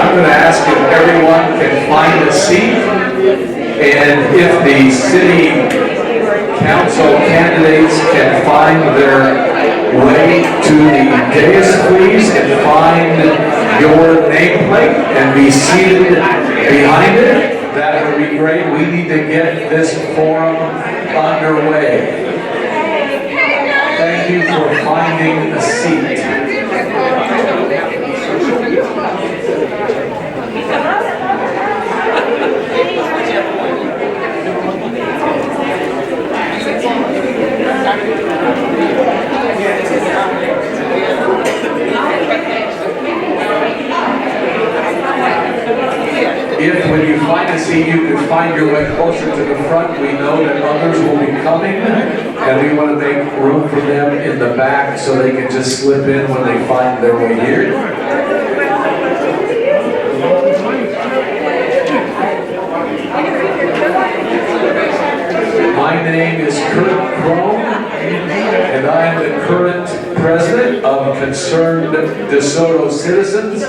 I'm going to ask if everyone can find a seat, and if the city council candidates can find their way to the dais, please, and find your nameplate and be seated behind it. That would be great. We need to get this forum underway. Thank you for finding a seat. If when you find a seat you can find your way closer to the front, we know that others will be coming, and we want to make room for them in the back so they can just slip in when they find their way here. My name is Kurt Crone, and I am the current president of Concerned DeSoto Citizens.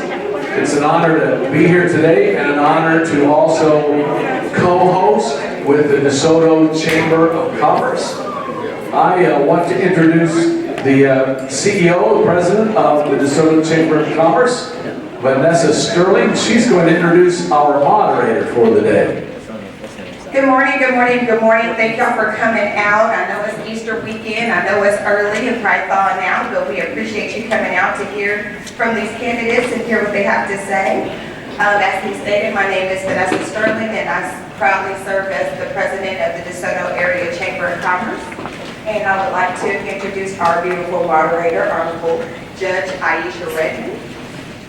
It's an honor to be here today, and an honor to also co-host with the DeSoto Chamber of Commerce. I want to introduce the CEO, the president of the DeSoto Chamber of Commerce, Vanessa Sterling. She's going to introduce our moderator for the day. Good morning, good morning, good morning. Thank y'all for coming out. I know it's Easter weekend. I know it's early and probably thawing out, but we appreciate you coming out to hear from these candidates and hear what they have to say. As he stated, my name is Vanessa Sterling, and I proudly serve as the president of the DeSoto Area Chamber of Commerce. And I would like to introduce our beautiful moderator, Honorable Judge Aisha Redmond.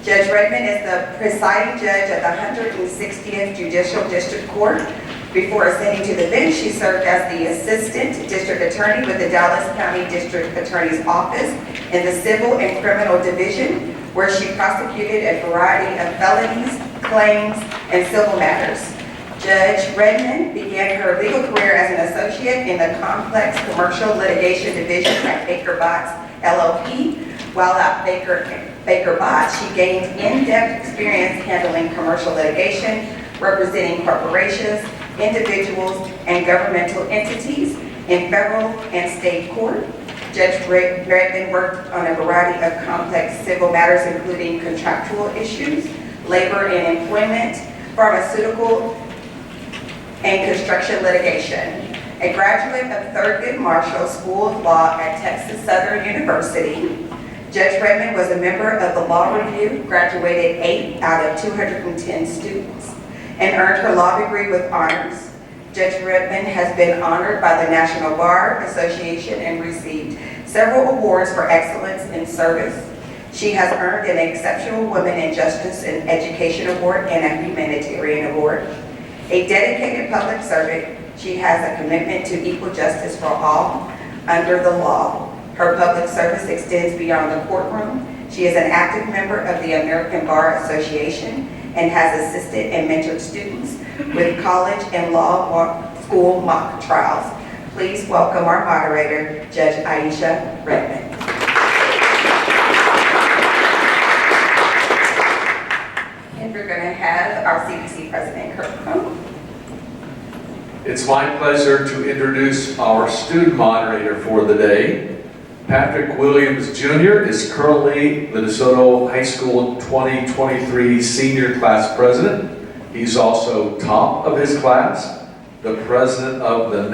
Judge Redmond is the presiding judge of the 160th Judicial District Court. Before ascending to the bench, she served as the Assistant District Attorney with the Dallas County District Attorney's Office in the Civil and Criminal Division, where she prosecuted a variety of felonies, claims, and civil matters. Judge Redmond began her legal career as an associate in the Complex Commercial Litigation Division at Baker Botts LLP. While at Baker Botts, she gained in-depth experience handling commercial litigation, representing corporations, individuals, and governmental entities in federal and state court. Judge Redmond worked on a variety of complex civil matters, including contractual issues, labor and employment, pharmaceutical, and construction litigation. A graduate of Thurgood Marshall School of Law at Texas Southern University, Judge Redmond was a member of the Law Review, graduated 8 out of 210 students, and earned her law degree with honors. Judge Redmond has been honored by the National Bar Association and received several awards for excellence in service. She has earned an Exceptional Woman in Justice and Education Award and a Humanitarian Award. A dedicated public servant, she has a commitment to equal justice for all under the law. Her public service extends beyond the courtroom. She is an active member of the American Bar Association and has assisted and mentored students with college and law school mock trials. Please welcome our moderator, Judge Aisha Redmond. And we're going to have our CDC President, Kurt Crone. It's my pleasure to introduce our student moderator for the day. Patrick Williams Jr. is currently the DeSoto High School 2023 Senior Class President. He's also top of his class, the president of the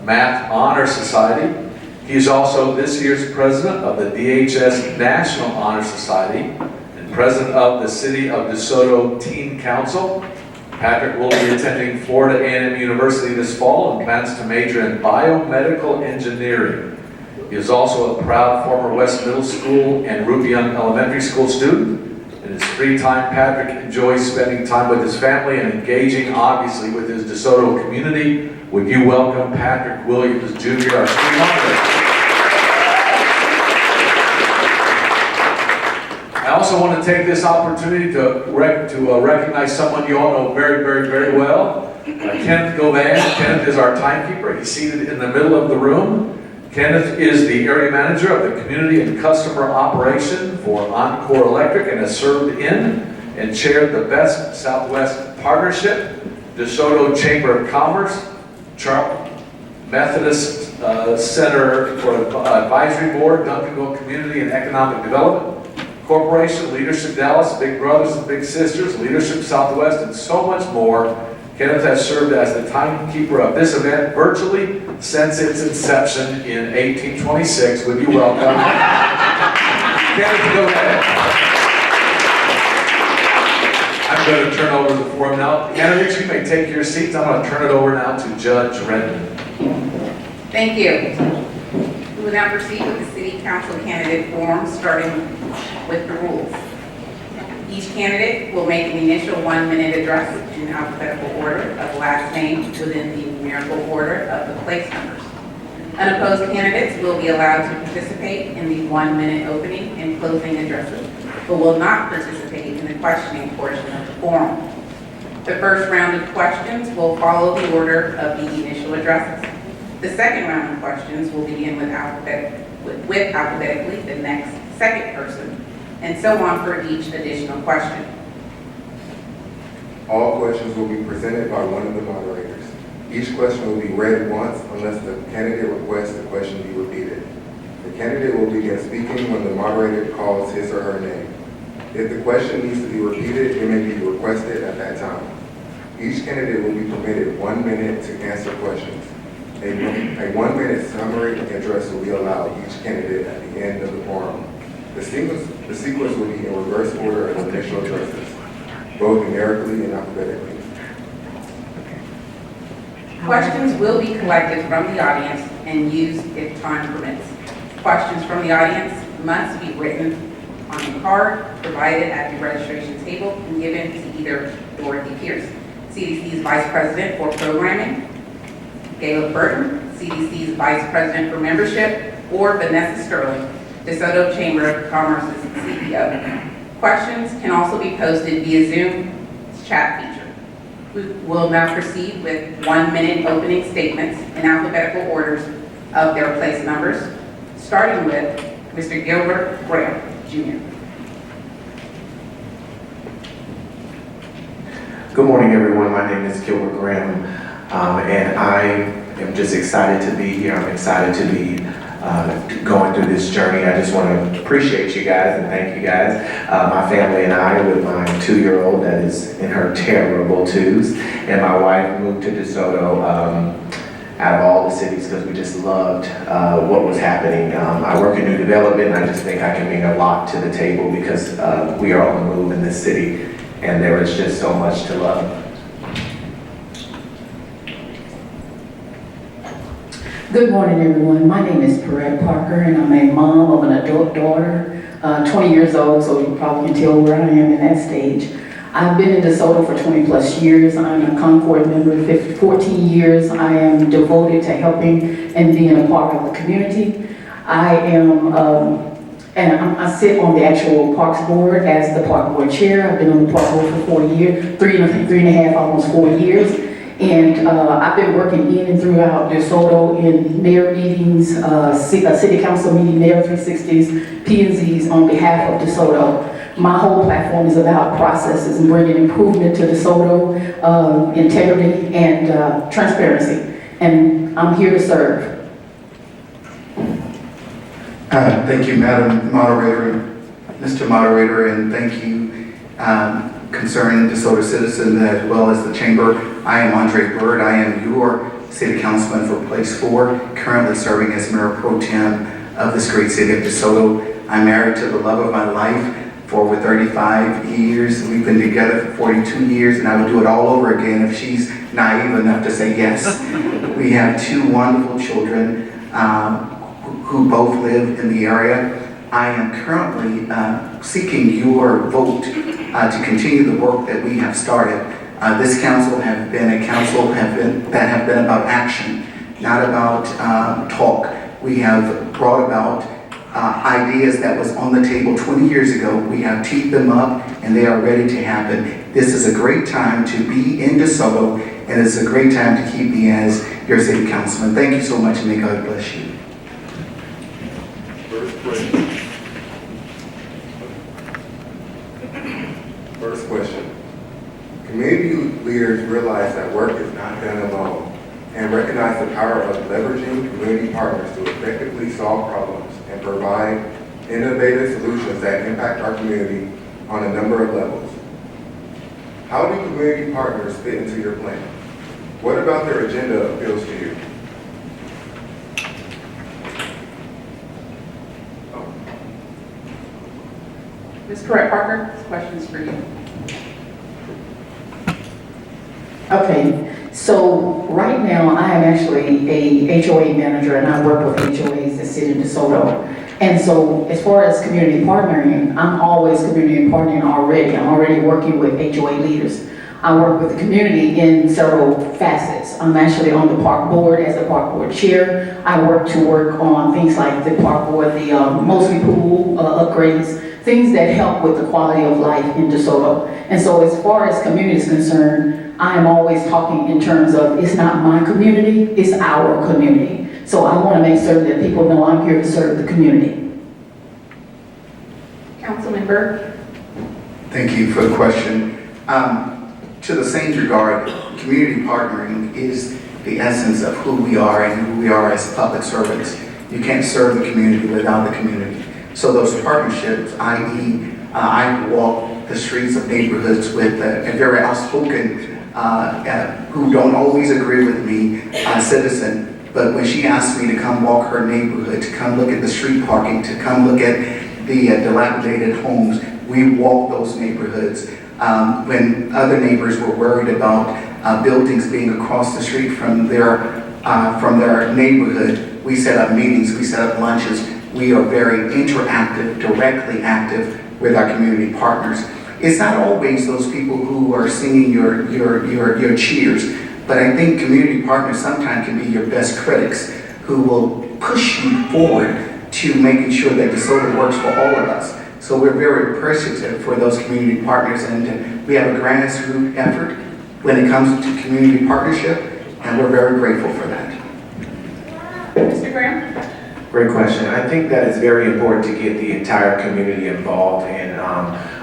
Math Honor Society. He's also this year's president of the DHS National Honor Society and president of the City of DeSoto Teen Council. Patrick will be attending Florida A&M University this fall and plans to major in biomedical engineering. He is also a proud former West Middle School and Root Young Elementary School student. In his free time, Patrick enjoys spending time with his family and engaging, obviously, with his DeSoto community. Would you welcome Patrick Williams Jr., our student moderator? I also want to take this opportunity to recognize someone you all know very, very, very well. Kenneth Govan. Kenneth is our timekeeper. He's seated in the middle of the room. Kenneth is the area manager of the community and customer operation for Encore Electric and has served in and chaired the Best Southwest Partnership, DeSoto Chamber of Commerce, Methodist Center for Advisory Board, Duncanville Community and Economic Development Corporation, Leadership Dallas, Big Brothers and Big Sisters, Leadership Southwest, and so much more. Kenneth has served as the timekeeper of this event virtually since its inception in 1826. Would you welcome Kenneth, go ahead. I'm going to turn over the forum now. Candidates, you may take your seats. I'm going to turn it over now to Judge Redmond. Thank you. We will now proceed with the City Council candidate forum, starting with the rules. Each candidate will make an initial 1-minute address in alphabetical order of last name within the numerical order of the place numbers. Unopposed candidates will be allowed to participate in the 1-minute opening and closing addresses, but will not participate in the questioning portion of the forum. The first round of questions will follow the order of the initial addresses. The second round of questions will begin with alphabetically the next second person, and so on for each additional question. All questions will be presented by one of the moderators. Each question will be read once unless the candidate requests the question be repeated. The candidate will begin speaking when the moderator calls his or her name. If the question needs to be repeated, it may be requested at that time. Each candidate will be permitted 1 minute to answer questions. A 1-minute summary address will be allowed each candidate at the end of the forum. The sequence will be in reverse order of initial addresses, both numerically and alphabetically. Questions will be collected from the audience and used if time permits. Questions from the audience must be written on a card provided at the registration table and given to either Dorothy Pierce, CDC's Vice President for Programming, Gayla Burton, CDC's Vice President for Membership, or Vanessa Sterling, DeSoto Chamber of Commerce's CEO. Questions can also be posted via Zoom's chat feature. We will now proceed with 1-minute opening statements in alphabetical orders of their place numbers, starting with Mr. Gilbert Graham, Jr. Good morning, everyone. My name is Gilbert Graham, and I am just excited to be here. I'm excited to be going through this journey. I just want to appreciate you guys and thank you guys. My family and I, with my 2-year-old that is in her terrible twos, and my wife moved to DeSoto out of all the cities because we just loved what was happening. I work in new development, and I just think I can bring a lot to the table because we are on the move in this city, and there is just so much to love. Good morning, everyone. My name is Perrette Parker, and I'm a mom of an adult daughter, 20 years old, so you probably can tell where I am in that stage. I've been in DeSoto for 20 plus years. I'm a Concord member for 14 years. I am devoted to helping and being a part of the community. I sit on the actual Parks Board as the Park Board Chair. I've been on the Park Board for 4 years, three and a half, almost 4 years. And I've been working in and throughout DeSoto in mayor meetings, city council meeting, mayor 360s, P&Zs on behalf of DeSoto. My whole platform is about processes and bringing improvement to DeSoto, integrity and transparency. And I'm here to serve. Thank you, Madam Moderator, Mr. Moderator, and thank you concerning DeSoto citizen as well as the Chamber. I am Andre Bird. I am your City Councilman for Place 4, currently serving as Mayor Pro Tem of this great city of DeSoto. I'm married to the love of my life for over 35 years. We've been together for 42 years, and I would do it all over again if she's naive enough to say yes. We have 2 wonderful children who both live in the area. I am currently seeking your vote to continue the work that we have started. This council have been a council that have been about action, not about talk. We have brought about ideas that was on the table 20 years ago. We have teed them up and they are ready to happen. This is a great time to be in DeSoto, and it's a great time to keep me as your city councilman. Thank you so much, and may God bless you. leaders realize that work is not done alone and recognize the power of leveraging community partners to effectively solve problems and provide innovative solutions that impact our community on a number of levels. How do community partners fit into your plan? What about their agenda appeals to you? Ms. Correct Parker, this question's for you. Okay, so right now I am actually a HOA manager and I work with HOAs that sit in DeSoto. And so as far as community partnering, I'm always community partnering already. I'm already working with HOA leaders. I work with the community in several facets. I'm actually on the park board as the park board chair. I work on things like the park board, the Mosley pool upgrades, things that help with the quality of life in DeSoto. And so as far as community is concerned, I am always talking in terms of it's not my community, it's our community. So I want to make certain that people know I'm here to serve the community. Councilman Burke? Thank you for the question. To the same regard, community partnering is the essence of who we are and who we are as public servants. You can't serve the community without the community. So those partnerships, i.e., I walk the streets of neighborhoods with a very outspoken, who don't always agree with me, citizen. But when she asked me to come walk her neighborhood, to come look at the street parking, to come look at the dilapidated homes, we walk those neighborhoods. When other neighbors were worried about buildings being across the street from their neighborhood, we set up meetings, we set up lunches. We are very interactive, directly active with our community partners. It's not always those people who are singing your cheers, but I think community partners sometimes can be your best critics who will push you forward to making sure that DeSoto works for all of us. So we're very appreciative for those community partners, and we have a grassroots effort when it comes to community partnership, and we're very grateful for that. Mr. Graham? Great question. I think that it's very important to get the entire community involved. And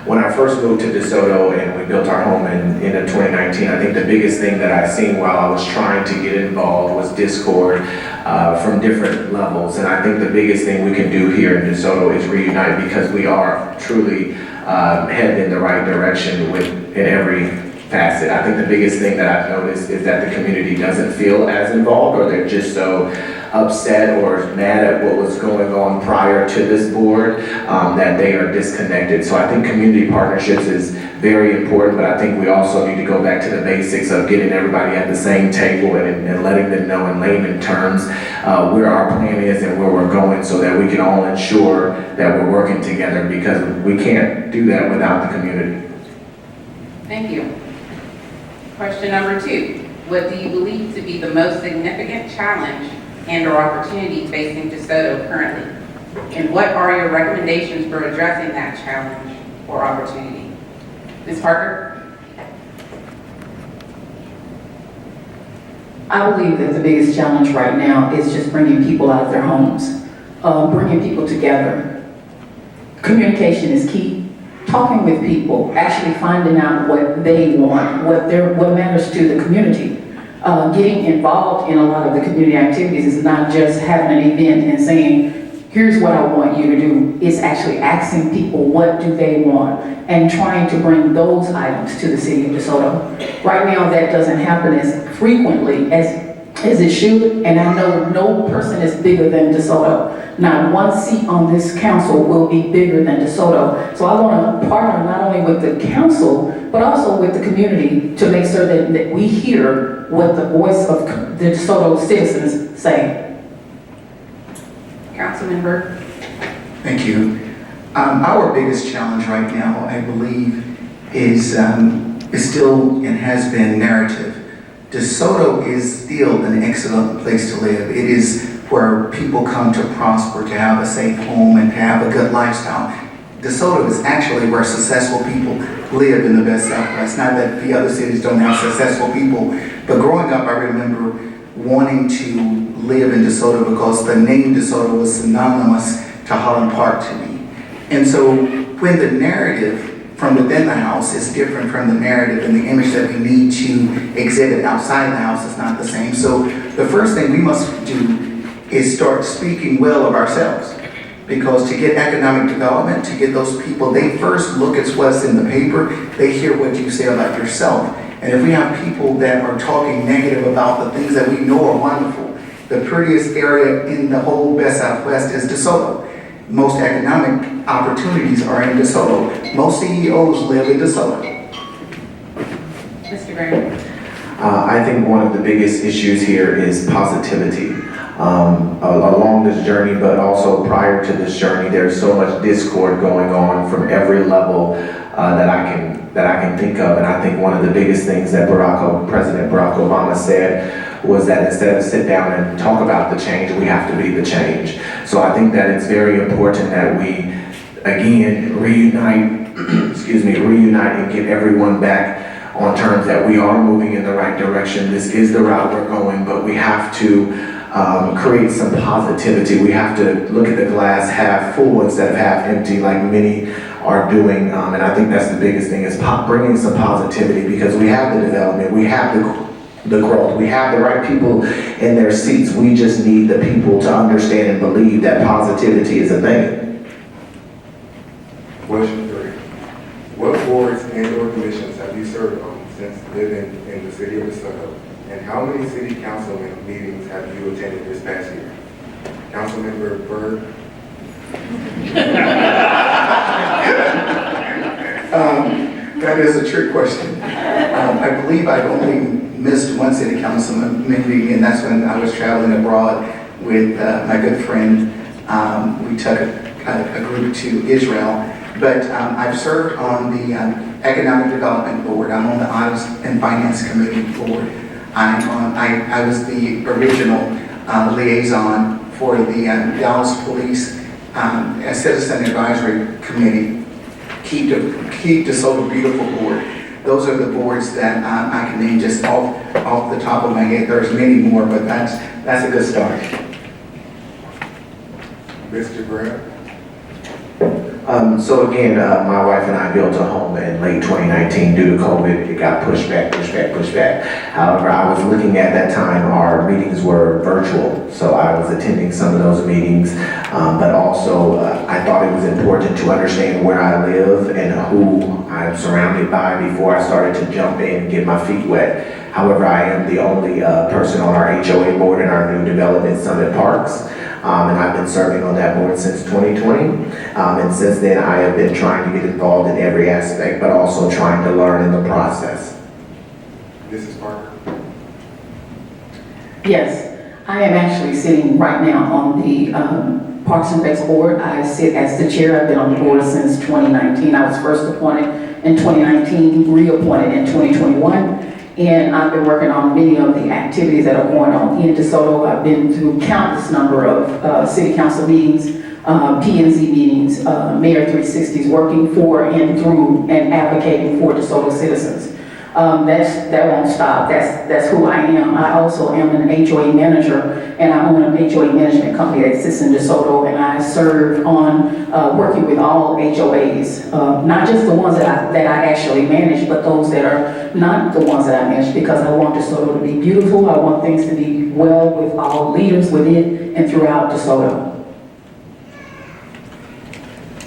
when I first moved to DeSoto and we built our home in 2019, I think the biggest thing that I've seen while I was trying to get involved was discord from different levels. And I think the biggest thing we can do here in DeSoto is reunite, because we are truly heading in the right direction in every facet. I think the biggest thing that I've noticed is that the community doesn't feel as involved, or they're just so upset or mad at what was going on prior to this board that they are disconnected. So I think community partnerships is very important, but I think we also need to go back to the basics of getting everybody at the same table and letting them know in layman terms where our plan is and where we're going, so that we can all ensure that we're working together, because we can't do that without the community. Thank you. Question number 2. What do you believe to be the most significant challenge and/or opportunity facing DeSoto currently? And what are your recommendations for addressing that challenge or opportunity? Ms. Parker? I believe that the biggest challenge right now is just bringing people out of their homes, bringing people together. Communication is key. Talking with people, actually finding out what they want, what matters to the community. Getting involved in a lot of the community activities is not just having an event and saying, here's what I want you to do. It's actually asking people what do they want and trying to bring those items to the city of DeSoto. Right now, that doesn't happen as frequently as it should, and I know no person is bigger than DeSoto. Not one seat on this council will be bigger than DeSoto. So I want to partner not only with the council, but also with the community to make sure that we hear what the voice of the DeSoto citizens say. Councilman Burke? Thank you. Our biggest challenge right now, I believe, is still and has been narrative. DeSoto is still an excellent place to live. It is where people come to prosper, to have a safe home, and to have a good lifestyle. DeSoto is actually where successful people live in the best Southwest. Not that the other cities don't have successful people, but growing up, I remember wanting to live in DeSoto because the name DeSoto was synonymous to Holland Park to me. And so when the narrative from within the house is different from the narrative and the image that we need to exhibit outside the house is not the same. So the first thing we must do is start speaking well of ourselves. Because to get economic development, to get those people, they first look at what's in the paper, they hear what you say about yourself. And if we have people that are talking negative about the things that we know are wonderful, the prettiest area in the whole West Southwest is DeSoto. Most economic opportunities are in DeSoto. Most CEOs live in DeSoto. Mr. Graham? I think one of the biggest issues here is positivity. Along this journey, but also prior to this journey, there's so much discord going on from every level that I can think of. And I think one of the biggest things that President Barack Obama said was that instead of sit down and talk about the change, we have to be the change. So I think that it's very important that we, again, reunite and get everyone back on terms that we are moving in the right direction. This is the route we're going, but we have to create some positivity. We have to look at the glass half full instead of half empty like many are doing. And I think that's the biggest thing is bringing some positivity, because we have the development, we have the growth, we have the right people in their seats. We just need the people to understand and believe that positivity is a thing. Question 3. What boards and/or commissions have you served on since living in the city of DeSoto? And how many city council meetings have you attended this past year? Councilmember Byrd? That is a trick question. I believe I've only missed one city council meeting, and that's when I was traveling abroad with my good friend. We took a group to Israel. But I've served on the Economic Development Board. I'm on the Audit and Finance Committee Board. I was the original liaison for the Dallas Police Citizen Advisory Committee, Keep DeSoto Beautiful Board. Those are the boards that I can name just off the top of my head. There's many more, but that's a good start. Mr. Graham? So again, my wife and I built a home in late 2019 due to COVID. It got pushed back. However, I was looking at that time, our meetings were virtual. So I was attending some of those meetings, but also I thought it was important to understand where I live and who I'm surrounded by before I started to jump in and get my feet wet. However, I am the only person on our HOA board in our new development, Summit Parks. And I've been serving on that board since 2020. And since then, I have been trying to get involved in every aspect, but also trying to learn in the process. Mrs. Parker? Yes, I am actually sitting right now on the Parks and Recs board. I sit as the chair. I've been on the board since 2019. I was first appointed in 2019, reappointed in 2021. And I've been working on many of the activities that are going on in DeSoto. I've been through countless number of city council meetings, PNZ meetings, Mayor 360s, working for and through and advocating for DeSoto citizens. That won't stop. That's who I am. I also am an HOA manager, and I own an HOA management company that sits in DeSoto, and I serve on working with all HOAs, not just the ones that I actually manage, but those that are not the ones that I manage, because I want DeSoto to be beautiful. I want things to be well with all leaders within and throughout DeSoto.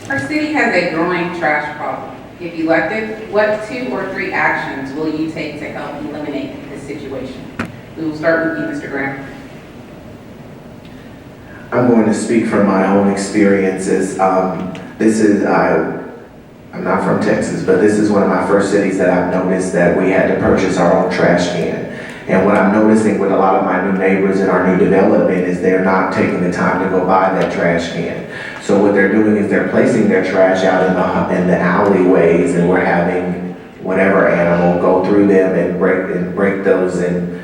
Our city has a growing trash problem. If elected, what 2 or 3 actions will you take to help eliminate this situation? We will start with you, Mr. Graham. I'm going to speak from my own experiences. I'm not from Texas, but this is one of my first cities that I've noticed that we had to purchase our own trash can. And what I'm noticing with a lot of my new neighbors in our new development is they're not taking the time to go buy that trash can. So what they're doing is they're placing their trash out in the alleyways, and we're having whatever animal go through them and break those and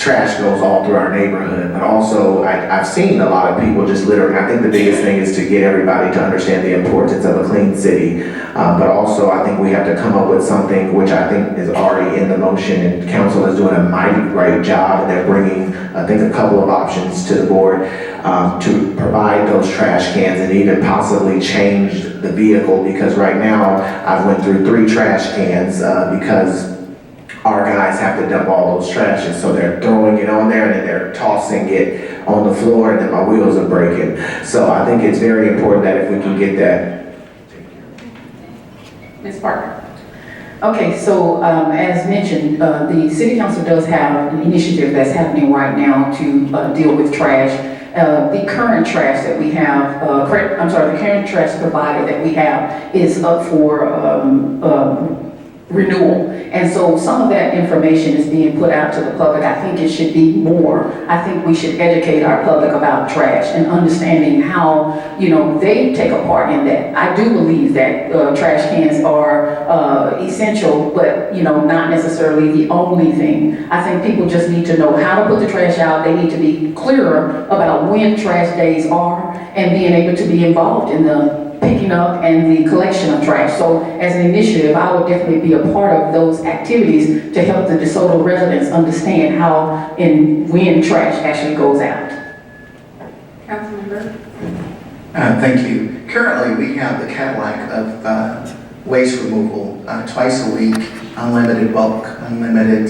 trash goes all through our neighborhood, but also I've seen a lot of people just littering. I think the biggest thing is to get everybody to understand the importance of a clean city. But also I think we have to come up with something which I think is already in the motion, and council is doing a mighty great job, and they're bringing, I think, a couple of options to the board to provide those trash cans and even possibly change the vehicle, because right now I've went through 3 trash cans because our guys have to dump all those trashes, so they're throwing it on there and then they're tossing it on the floor, and then my wheels are breaking. So I think it's very important that if we can get that. Ms. Parker? Okay, so as mentioned, the city council does have an initiative that's happening right now to deal with trash. The current trash that we have, the current trash provider that we have is up for renewal. And so some of that information is being put out to the public. I think it should be more. I think we should educate our public about trash and understanding how, they take a part in that. I do believe that trash cans are essential, but, not necessarily the only thing. I think people just need to know how to put the trash out. They need to be clearer about when trash days are and being able to be involved in the picking up and the collection of trash. So as an initiative, I would definitely be a part of those activities to help the DeSoto residents understand how and when trash actually goes out. Councilmember? Thank you. Currently, we have the Cadillac of waste removal twice a week, unlimited bulk, unlimited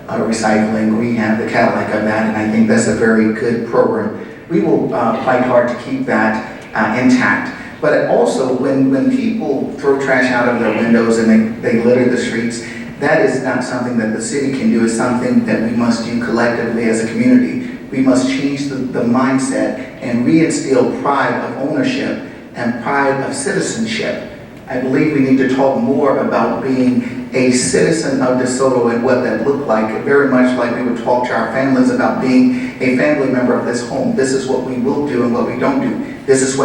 recycling. We have the Cadillac of that, and I think that's a very good program. We will fight hard to keep that intact. But also, when people throw trash out of their windows and they litter the streets, that is not something that the city can do. It's something that we must do collectively as a community. We must change the mindset and reinstill pride of ownership and pride of citizenship. I believe we need to talk more about being a citizen of DeSoto and what that looked like, very much like we would talk to our families about being a family member of this home. This is what we will do and what we don't do. This is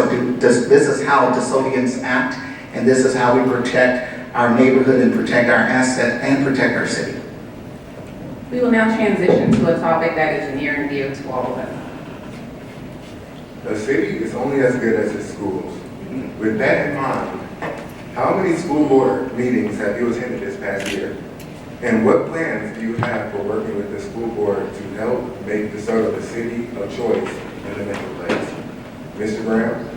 how DeSotians act, and this is how we protect our neighborhood and protect our asset and protect our city. We will now transition to a topic that is near and dear to all of us. The city is only as good as its schools. With that in mind, how many school board meetings have you attended this past year? And what plans do you have for working with the school board to help make DeSoto the city of choice in the metroplex? Mr. Graham?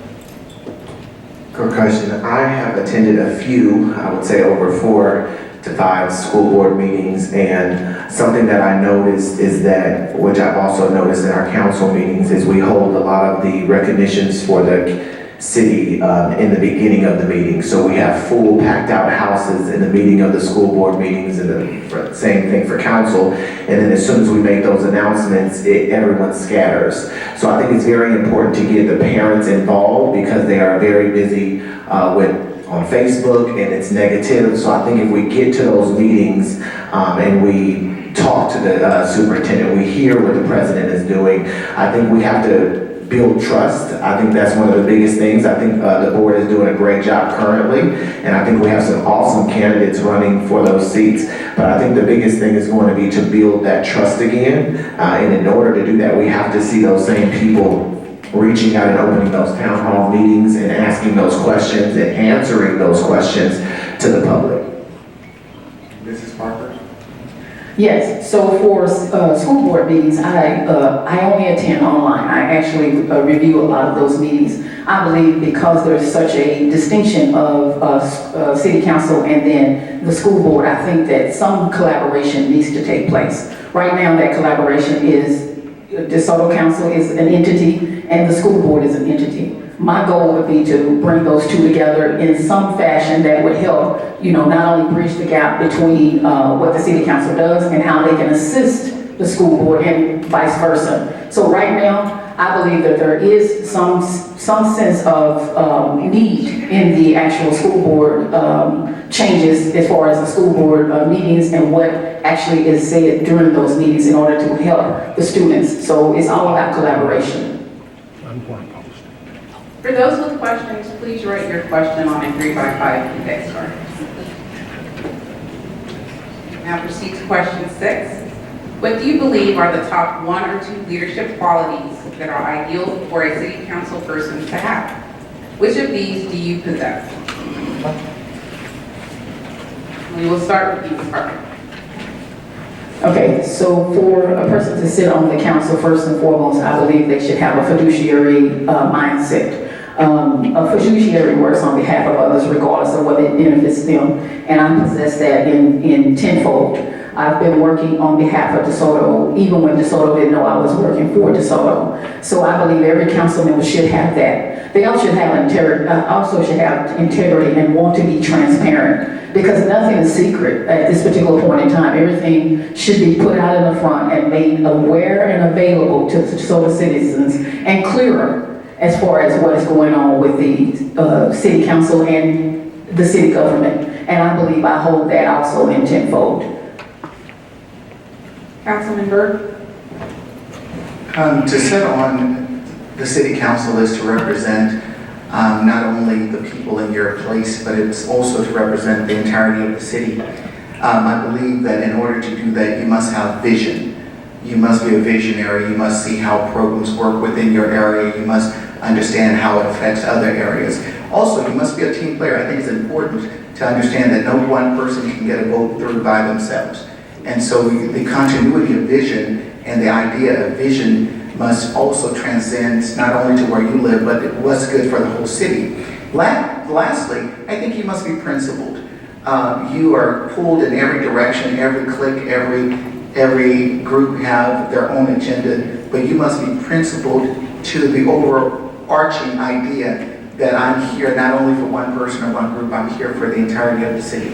Good question. I have attended a few, I would say over 4 to 5 school board meetings, and something that I noticed is that, which I've also noticed in our council meetings, is we hold a lot of the recognitions for the city in the beginning of the meeting. So we have full packed out houses in the beginning of the school board meetings, and the same thing for council. And then as soon as we make those announcements, everyone scatters. So I think it's very important to get the parents involved, because they are very busy on Facebook, and it's negative. So I think if we get to those meetings and we talk to the superintendent, we hear what the president is doing, I think we have to build trust. I think that's one of the biggest things. I think the board is doing a great job currently, and I think we have some awesome candidates running for those seats. But I think the biggest thing is going to be to build that trust again. And in order to do that, we have to see those same people reaching out and opening those town hall meetings and asking those questions and answering those questions to the public. Mrs. Parker? Yes, so for school board meetings, I only attend online. I actually review a lot of those meetings. I believe because there's such a distinction of city council and then the school board, I think that some collaboration needs to take place. Right now, that collaboration is DeSoto Council is an entity and the school board is an entity. My goal would be to bring those two together in some fashion that would help, not only bridge the gap between what the city council does and how they can assist the school board and vice versa. So right now, I believe that there is some sense of need in the actual school board changes as far as the school board meetings and what actually is said during those meetings in order to help the students. So it's all about collaboration. For those with questions, please write your question on a 3x5 index card. Now proceed to question 6. What do you believe are the top 1 or 2 leadership qualities that are ideal for a city council person to have? Which of these do you possess? We will start with you, Ms. Parker. Okay, so for a person to sit on the council, first and foremost, I believe they should have a fiduciary mindset. A fiduciary works on behalf of others regardless of whether it benefits them, and I possess that in tenfold. I've been working on behalf of DeSoto, even when DeSoto didn't know I was working for DeSoto. So I believe every council member should have that. They also should have integrity and want to be transparent, because nothing is secret at this particular point in time. Everything should be put out in the front and made aware and available to DeSoto citizens, and clearer as far as what is going on with the city council and the city government. And I believe I hold that also in tenfold. Councilman Byrd? To sit on the city council is to represent not only the people in your place, but it's also to represent the entirety of the city. I believe that in order to do that, you must have vision. You must be a visionary. You must see how programs work within your area. You must understand how it affects other areas. Also, you must be a team player. I think it's important to understand that no one person can get a vote through by themselves. And so the continuity of vision and the idea of vision must also transcend not only to where you live, but what's good for the whole city. Lastly, I think you must be principled. You are pulled in every direction, every clique, every group have their own agenda, but you must be principled to the overarching idea that I'm here not only for one person or one group, I'm here for the entirety of the city.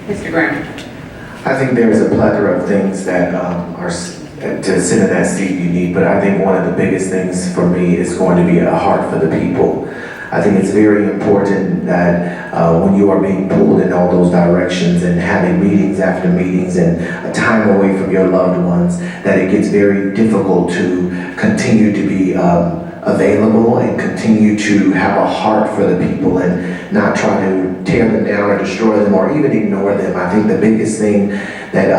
Mr. Graham? I think there's a plethora of things that are to sit in that seat you need, but I think one of the biggest things for me is going to be a heart for the people. I think it's very important that when you are being pulled in all those directions and having meetings after meetings and a time away from your loved ones, that it gets very difficult to continue to be available and continue to have a heart for the people and not try to tear them down or destroy them or even ignore them. I think the biggest thing that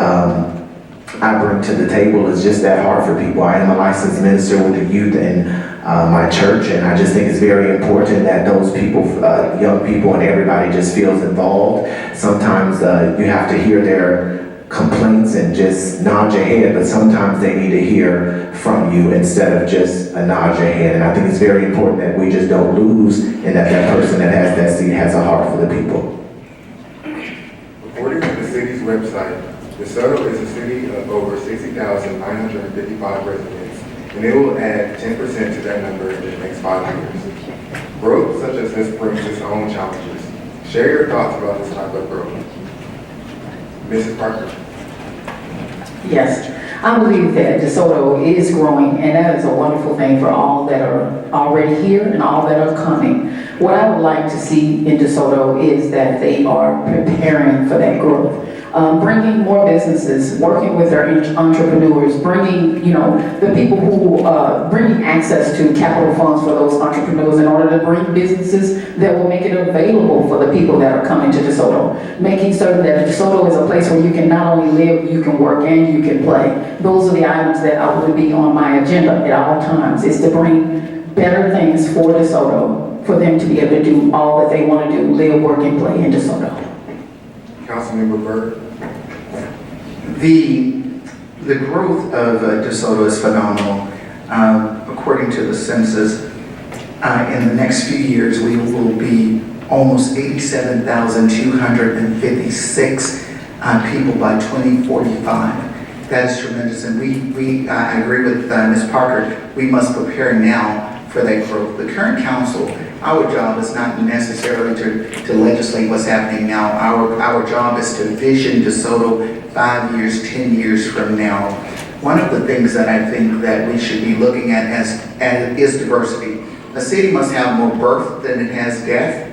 I bring to the table is just that heart for people. I am a licensed minister with the youth in my church, and I just think it's very important that those people, young people and everybody just feels involved. Sometimes you have to hear their complaints and just nod your head, but sometimes they need to hear from you instead of just a nod your head. And I think it's very important that we just don't lose and that that person that has that seat has a heart for the people. According to the city's website, DeSoto is a city of over 60,955 residents, and it will add 10% to that number in the next 5 years. Growth such as this brings its own challenges. Share your thoughts about this type of growth. Mrs. Parker. Yes, I believe that DeSoto is growing, and that is a wonderful thing for all that are already here and all that are coming. What I would like to see in DeSoto is that they are preparing for that growth. Bringing more businesses, working with their entrepreneurs, bringing, the people who, bringing access to capital funds for those entrepreneurs in order to bring businesses that will make it available for the people that are coming to DeSoto. Making certain that DeSoto is a place where you can not only live, you can work and you can play. Those are the items that would be on my agenda at all times, is to bring better things for DeSoto, for them to be able to do all that they want to do, live, work, and play in DeSoto. Councilmember Byrd. The growth of DeSoto is phenomenal. According to the census, in the next few years, we will be almost 87,256 people by 2045. That is tremendous, and I agree with Ms. Parker. We must prepare now for that growth. The current council, our job is not necessarily to legislate what's happening now. Our job is to vision DeSoto 5 years, 10 years from now. One of the things that I think that we should be looking at is diversity. A city must have more birth than it has death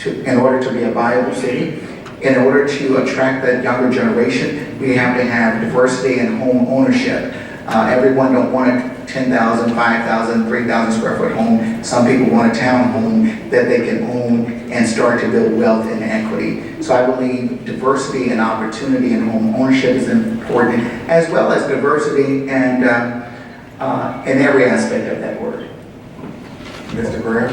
in order to be a viable city. In order to attract that younger generation, we have to have diversity in home ownership. Everyone don't want a 10,000, 5,000, 3,000 square foot home. Some people want a town home that they can own and start to build wealth and equity. So I believe diversity and opportunity in home ownership is important, as well as diversity and in every aspect of that word. Mr. Graham?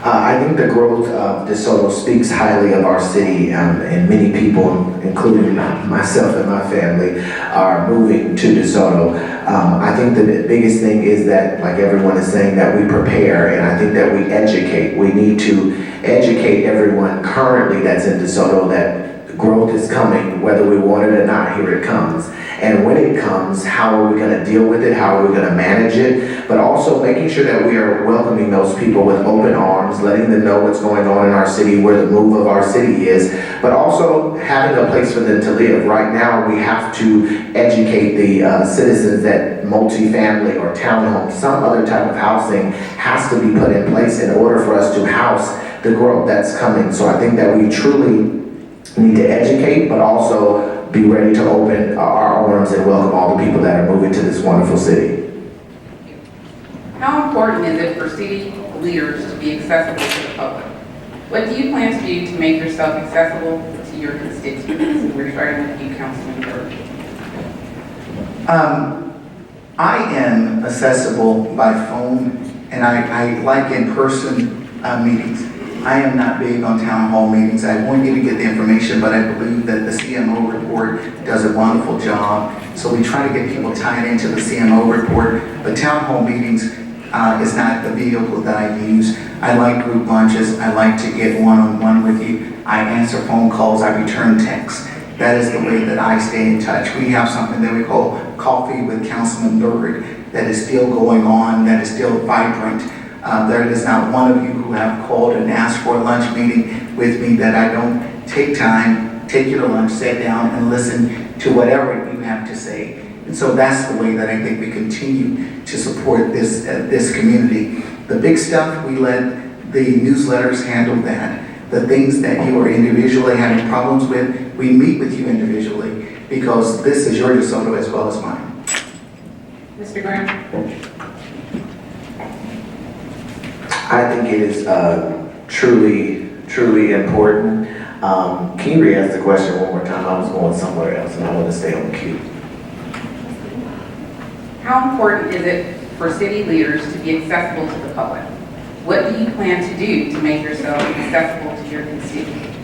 I think the growth of DeSoto speaks highly of our city, and many people, including myself and my family, are moving to DeSoto. I think the biggest thing is that, like everyone is saying, that we prepare, and I think that we educate. We need to educate everyone currently that's in DeSoto that growth is coming, whether we want it or not, here it comes. And when it comes, how are we going to deal with it? How are we going to manage it? But also making sure that we are welcoming those people with open arms, letting them know what's going on in our city, where the move of our city is, but also having a place for them to live. Right now, we have to educate the citizens that multifamily or townhomes, some other type of housing has to be put in place in order for us to house the growth that's coming. So I think that we truly need to educate, but also be ready to open our arms and welcome all the people that are moving to this wonderful city. How important is it for city leaders to be accessible to the public? What do you plan to do to make yourself accessible to your constituents? And we're starting with you, Councilman Burke. I am accessible by phone, and I like in-person meetings. I am not big on town hall meetings. I want you to get the information, but I believe that the CMO report does a wonderful job. So we try to get people tied into the CMO report, but town hall meetings is not the vehicle that I use. I like group lunches. I like to get one-on-one with you. I answer phone calls. I return texts. That is the way that I stay in touch. We have something that we call Coffee with Councilman Bird that is still going on, that is still vibrant. There is not one of you who have called and asked for a lunch meeting with me that I don't take time, take you to lunch, sit down and listen to whatever you have to say. And so that's the way that I think we continue to support this community. The big stuff, we let the newsletters handle that. The things that you are individually having problems with, we meet with you individually because this is your DeSoto as well as mine. Mr. Graham? I think it is truly important. Can you re-ask the question one more time? I was going somewhere else and I want to stay on cue. How important is it for city leaders to be accessible to the public? What do you plan to do to make yourself accessible to your constituents?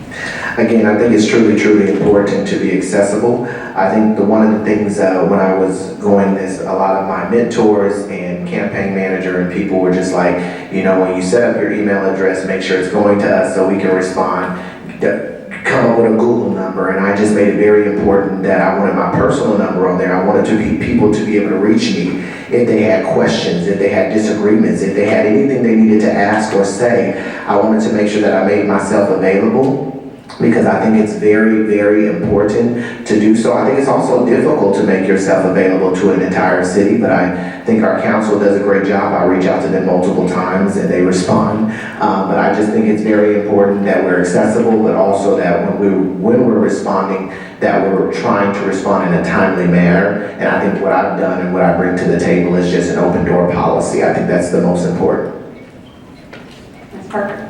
Again, I think it's truly important to be accessible. I think one of the things when I was going this, a lot of my mentors and campaign manager and people were just like, when you set up your email address, make sure it's going to us so we can respond. Come up with a Google number, and I just made it very important that I wanted my personal number on there. I wanted people to be able to reach me if they had questions, if they had disagreements, if they had anything they needed to ask or say. I wanted to make sure that I made myself available because I think it's very important to do so. I think it's also difficult to make yourself available to an entire city, but I think our council does a great job. I reach out to them multiple times and they respond. But I just think it's very important that we're accessible, but also that when we're responding, that we're trying to respond in a timely manner. And I think what I've done and what I bring to the table is just an open door policy. I think that's the most important. Ms. Parker?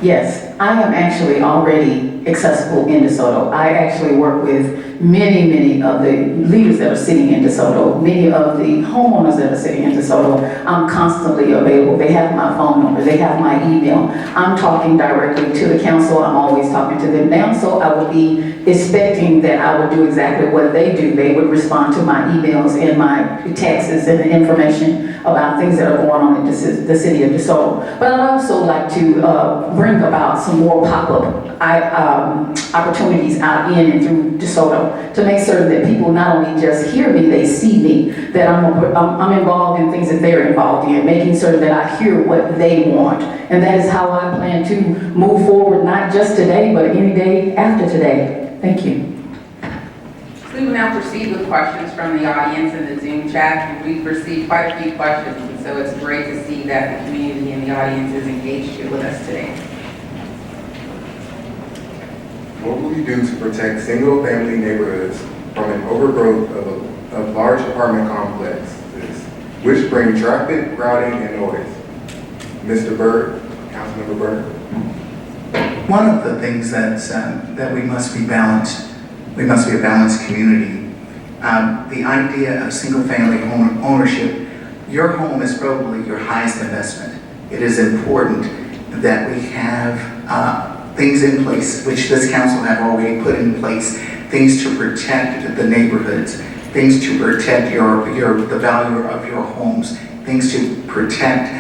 Yes, I am actually already accessible in DeSoto. I actually work with many of the leaders that are sitting in DeSoto, many of the homeowners that are sitting in DeSoto. I'm constantly available. They have my phone number, they have my email. I'm talking directly to the council. I'm always talking to them now, so I would be expecting that I would do exactly what they do. They would respond to my emails and my texts and the information about things that are going on in the city of DeSoto. But I'd also like to bring about some more pop-up opportunities out in and through DeSoto to make certain that people not only just hear me, they see me, that I'm involved in things that they're involved in, making certain that I hear what they want. And that is how I plan to move forward, not just today, but any day after today. Thank you. We will now proceed with questions from the audience in the Zoom chat, and we've received quite a few questions, and so it's great to see that the community and the audience is engaged here with us today. What will you do to protect single-family neighborhoods from an overgrowth of large apartment complexes, which bring traffic, crowding, and noise? Mr. Byrd, Councilmember Byrd. one of the things that we must be balanced. We must be a balanced community. The idea of single-family home ownership, your home is probably your highest investment. It is important that we have things in place, which this council have already put in place, things to protect the neighborhoods, things to protect the value of your homes, things to protect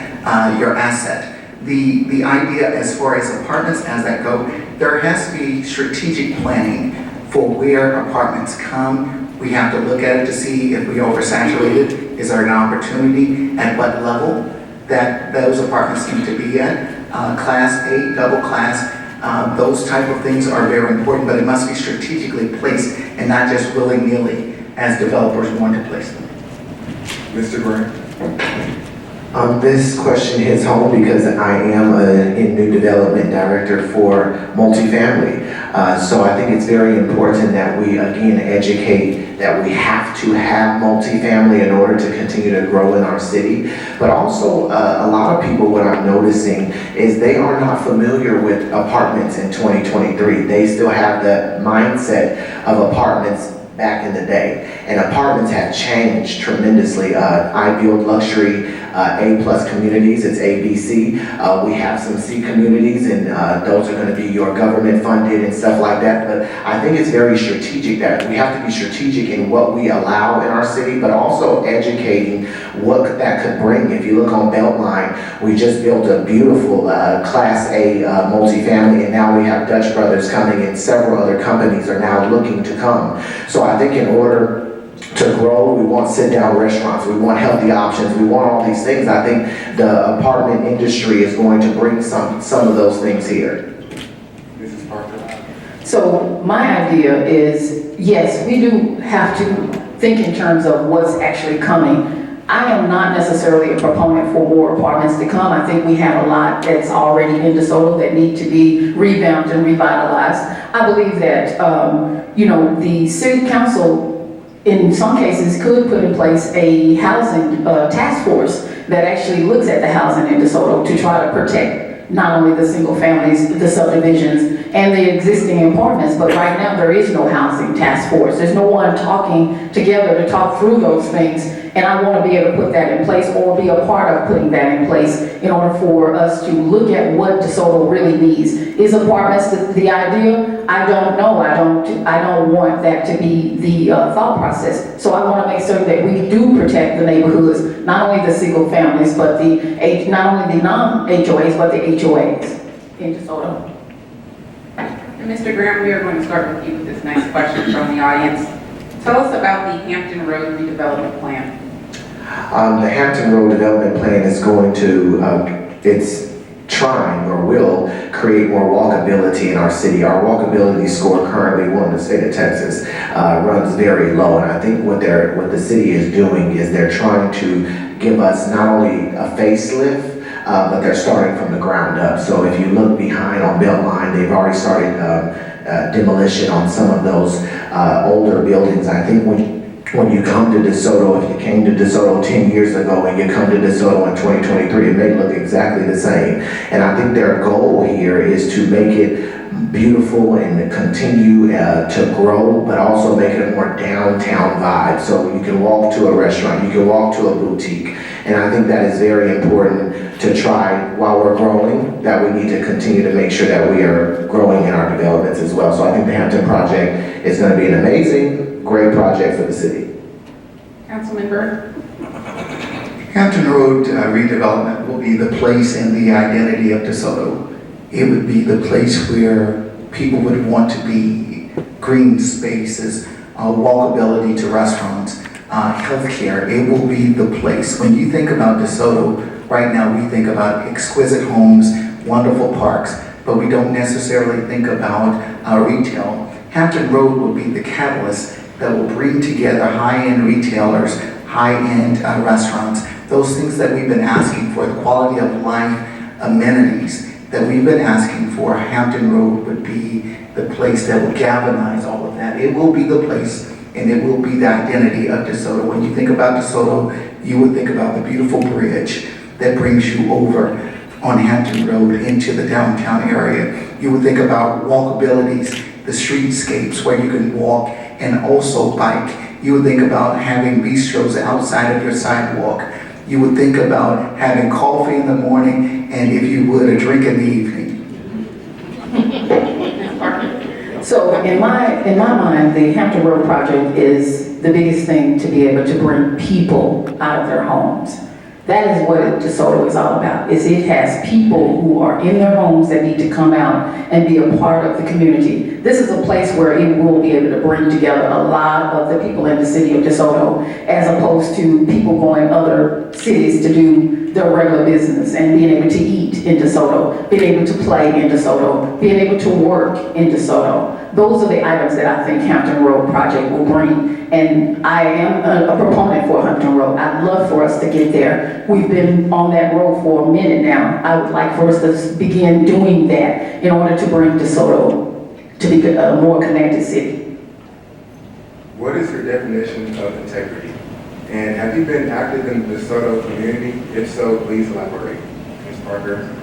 your asset. The idea as far as apartments as that go, there has to be strategic planning for where apartments come. We have to look at it to see if we oversaturated. Is there an opportunity at what level that those apartments need to be at? Class A, double class, those type of things are very important, but it must be strategically placed and not just willy-nilly as developers want to place them. Mr. Graham? This question hits home because I am a new development director for multifamily. So I think it's very important that we again educate that we have to have multifamily in order to continue to grow in our city. But also a lot of people, what I'm noticing is they are not familiar with apartments in 2023. They still have the mindset of apartments back in the day. And apartments have changed tremendously. I build luxury A+ communities, it's ABC. We have some C communities, and those are gonna be your government funded and stuff like that. But I think it's very strategic that we have to be strategic in what we allow in our city, but also educating what that could bring. If you look on Beltline, we just built a beautiful Class A multifamily, and now we have Dutch Brothers coming, and several other companies are now looking to come. So I think in order to grow, we want sit-down restaurants, we want healthy options, we want all these things. I think the apartment industry is going to bring some of those things here. Mrs. Parker? So my idea is, yes, we do have to think in terms of what's actually coming. I am not necessarily a proponent for more apartments to come. I think we have a lot that's already in DeSoto that need to be revamped and revitalized. I believe that, the city council in some cases could put in place a housing task force that actually looks at the housing in DeSoto to try to protect not only the single families, the subdivisions, and the existing apartments, but right now there is no housing task force. There's no one talking together to talk through those things, and I want to be able to put that in place or be a part of putting that in place in order for us to look at what DeSoto really needs. Is apartments the ideal? I don't know. I don't want that to be the thought process. So I want to make sure that we do protect the neighborhoods, not only the single families, but not only the non-HOAs, but the HOAs in DeSoto. And Mr. Grant, we are going to start with you with this next question from the audience. Tell us about the Hampton Road redevelopment plan. The Hampton Road Development Plan is going to, it's trying or will create more walkability in our city. Our walkability score currently, in the state of Texas, runs very low. And I think what the city is doing is they're trying to give us not only a facelift, but they're starting from the ground up. So if you look behind on Beltline, they've already started demolition on some of those older buildings. I think when you come to DeSoto, if you came to DeSoto 10 years ago and you come to DeSoto in 2023, it may look exactly the same. And I think their goal here is to make it beautiful and continue to grow, but also make it a more downtown vibe. So you can walk to a restaurant, you can walk to a boutique. And I think that is very important to try while we're growing, that we need to continue to make sure that we are growing in our developments as well. So I think the Hampton project is going to be an amazing, great project for the city. Councilman Byrd? Hampton Road redevelopment will be the place and the identity of DeSoto. It would be the place where people would want to be, green spaces, walkability to restaurants, healthcare. It will be the place. When you think about DeSoto, right now we think about exquisite homes, wonderful parks, but we don't necessarily think about retail. Hampton Road will be the catalyst that will bring together high-end retailers, high-end restaurants, those things that we've been asking for, the quality of life amenities that we've been asking for. Hampton Road would be the place that will galvanize all of that. It will be the place, and it will be the identity of DeSoto. When you think about DeSoto, you would think about the beautiful bridge that brings you over on Hampton Road into the downtown area. You would think about walkabilities, the streetscapes where you can walk and also bike. You would think about having bistros outside of your sidewalk. You would think about having coffee in the morning and, if you would, a drink in the evening. So in my mind, the Hampton Road project is the biggest thing to be able to bring people out of their homes. That is what DeSoto is all about, is it has people who are in their homes that need to come out and be a part of the community. This is a place where it will be able to bring together a lot of the people in the city of DeSoto, as opposed to people going other cities to do their regular business and being able to eat in DeSoto, being able to play in DeSoto, being able to work in DeSoto. Those are the items that I think Hampton Road project will bring. And I am a proponent for Hampton Road. I'd love for us to get there. We've been on that road for a minute now. I would like for us to begin doing that in order to bring DeSoto to be a more connected city. What is your definition of integrity? And have you been active in the DeSoto community? If so, please elaborate. Ms. Parker?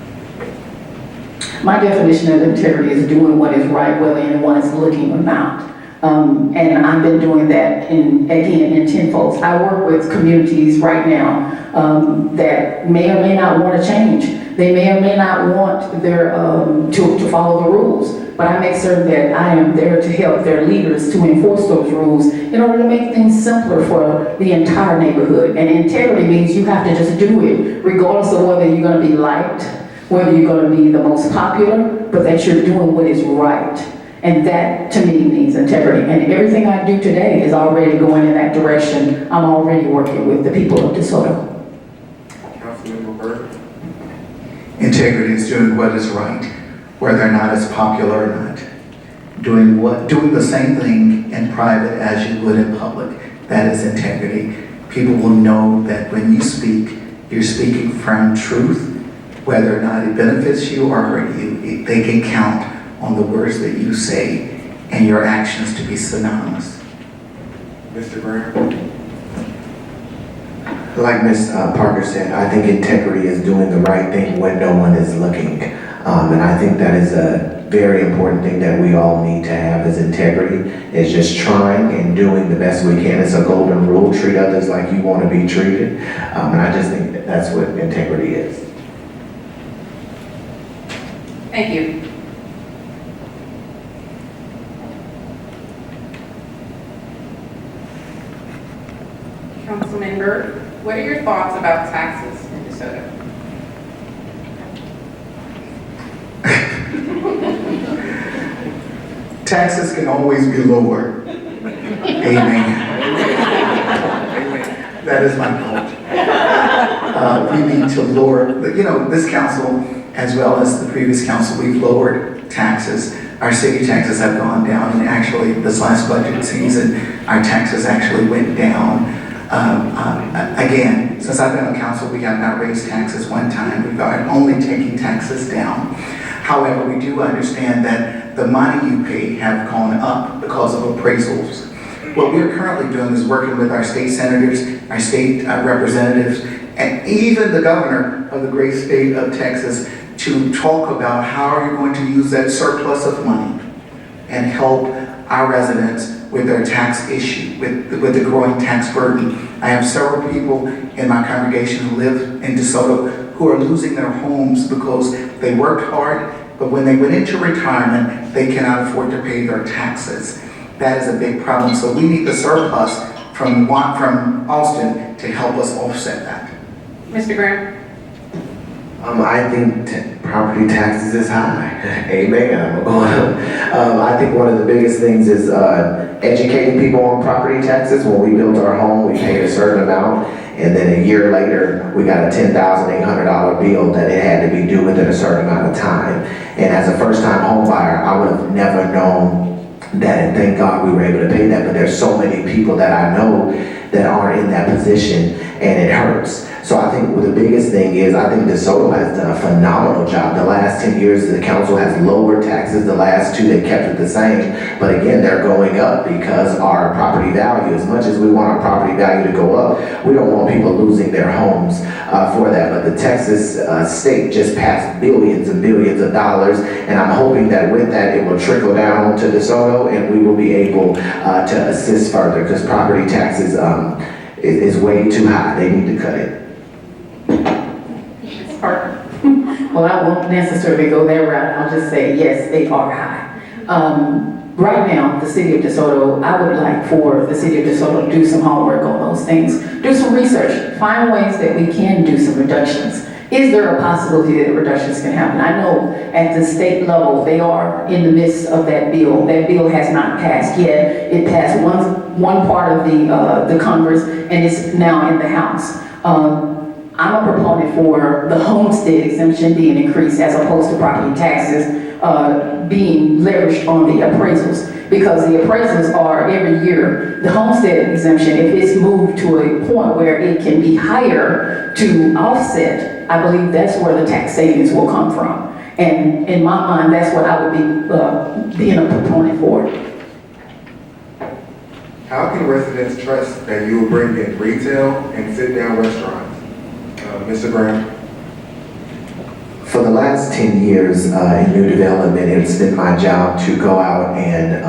My definition of integrity is doing what is right, whether anyone is looking or not. And I've been doing that in tenfolds. I work with communities right now that may or may not want to change. They may or may not want their to follow the rules, but I make certain that I am there to help their leaders to enforce those rules in order to make things simpler for the entire neighborhood. And integrity means you have to just do it, regardless of whether you're going to be liked, whether you're going to be the most popular, but that you're doing what is right. And that, to me, means integrity. And everything I do today is already going in that direction. I'm already working with the people of DeSoto. Councilmember Burke? Integrity is doing what is right, whether or not it's popular or not. Doing the same thing in private as you would in public. That is integrity. People will know that when you speak, you're speaking from truth. Whether or not it benefits you or hurt you, they can count on the words that you say and your actions to be synonymous. Mr. Graham? Like Ms. Parker said, I think integrity is doing the right thing when no one is looking. And I think that is a very important thing that we all need to have, is integrity. Is just trying and doing the best we can. It's a golden rule: treat others like you want to be treated. And I just think that that's what integrity is. Thank you. Councilman Byrd, what are your thoughts about taxes in DeSoto? Taxes can always be lower. Amen. That is my point. We need to lower, this council, as well as the previous council, we've lowered taxes. Our city taxes have gone down, and actually this last budget season, our taxes actually went down. Again, since I've been on council, we have not raised taxes one time. We've only taken taxes down. However, we do understand that the money you pay have gone up because of appraisals. What we're currently doing is working with our state senators, our state representatives, and even the governor of the great state of Texas to talk about how are you going to use that surplus of money and help our residents with their tax issue, with the growing tax burden. I have several people in my congregation who live in DeSoto who are losing their homes because they worked hard, but when they went into retirement, they cannot afford to pay their taxes. That is a big problem. So we need the surplus from Austin to help us offset that. Mr. Graham? I think property taxes is high. Amen. I think one of the biggest things is educating people on property taxes. When we built our home, we paid a certain amount, and then a year later, we got a $10,800 bill that it had to be due within a certain amount of time. And as a first-time home buyer, I would have never known that, and thank God we were able to pay that. But there's so many people that I know that aren't in that position, and it hurts. So I think the biggest thing is, I think DeSoto has done a phenomenal job. The last 10 years, the council has lowered taxes. The last 2, they kept it the same. But again, they're going up because our property value, as much as we want our property value to go up, we don't want people losing their homes for that. But the Texas state just passed billions and billions of dollars, and I'm hoping that with that, it will trickle down to DeSoto, and we will be able to assist further, because property taxes is way too high. They need to cut it. Ms. Parker? Well, I won't necessarily go that route. I'll just say, yes, they are high. Right now, the city of DeSoto, I would like for the city of DeSoto to do some homework on those things. Do some research. Find ways that we can do some reductions. Is there a possibility that reductions can happen? I know at the state level, they are in the midst of that bill. That bill has not passed yet. It passed one part of the Congress, and it's now in the House. I'm a proponent for the homestead exemption being increased as opposed to property taxes being leveraged on the appraisals, because the appraisals are every year. The homestead exemption, if it's moved to a point where it can be higher to offset, I believe that's where the tax savings will come from. And in my mind, that's what I would be being a proponent for. How can residents trust that you will bring in retail and sit-down restaurants? Mr. Graham? For the last 10 years in new development, it's been my job to go out and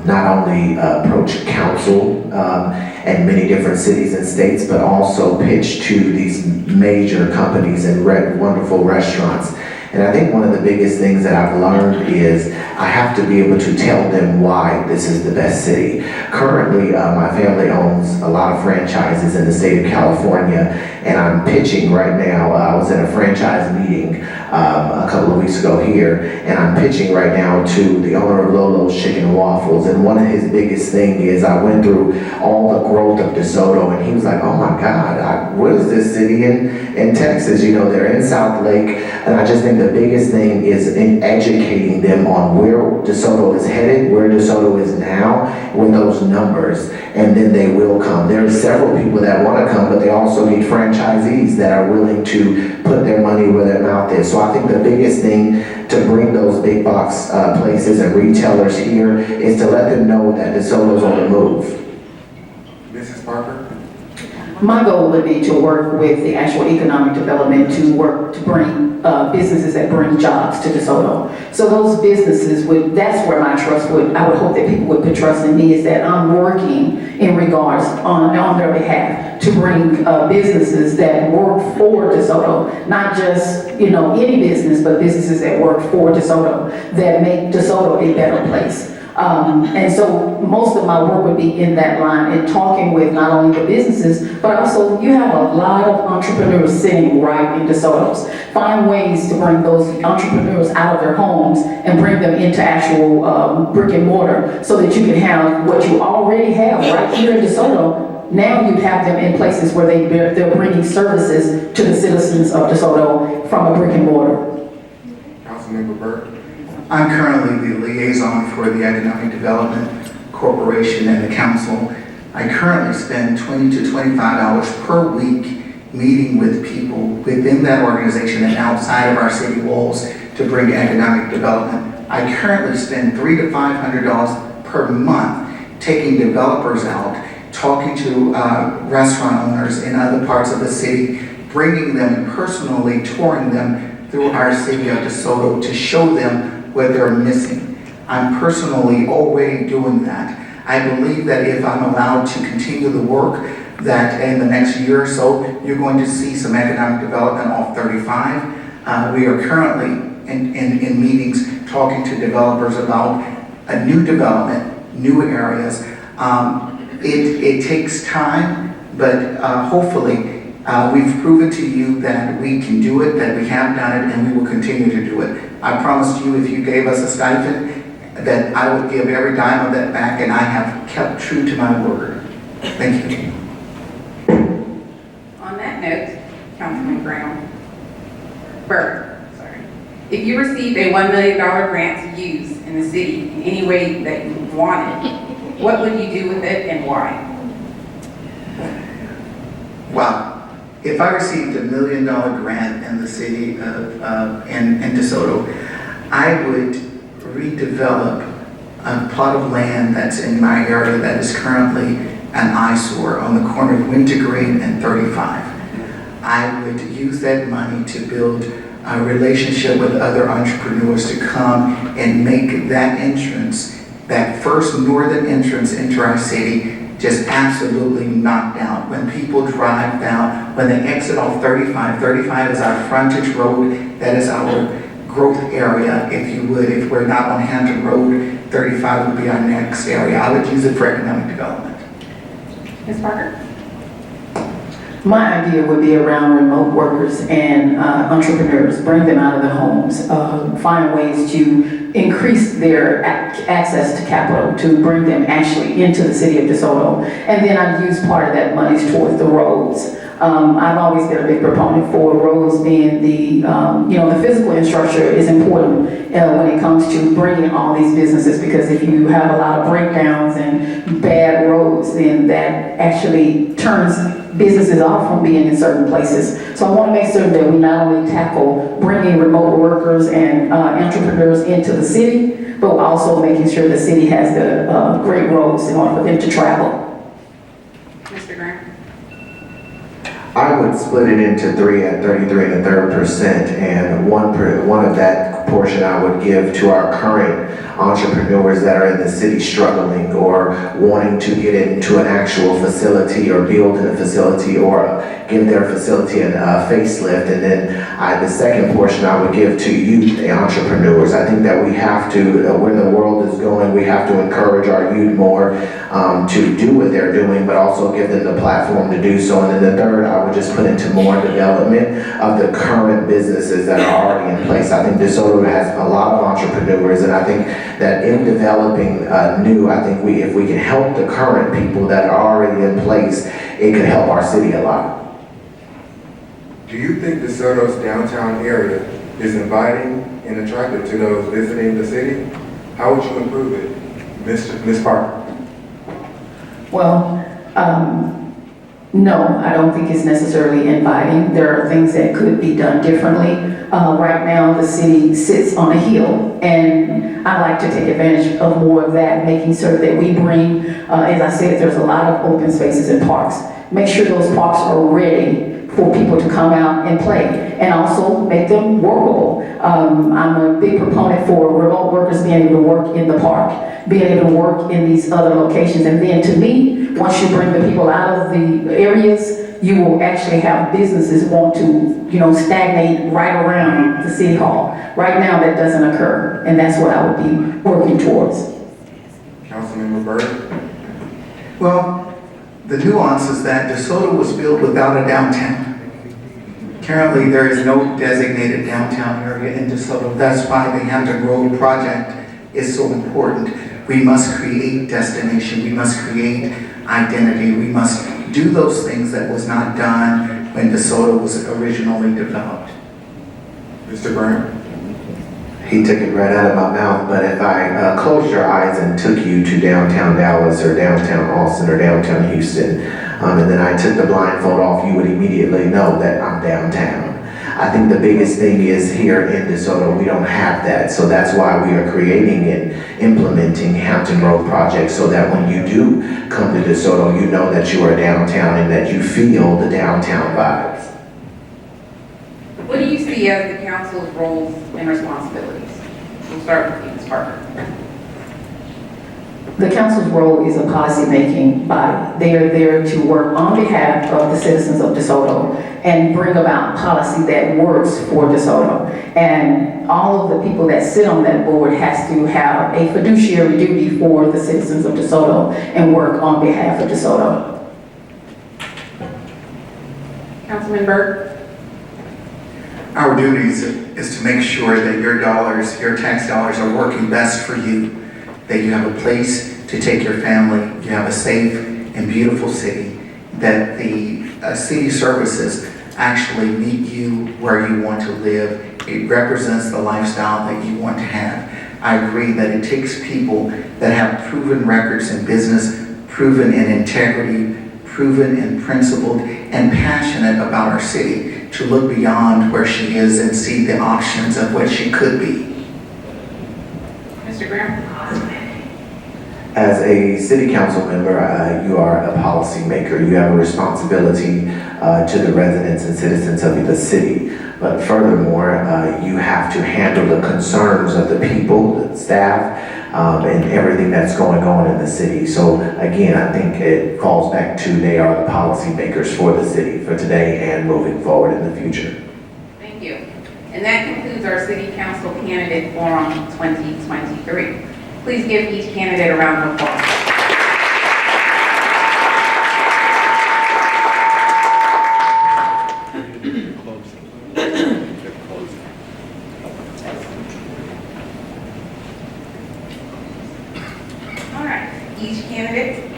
not only approach council in many different cities and states, but also pitch to these major companies and wonderful restaurants. And I think one of the biggest things that I've learned is I have to be able to tell them why this is the best city. Currently, my family owns a lot of franchises in the state of California, and I'm pitching right now. I was in a franchise meeting a couple of weeks ago here, and I'm pitching right now to the owner of Lolo's Chicken and Waffles. And one of his biggest things is I went through all the growth of DeSoto, and he was like, oh my God, what is this city in Texas? You know, they're in South Lake, and I just think the biggest thing is in educating them on where DeSoto is headed, where DeSoto is now, with those numbers, and then they will come. There are several people that want to come, but they also need franchisees that are willing to put their money where their mouth is. So I think the biggest thing to bring those big box places and retailers here is to let them know that DeSoto's on the move. Mrs. Parker? My goal would be to work with the actual economic development to work to bring businesses that bring jobs to DeSoto. So those businesses would, that's where my trust would, I would hope that people would put trust in me, is that I'm working in regards on their behalf to bring businesses that work for DeSoto, not just, you know, any business, but businesses that work for DeSoto, that make DeSoto a better place. And so most of my work would be in that line, and talking with not only the businesses, but also you have a lot of entrepreneurs sitting right in DeSoto's. Find ways to bring those entrepreneurs out of their homes and bring them into actual brick and mortar, so that you can have what you already have right here in DeSoto. Now you have them in places where they're bringing services to the citizens of DeSoto from a brick and mortar. Councilmember Burke? I'm currently the liaison for the Economic Development Corporation and the council. I currently spend 20 to 25 hours per week meeting with people within that organization and outside of our city walls to bring economic development. I currently spend $300 to $500 per month taking developers out, talking to restaurant owners in other parts of the city, bringing them personally, touring them through our city of DeSoto to show them what they're missing. I'm personally already doing that. I believe that if I'm allowed to continue the work, that in the next year or so, you're going to see some economic development off 35. We are currently in meetings talking to developers about a new development, new areas. It takes time, but hopefully we've proven to you that we can do it, that we have done it, and we will continue to do it. I promised you if you gave us a stipend, that I would give every dime of that back, and I have kept true to my word. Thank you. On that note, Councilman Brown, if you received a $1 million grant to use in the city in any way that you wanted, what would you do with it and why? Wow. if I received $1 million grant in the city of, in DeSoto, I would redevelop a plot of land that's in my area that is currently an eyesore on the corner of Wintergreen and 35. I would use that money to build a relationship with other entrepreneurs to come and make that entrance, that first northern entrance into our city, just absolutely knocked out. When people drive down, when they exit off 35, 35 is our frontage road, that is our growth area, if you would. If we're not on Hampton Road, 35 would be our next area. I would use it for economic development. Ms. Parker? My idea would be around remote workers and entrepreneurs, bring them out of their homes, find ways to increase their access to capital, to bring them actually into the city of DeSoto. And then I'd use part of that money towards the roads. I've always been a big proponent for roads being the physical infrastructure is important when it comes to bringing all these businesses, because if you have a lot of breakdowns and bad roads, then that actually turns businesses off from being in certain places. So I want to make certain that we not only tackle bringing remote workers and entrepreneurs into the city, but also making sure the city has the great roads in order for them to travel. Mr. Graham? I would split it into 3 at 33 1/3%, and one of that portion I would give to our current entrepreneurs that are in the city struggling or wanting to get into an actual facility or build in a facility or give their facility a facelift. And then the second portion I would give to youth entrepreneurs. I think that we have to, where the world is going, we have to encourage our youth more to do what they're doing, but also give them the platform to do so. And then the third, I would just put into more development of the current businesses that are already in place. I think DeSoto has a lot of entrepreneurs, and I think that in developing new, I think if we can help the current people that are already in place, it could help our city a lot. Do you think DeSoto's downtown area is inviting and attractive to those visiting the city? How would you improve it? Ms. Parker? Well, no, I don't think it's necessarily inviting. There are things that could be done differently. Right now, the city sits on a hill, and I like to take advantage of more of that, making sure that we bring, as I said, there's a lot of open spaces and parks. Make sure those parks are ready for people to come out and play, and also make them workable. I'm a big proponent for remote workers being able to work in the park, being able to work in these other locations. And then to me, once you bring the people out of the areas, you will actually have businesses want to, stagnate right around the city hall. Right now, that doesn't occur, and that's what I would be working towards. Councilmember Byrd? Well, the nuance is that DeSoto was built without a downtown. Currently, there is no designated downtown area in DeSoto. That's why the Hampton Road project is so important. We must create destination. We must create identity. We must do those things that was not done when DeSoto was originally developed. Mr. Graham? He took it right out of my mouth, but if I closed your eyes and took you to downtown Dallas or downtown Austin or downtown Houston, and then I took the blindfold off, you would immediately know that I'm downtown. I think the biggest thing is here in DeSoto, we don't have that. So that's why we are creating and implementing Hampton Road projects so that when you do come to DeSoto, you know that you are downtown and that you feel the downtown vibes. What do you see as the council's roles and responsibilities? We'll start with you, Ms. Parker. The council's role is a policy-making body. They are there to work on behalf of the citizens of DeSoto and bring about policy that works for DeSoto. And all of the people that sit on that board has to have a fiduciary duty for the citizens of DeSoto and work on behalf of DeSoto. Councilman Byrd? Our duty is to make sure that your dollars, your tax dollars are working best for you, that you have a place to take your family, you have a safe and beautiful city, that the city services actually meet you where you want to live. It represents the lifestyle that you want to have. I agree that it takes people that have proven records in business, proven in integrity, proven and principled and passionate about our city to look beyond where she is and see the options of what she could be. Mr. Graham? As a city council member, you are a policy maker. You have a responsibility to the residents and citizens of the city. But furthermore, you have to handle the concerns of the people, the staff, and everything that's going on in the city. So again, I think it falls back to they are the policy makers for the city for today and moving forward in the future. Thank you. And that concludes our City Council Candidate Forum 2023. Please give each candidate a round of applause. All right, each candidate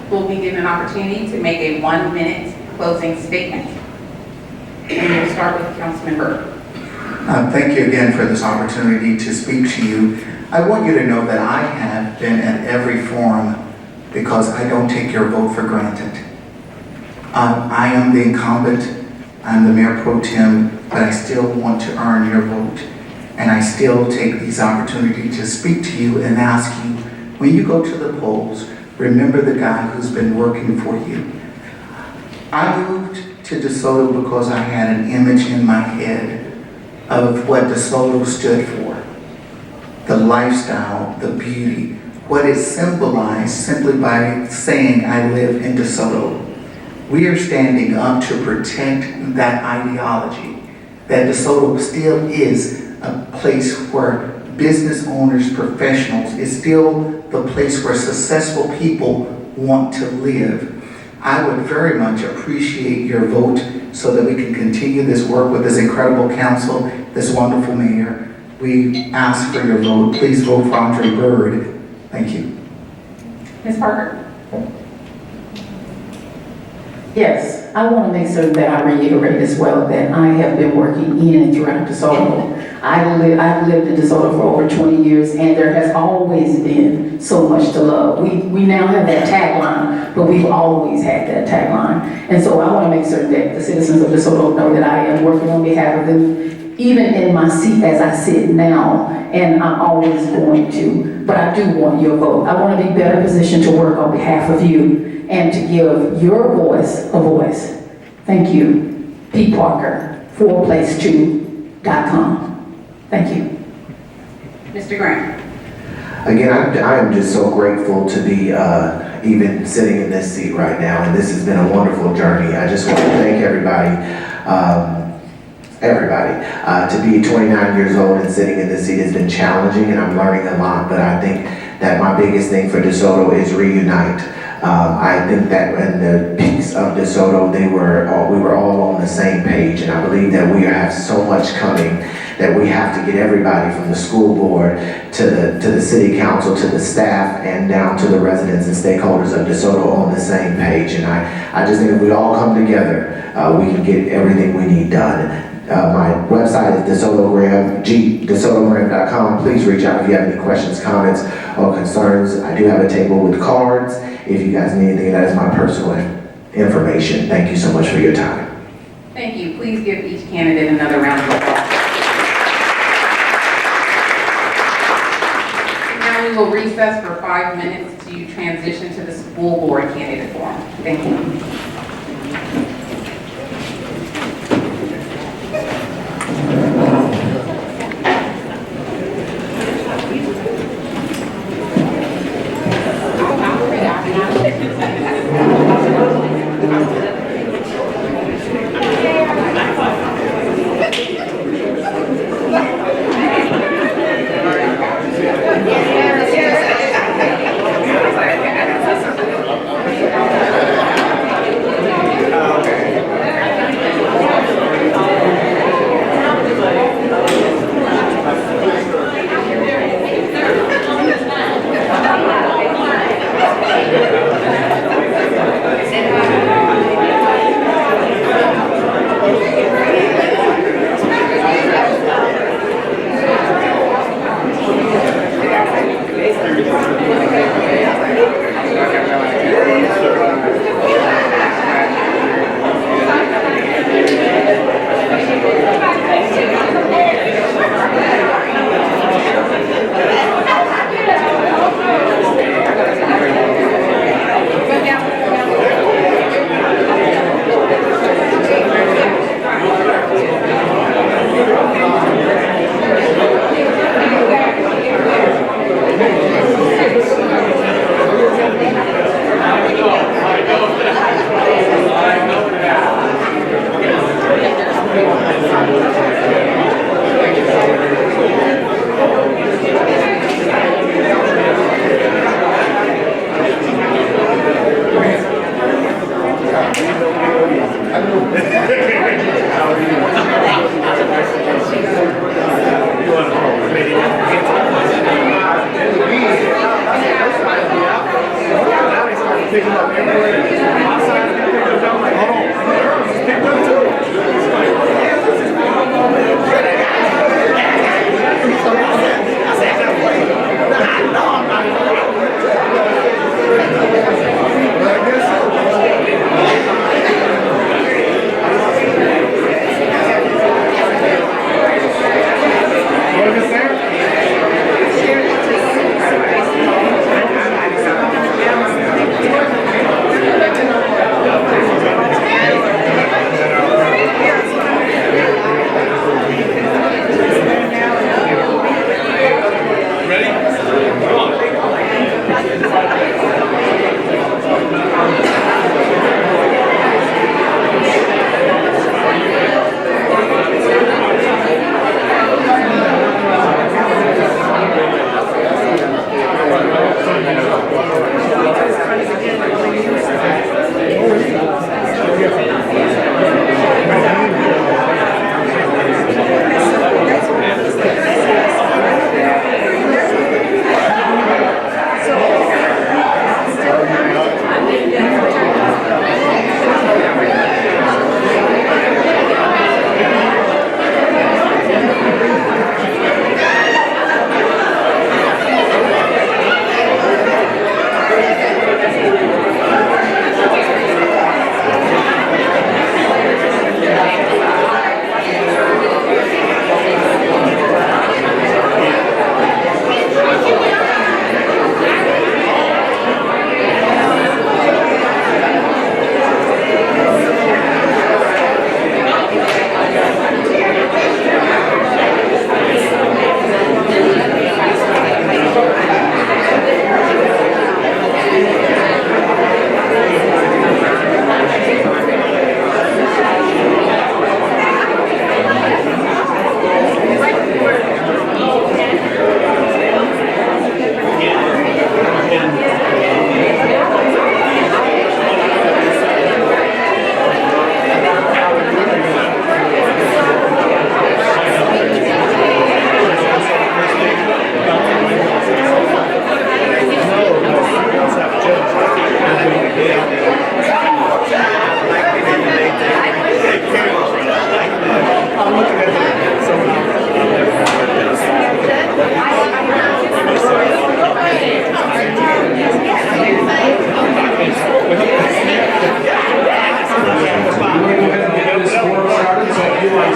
will be given an opportunity to make a 1-minute closing statement. And we'll start with Councilman Burke. Thank you again for this opportunity to speak to you. I want you to know that I have been at every forum because I don't take your vote for granted. I am the incumbent, I'm the mayor pro tem, but I still want to earn your vote. And I still take these opportunities to speak to you and ask you, when you go to the polls, remember the guy who's been working for you. I moved to DeSoto because I had an image in my head of what DeSoto stood for. The lifestyle, the beauty, what it symbolized simply by saying I live in DeSoto. We are standing up to protect that ideology, that DeSoto still is a place where business owners, professionals, is still the place where successful people want to live. I would very much appreciate your vote so that we can continue this work with this incredible council, this wonderful mayor. We ask for your vote. Please vote for Andre Bird. Thank you. Ms. Parker? Yes, I want to make certain that I reiterate as well that I have been working in and throughout DeSoto. I've lived in DeSoto for over 20 years, and there has always been so much to love. We now have that tagline, but we've always had that tagline. And so I want to make certain that the citizens of DeSoto know that I am working on behalf of them, even in my seat as I sit now, and I'm always going to. But I do want your vote. I want to be better positioned to work on behalf of you and to give your voice a voice. Thank you. Pete Parker, 4place2.com. Thank you. Mr. Graham? Again, I am just so grateful to be even sitting in this seat right now, and this has been a wonderful journey. I just want to thank everybody, to be 29 years old and sitting in this seat has been challenging, and I'm learning a lot, but I think that my biggest thing for DeSoto is reunite. I think that in the peaks of DeSoto, we were all on the same page, and I believe that we have so much coming that we have to get everybody from the school board to the city council, to the staff, and down to the residents and stakeholders of DeSoto on the same page. And I just think if we all come together, we can get everything we need done. My website is DeSotogram.com. Please reach out if you have any questions, comments, or concerns. I do have a table with cards. If you guys need anything, that is my personal information. Thank you so much for your time. Thank you. Please give each candidate another round of applause. Now we will recess for 5 minutes to transition to the school board candidate forum. Thank you.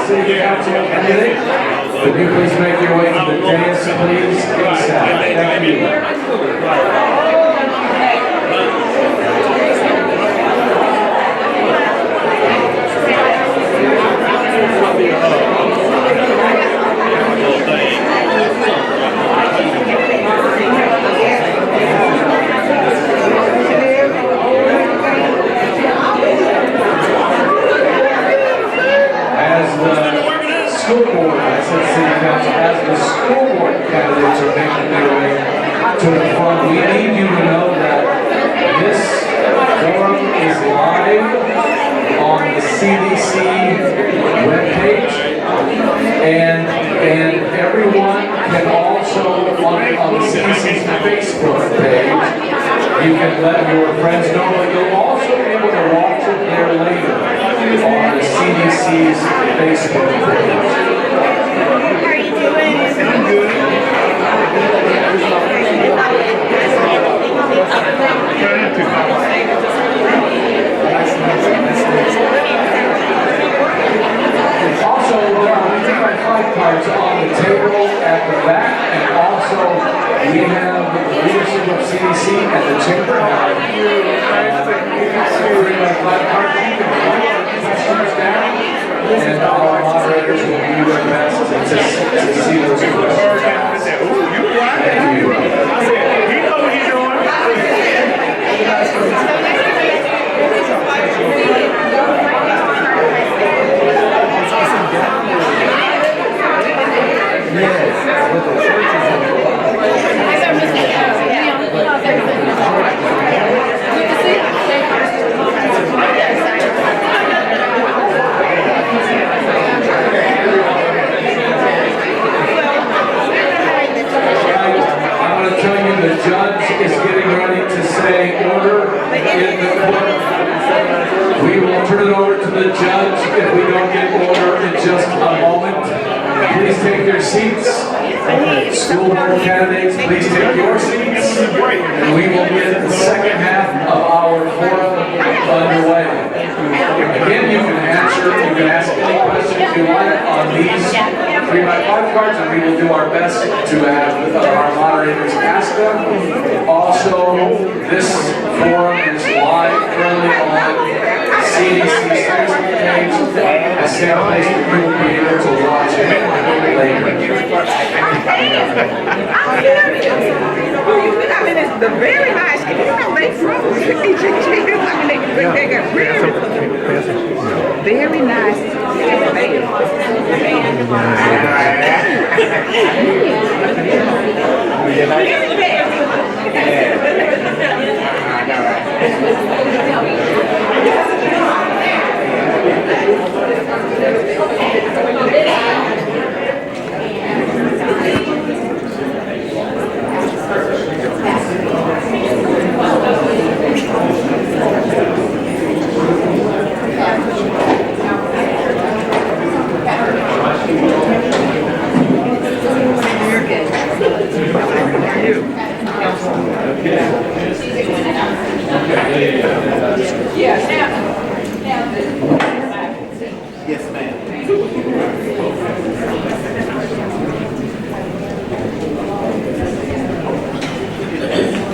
City Council candidate. Would you please make your way to the dais, please? Thank you. School board, I said City Council, as the school board candidates are making their way to the front, we need you to know that this forum is live on the CDC webpage, and everyone can also, on the CDC's Facebook page, you can let your friends know, but you'll also be able to watch it there later on the CDC's Facebook page. How are you doing? I'm good. Also, there are flag cards on the table at the back, and also we have the leadership of CDC and the chamber. Flag cards, you can write questions down, and our moderators will do their best to see those questions. Thank you. You know what he's doing. We will turn it over to the judge if we don't get order in just a moment. Please take your seats. School board candidates, please take your seats. And we will get the second half of our forum underway. Again, you can ask any questions you like on these 3x5 cards, and we will do our best to have our moderators ask them. Also, this forum is live currently on CDC Facebook page, a safe place for you to be able to watch it later. The very nice, you know, they from they got very nice.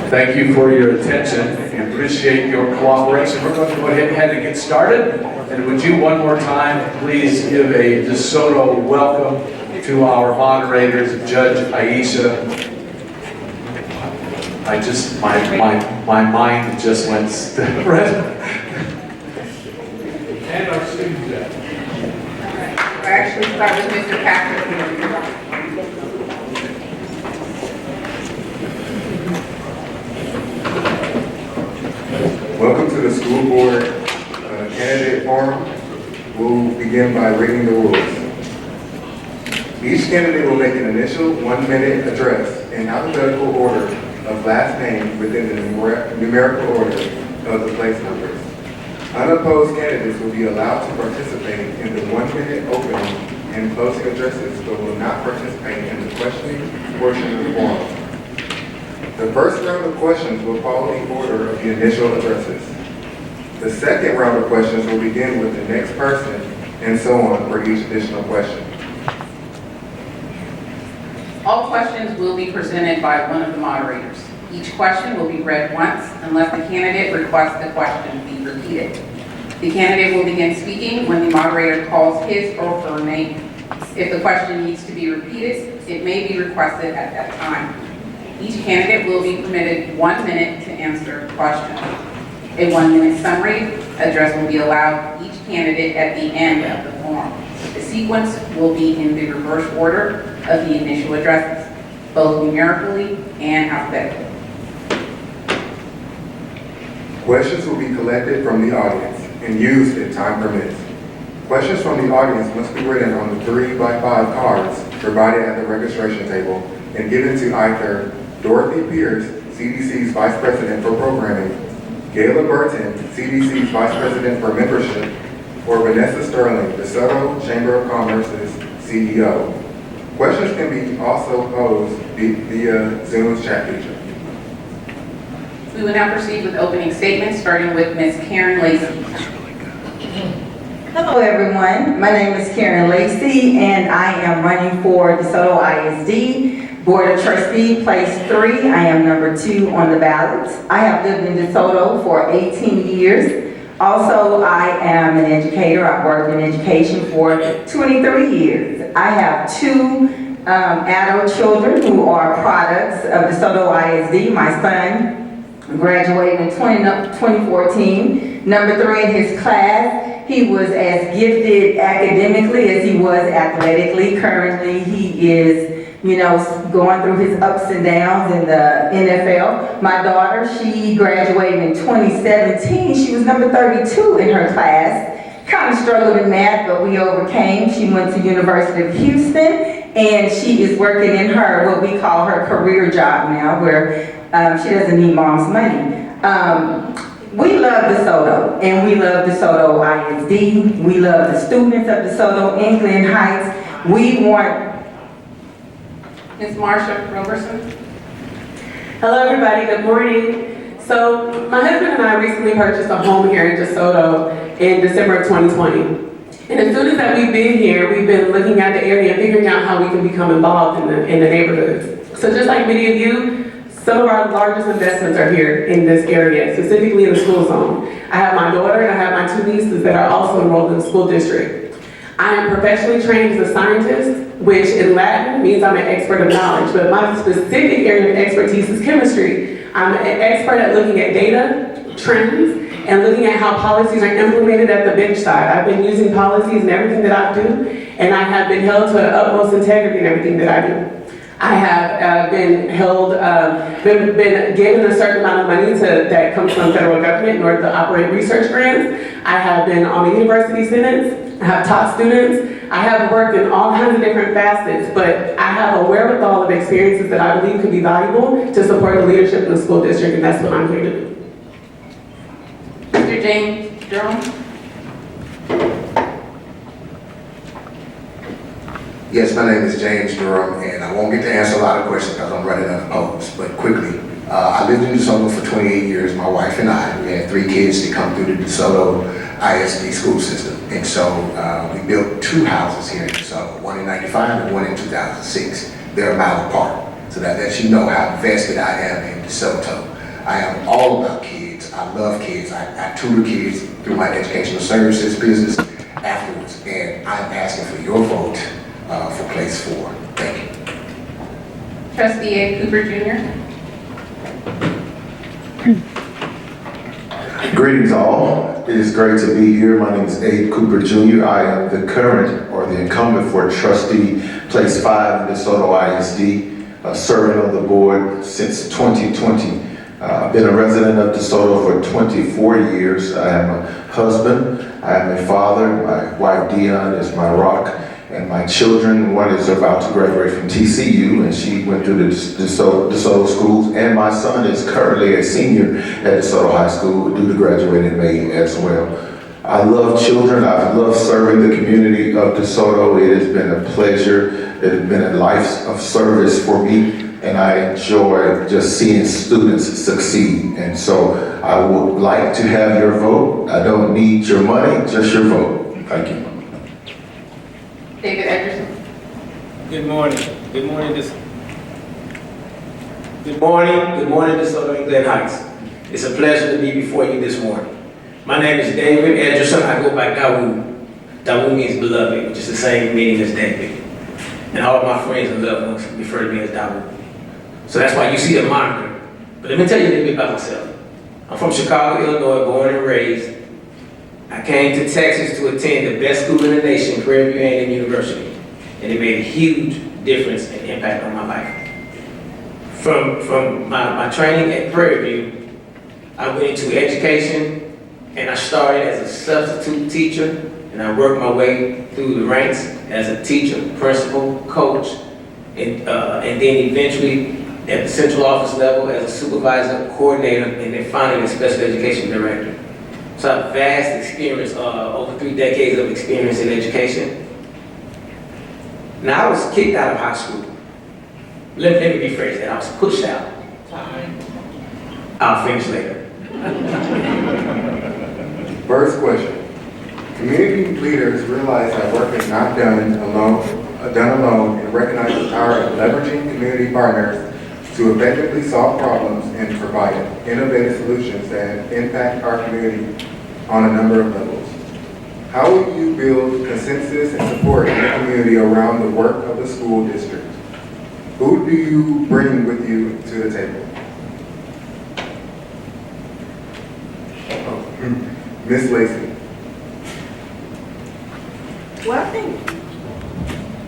Thank you for your attention and appreciate your cooperation. We're going to go ahead and get started. And would you one more time please give a DeSoto welcome to our moderators, Judge Aisha. My mind just went red. And our student judge. We'll actually start with Mr. Patrick. Welcome to the school board candidate forum. We'll begin by reading the rules. Each candidate will make an initial 1-minute address in alphabetical order of last name within the numerical order of the place numbers. Unopposed candidates will be allowed to participate in the 1-minute opening and closing addresses, but will not participate in the questioning portion of the forum. The first round of questions will follow the order of the initial addresses. The second round of questions will begin with the next person, and so on for each additional question. All questions will be presented by one of the moderators. Each question will be read once unless the candidate requests the question be repeated. The candidate will begin speaking when the moderator calls his or her name. If the question needs to be repeated, it may be requested at that time. Each candidate will be permitted 1 minute to answer the question. A 1-minute summary address will be allowed each candidate at the end of the forum. The sequence will be in the reverse order of the initial addresses, both numerically and alphabetically. Questions will be collected from the audience and used if time permits. Questions from the audience must be written on the 3x5 cards provided at the registration table and given to either Dorothy Pierce, CDC's Vice President for Programming, Gayla Burton, CDC's Vice President for Membership, or Vanessa Sterling, DeSoto Chamber of Commerce's CEO. Questions can be also posed via Zoom's chat feature. We will now proceed with opening statements, starting with Ms. Karen Lacey. Hello everyone, my name is Karen Lacey and I am running for DeSoto ISD Board of Trustees, Place 3. I am number 2 on the ballot. I have lived in DeSoto for 18 years. Also, I am an educator. I've worked in education for 23 years. I have 2 adult children who are products of DeSoto ISD. My son graduated in 2014, number 3 in his class. He was as gifted academically as he was athletically. Currently, he is, going through his ups and downs in the NFL. My daughter, she graduated in 2017. She was number 32 in her class. Kind of struggled in math, but we overcame. She went to University of Houston, and she is working in her, what we call her career job now, where she doesn't need mom's money. We love DeSoto, and we love DeSoto ISD. We love the students of DeSoto and Glen Heights. We want Ms. Marsha Roberson. Hello, everybody. Good morning. So, my husband and I recently purchased a home here in DeSoto in December of 2020. And as soon as that we've been here, we've been looking at the area and figuring out how we can become involved in the neighborhoods. So just like many of you, some of our largest investments are here in this area, specifically in the school zone. I have my daughter and I have my 2 nieces that are also enrolled in the school district. I am professionally trained as a scientist, which in Latin means I'm an expert of knowledge, but my specific area of expertise is chemistry. I'm an expert at looking at data, trends, and looking at how policies are implemented at the bench side. I've been using policies in everything that I do, and I have been held to utmost integrity in everything that I do. I have been given a certain amount of money that comes from federal government in order to operate research grants. I have been on the university senates. I have taught students. I have worked in all kinds of different facets, but I have a wherewithal of experiences that I believe could be valuable to support the leadership in the school district, and that's what I'm here to do. Mr. James Durham. Yes, my name is James Durham, and I won't get to answer a lot of questions because I'm running unopposed, but quickly. I lived in DeSoto for 28 years, my wife and I. We had 3 kids to come through the DeSoto ISD school system. And so we built 2 houses here in DeSoto, one in 95 and one in 2006. They're a mile apart. So that lets you know how vested I am in DeSoto. I am all about kids. I love kids. I tutor kids through my educational services business afterwards. And I'm asking for your vote for place 4. Thank you. Trustee Ed Cooper Jr. Greetings all. It is great to be here. My name is Abe Cooper Jr. I am the current or the incumbent for trustee place 5 in DeSoto ISD, serving on the board since 2020. I've been a resident of DeSoto for 24 years. I am a husband, I am a father, my wife Dion is my rock, and my children, one is about to graduate from TCU, and she went through the DeSoto schools, and my son is currently a senior at DeSoto High School, due to graduate in May as well. I love children. I've loved serving the community of DeSoto. It has been a pleasure. It has been a life of service for me, and I enjoy just seeing students succeed. And so I would like to have your vote. I don't need your money, just your vote. Thank you. David Edgerton. Good morning. Good morning, Good morning, DeSoto and Glen Heights. It's a pleasure to be before you this morning. My name is David Edgerton. I go by Dawood. Dawood means beloved, which is the same meaning as David. And all of my friends and loved ones refer to me as Dawood. So that's why you see the moniker. But let me tell you a little bit about myself. I'm from Chicago, Illinois, born and raised. I came to Texas to attend the best school in the nation, Prairie View A&M University, and it made a huge difference and impact on my life. From my training at Prairie View, I went into education, and I started as a substitute teacher, and I worked my way through the ranks as a teacher, principal, coach, and then eventually at the central office level as a supervisor, coordinator, and then finally a special education director. So I have vast experience, over 3 decades of experience in education. Now I was kicked out of high school. Let me rephrase that, I was pushed out. I'll finish later. First question. Community leaders realize that work is not done alone and recognize the power of leveraging community partners to effectively solve problems and provide innovative solutions that impact our community on a number of levels. How will you build consensus and support in the community around the work of the school district? Who do you bring with you to the table? Ms. Lacy. Well,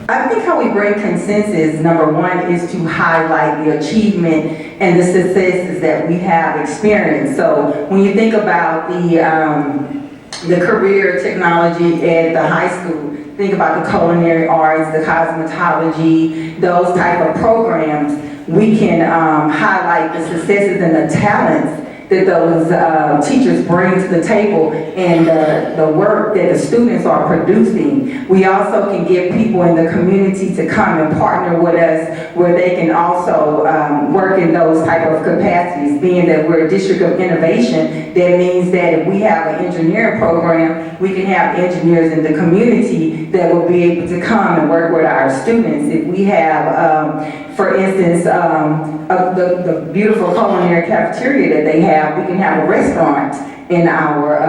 I think how we bring consensus, number one, is to highlight the achievement and the successes that we have experienced. So when you think about the career technology at the high school, think about the culinary arts, the cosmetology, those type of programs, we can highlight the successes and the talents that those teachers bring to the table and the work that the students are producing. We also can get people in the community to come and partner with us where they can also work in those type of capacities. Being that we're a district of innovation, that means that if we have an engineering program, we can have engineers in the community that will be able to come and work with our students. If we have, for instance, the beautiful culinary cafeteria that they have, we can have a restaurant in our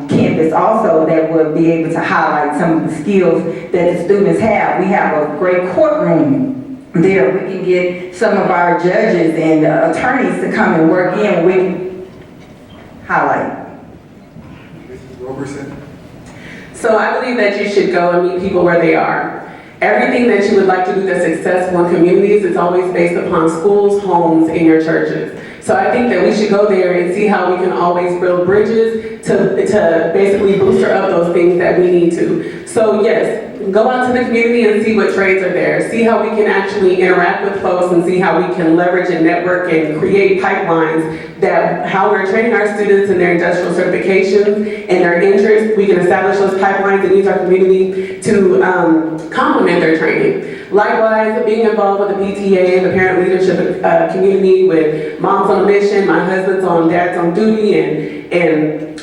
campus also that would be able to highlight some of the skills that the students have. We have a great courtroom there. We can get some of our judges and attorneys to come and work in. We can highlight. Mrs. Roberson? So I believe that you should go and meet people where they are. Everything that you would like to do that's successful in communities is always based upon schools, homes, and your churches. So I think that we should go there and see how we can always build bridges to basically booster up those things that we need to. So yes, go out to the community and see what trades are there. See how we can actually interact with folks and see how we can leverage and network and create pipelines that how we're training our students in their industrial certifications and their interests. We can establish those pipelines and use our community to complement their training. Likewise, being involved with the PTA and the parent leadership community with Moms on a Mission, my husband's on Dad's on Duty, and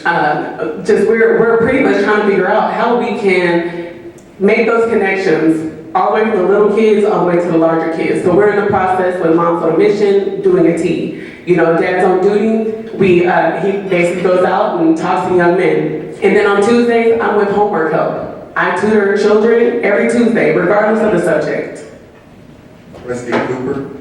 just we're pretty much trying to figure out how we can make those connections all the way from the little kids all the way to the larger kids. So we're in the process with Moms on a Mission doing a T. You know, Dad's on Duty, he basically goes out and talks to young men. And then on Tuesdays, I'm with homework help. I tutor children every Tuesday, regardless of the subject. Trustee Cooper?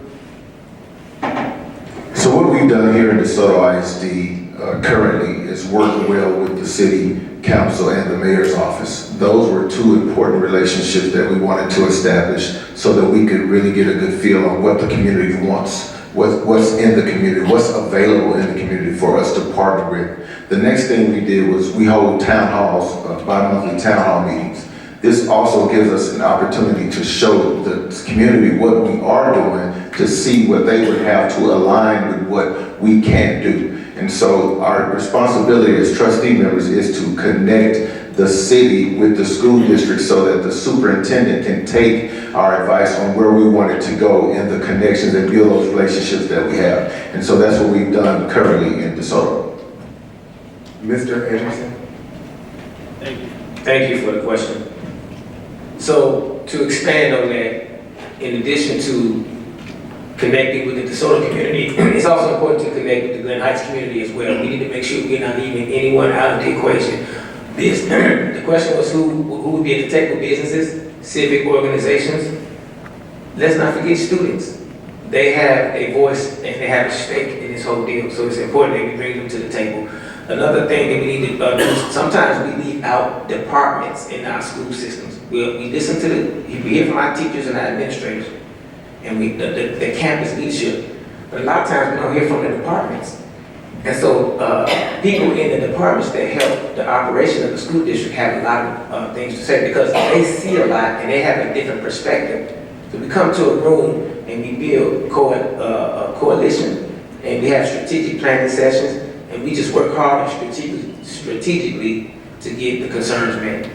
So what we've done here in DeSoto ISD currently is work well with the city council and the mayor's office. Those were two important relationships that we wanted to establish so that we could really get a good feel on what the community wants, what's in the community, what's available in the community for us to partner with. The next thing we did was we hold town halls, bi-monthly town hall meetings. This also gives us an opportunity to show the community what we are doing, to see what they would have to align with what we can do. And so our responsibility as trustee members is to connect the city with the school district so that the superintendent can take our advice on where we want it to go in the connections and build those relationships that we have. And so that's what we've done currently in DeSoto. Mr. Anderson? Thank you. Thank you for the question. So to expand on that, in addition to connecting with the DeSoto community, it's also important to connect with the Glen Heights community as well. We need to make sure we're not leaving anyone out of the equation. The question was who would be at the table: businesses, civic organizations. Let's not forget students. They have a voice and they have a stake in this whole deal, so it's important that we bring them to the table. Another thing that we need to do, sometimes we leave out departments in our school systems. We listen to we hear from our teachers and our administrators, and the campus leadership, but a lot of times we don't hear from the departments. And so people in the departments that help the operation of the school district have a lot of things to say because they see a lot and they have a different perspective. So we come to a room and we build a coalition and we have strategic planning sessions and we just work hard and strategically to get the concerns met.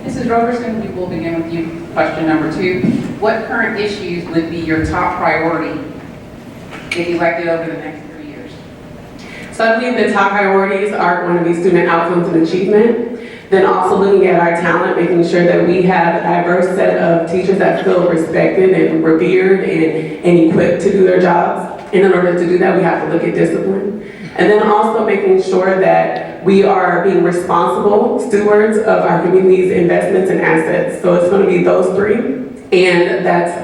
Mrs. Roberson, we will begin with you. Question number 2. What current issues would be your top priority if elected over the next 3 years? So I believe the top priorities are going to be student outcomes and achievement. Then also looking at our talent, making sure that we have a diverse set of teachers that feel respected and revered and equipped to do their jobs. And in order to do that, we have to look at discipline. And then also making sure that we are being responsible stewards of our community's investments and assets. So it's going to be those 3. And that's,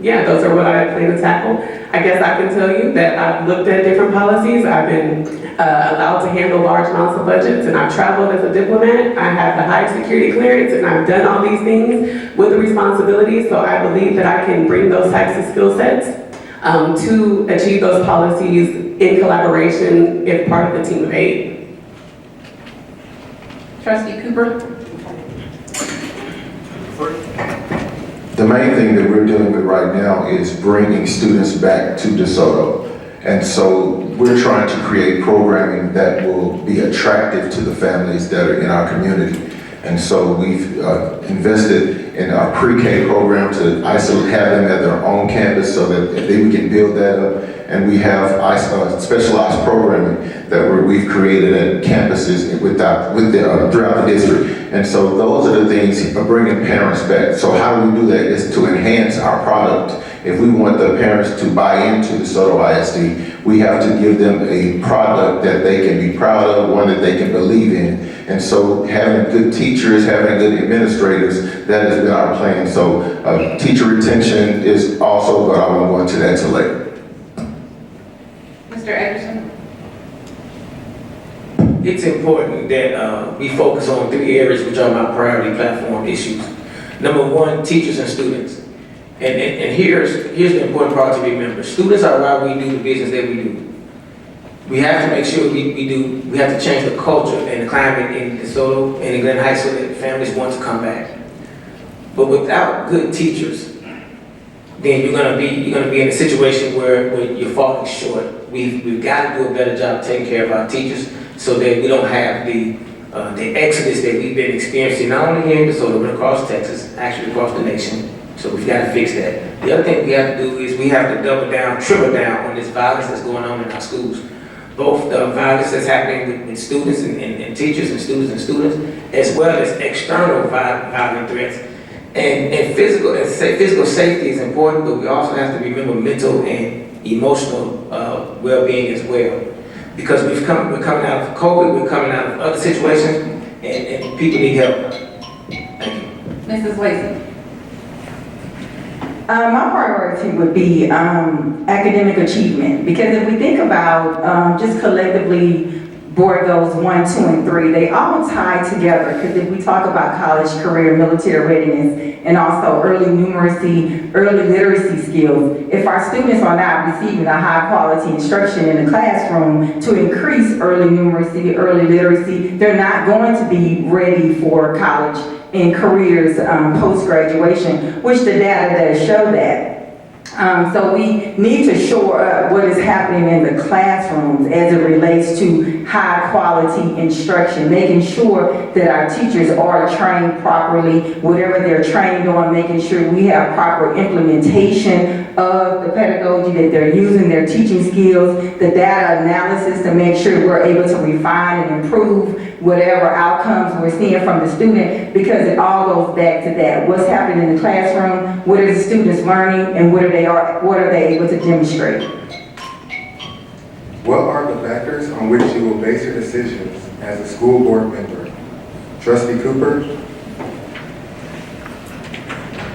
those are what I plan to tackle. I guess I can tell you that I've looked at different policies. I've been allowed to handle large amounts of budgets, and I've traveled as a diplomat. I have the high security clearance, and I've done all these things with the responsibility. So I believe that I can bring those types of skill sets to achieve those policies in collaboration if part of the team of 8. Trustee Cooper? The main thing that we're dealing with right now is bringing students back to DeSoto. And so we're trying to create programming that will be attractive to the families that are in our community. And so we've invested in our pre-K program to have them at their own campus so that we can build that up. And we have specialized programming that we've created at campuses throughout the district. And so those are the things of bringing parents back. So how do we do that? Is to enhance our product. If we want the parents to buy into DeSoto ISD, we have to give them a product that they can be proud of, one that they can believe in. And so having good teachers, having good administrators, that has been our plan. So teacher retention is also, but I won't go into that till later. Mr. Anderson? It's important that we focus on 3 areas which are my priority platform issues. Number 1, teachers and students. And here's the important part to remember. Students are why we do the business that we do. We have to make sure we have to change the culture and the climate in DeSoto and in Glen Heights so that families want to come back. But without good teachers, then you're gonna be in a situation where you're falling short. We've got to do a better job taking care of our teachers so that we don't have the exodus that we've been experiencing not only here in DeSoto but across Texas, actually across the nation. So we've got to fix that. The other thing we have to do is we have to double down, triple down on this violence that's going on in our schools. Both the violence that's happening with students and teachers and students, as well as external violent threats. And physical safety is important, but we also have to remember mental and emotional well-being as well. Because we're coming out of COVID, we're coming out of other situations, and people need help. Thank you. Mrs. Lacy? My priority would be academic achievement, because if we think about just collectively board goals 1, 2, and 3, they all tie together, because if we talk about college, career, military readiness, and also early numeracy, early literacy skills, if our students are not receiving a high quality instruction in the classroom to increase early numeracy, early literacy, they're not going to be ready for college and careers post-graduation, which the data does show that. So we need to shore up what is happening in the classrooms as it relates to high quality instruction, making sure that our teachers are trained properly, whatever they're trained on, making sure we have proper implementation of the pedagogy, that they're using their teaching skills, the data analysis to make sure we're able to refine and improve whatever outcomes we're seeing from the student, because it all goes back to that. What's happening in the classroom, what are the students learning, and what are they able to demonstrate? What are the factors on which you will base your decisions as a school board member? Trustee Cooper?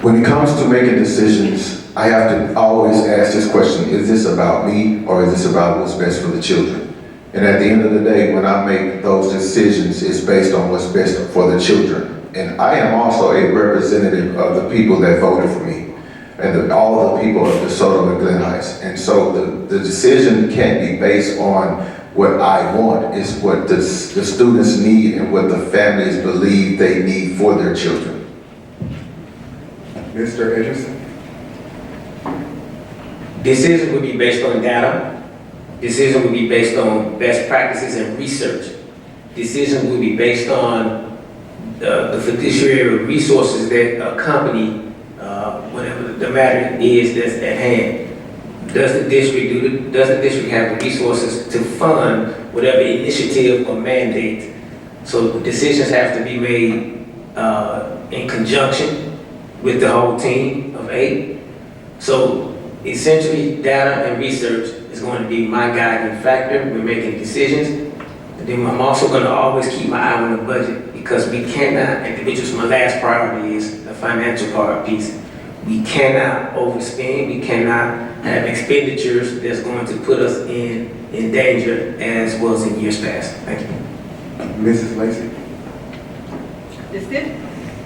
When it comes to making decisions, I have to always ask this question: is this about me or is this about what's best for the children? And at the end of the day, when I make those decisions, it's based on what's best for the children. And I am also a representative of the people that voted for me, and all the people of DeSoto and Glen Heights. And so the decision can't be based on what I want. It's what the students need and what the families believe they need for their children. Mr. Edgerson? Decisions will be based on data. Decisions will be based on best practices and research. Decisions will be based on the fiduciary resources that accompany whatever the matter is that's at hand. Does the district have the resources to fund whatever initiative or mandate? So the decisions have to be made in conjunction with the whole team of 8. So essentially, data and research is going to be my guiding factor when making decisions. And then I'm also going to always keep my eye on the budget, because we cannot, and which is my last priority, is the financial part piece. We cannot overspend. We cannot have expenditures that's going to put us in danger as was in years past. Thank you. Mrs. Lacy?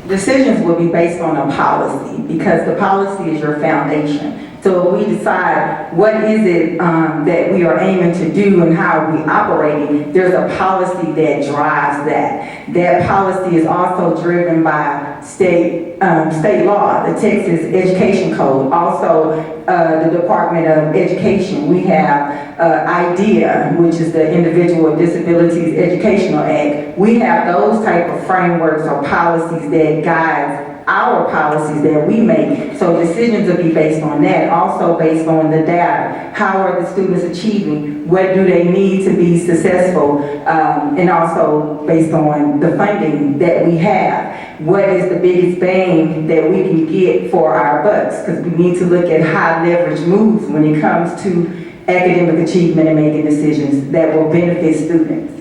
Decisions will be based on a policy, because the policy is your foundation. So we decide what is it that we are aiming to do and how we operating, there's a policy that drives that. That policy is also driven by state law, the Texas Education Code, also the Department of Education. We have IDEA, which is the Individual with Disabilities Educational Act. We have those type of frameworks or policies that guide our policies that we make. So decisions will be based on that, also based on the data. How are the students achieving? What do they need to be successful? And also based on the funding that we have. What is the biggest bang that we can get for our bucks? Because we need to look at high leverage moves when it comes to academic achievement and making decisions that will benefit students.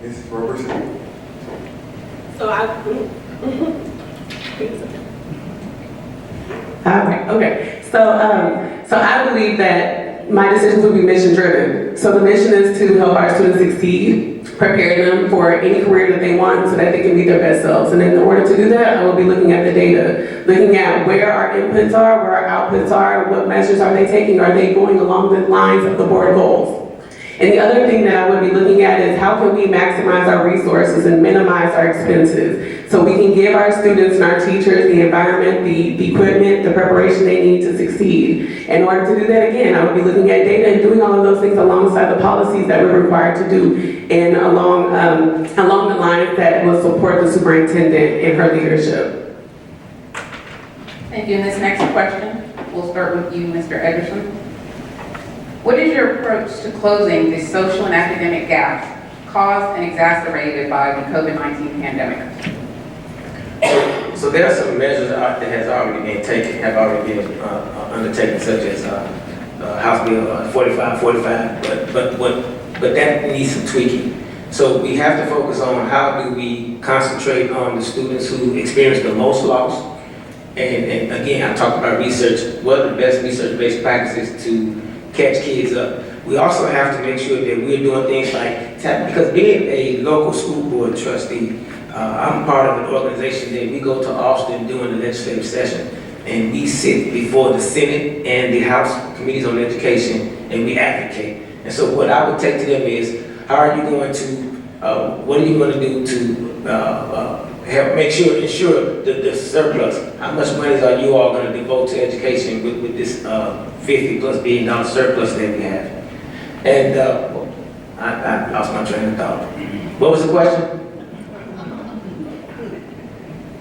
Ms. Robertson? Okay. So I believe that my decisions will be mission driven. So the mission is to help our students succeed, prepare them for any career that they want so that they can be their best selves. And in order to do that, I will be looking at the data, looking at where our inputs are, where our outputs are, what measures are they taking, are they going along the lines of the board goals. And the other thing that I would be looking at is how can we maximize our resources and minimize our expenses so we can give our students and our teachers the environment, the equipment, the preparation they need to succeed. In order to do that, again, I would be looking at data and doing all of those things alongside the policies that we're required to do and along the lines that will support the superintendent in her leadership. Thank you. And this next question, we'll start with you, Mr. Ederson. What is your approach to closing the social and academic gaps caused and exacerbated by the COVID-19 pandemic? So there are some measures that have already been undertaken, such as House Bill 4545, but that needs some tweaking. So we have to focus on how do we concentrate on the students who experience the most loss. And again, I talked about research. What are the best research-based practices to catch kids up? We also have to make sure that we're doing things like, because being a local school board trustee, I'm part of an organization that we go to Austin during the legislative session, and we sit before the Senate and the House Committees on Education, and we advocate. And so what I would take to them is, how are you going to, what are you going to do to help ensure the surplus? How much money are you all going to devote to education with this $50+ billion surplus that we have? And I lost my train of thought. What was the question?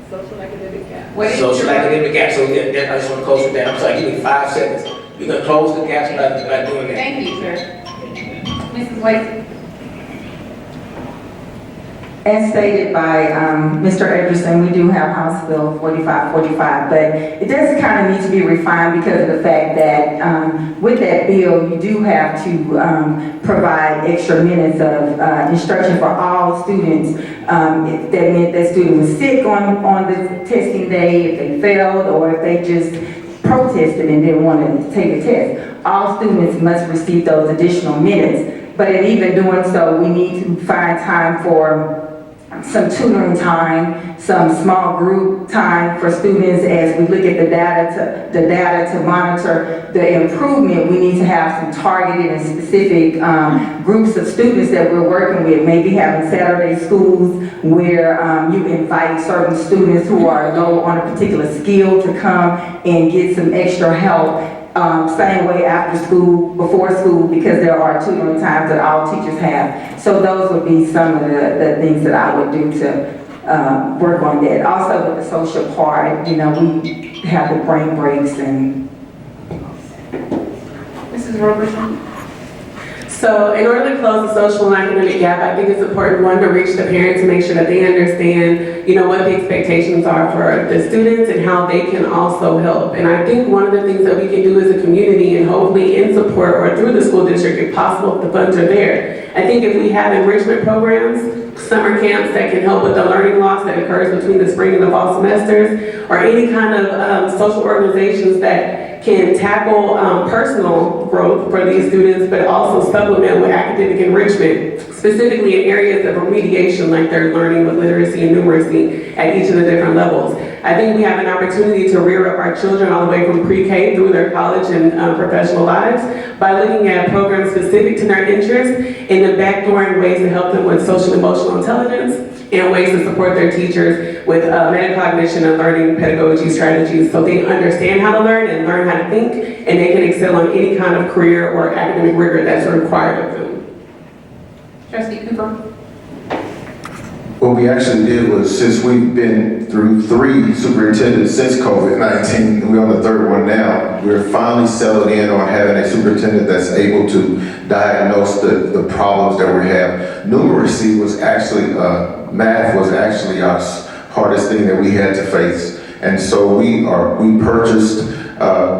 Social academic gap. Social academic gap. So I just want to close with that. I'm sorry, give me 5 seconds. We're going to close the gaps by doing that. Thank you, sir. Mrs. Lacey. As stated by Mr. Ederson, we do have House Bill 4545, but it does kind of need to be refined because of the fact that with that bill, you do have to provide extra minutes of instruction for all students. If that meant that student was sick on the testing day, if they failed, or if they just protested and didn't want to take a test. All students must receive those additional minutes. But in even doing so, we need to find time for some tutoring time, some small group time for students as we look at the data to monitor the improvement. We need to have some targeted and specific groups of students that we're working with, maybe having Saturday schools where you invite certain students who are low on a particular skill to come and get some extra help. Same way after school, before school, because there are tutoring times that all teachers have. So those would be some of the things that I would do to work on that. Also with the social part, you know, we have the brain breaks and... Mrs. Robertson. So in order to close the social and academic gap, I think it's important, one, to reach the parents to make sure that they understand, you know, what the expectations are for the students and how they can also help. And I think one of the things that we can do as a community, and hopefully in support or through the school district, if possible, if the funds are there. I think if we have enrichment programs, summer camps that can help with the learning loss that occurs between the spring and the fall semesters, or any kind of social organizations that can tackle personal growth for these students, but also supplement with academic enrichment, specifically in areas of remediation like they're learning with literacy and numeracy at each of the different levels. I think we have an opportunity to rear up our children all the way from pre-K through their college and professional lives by looking at programs specific to their interests and then backdooring ways to help them with social and emotional intelligence and ways to support their teachers with metacognition and learning pedagogy strategies so they understand how to learn and learn how to think, and they can excel on any kind of career or academic rigor that's required of them. Trustee Cooper? What we actually did was, since we've been through 3 superintendents since COVID-19, and we're on the 3rd one now, we're finally settled in on having a superintendent that's able to diagnose the problems that we have. Numeracy was actually, math was actually our hardest thing that we had to face. And so we purchased,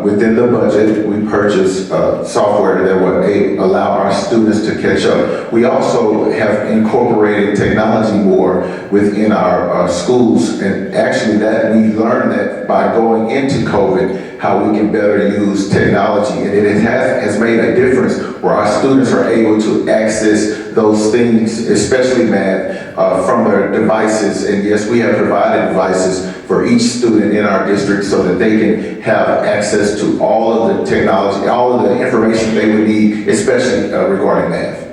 within the budget, we purchased software that would allow our students to catch up. We also have incorporated technology more within our schools, and actually that we learned that by going into COVID, how we can better use technology, and it has made a difference where our students are able to access those things, especially math, from their devices. And yes, we have provided devices for each student in our district so that they can have access to all of the technology, all of the information they would need, especially regarding math.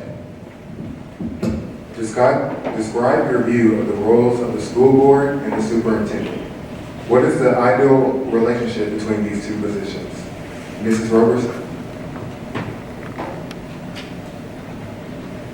Describe your view of the roles of the school board and the superintendent. What is the ideal relationship between these 2 positions? Mrs. Roberson?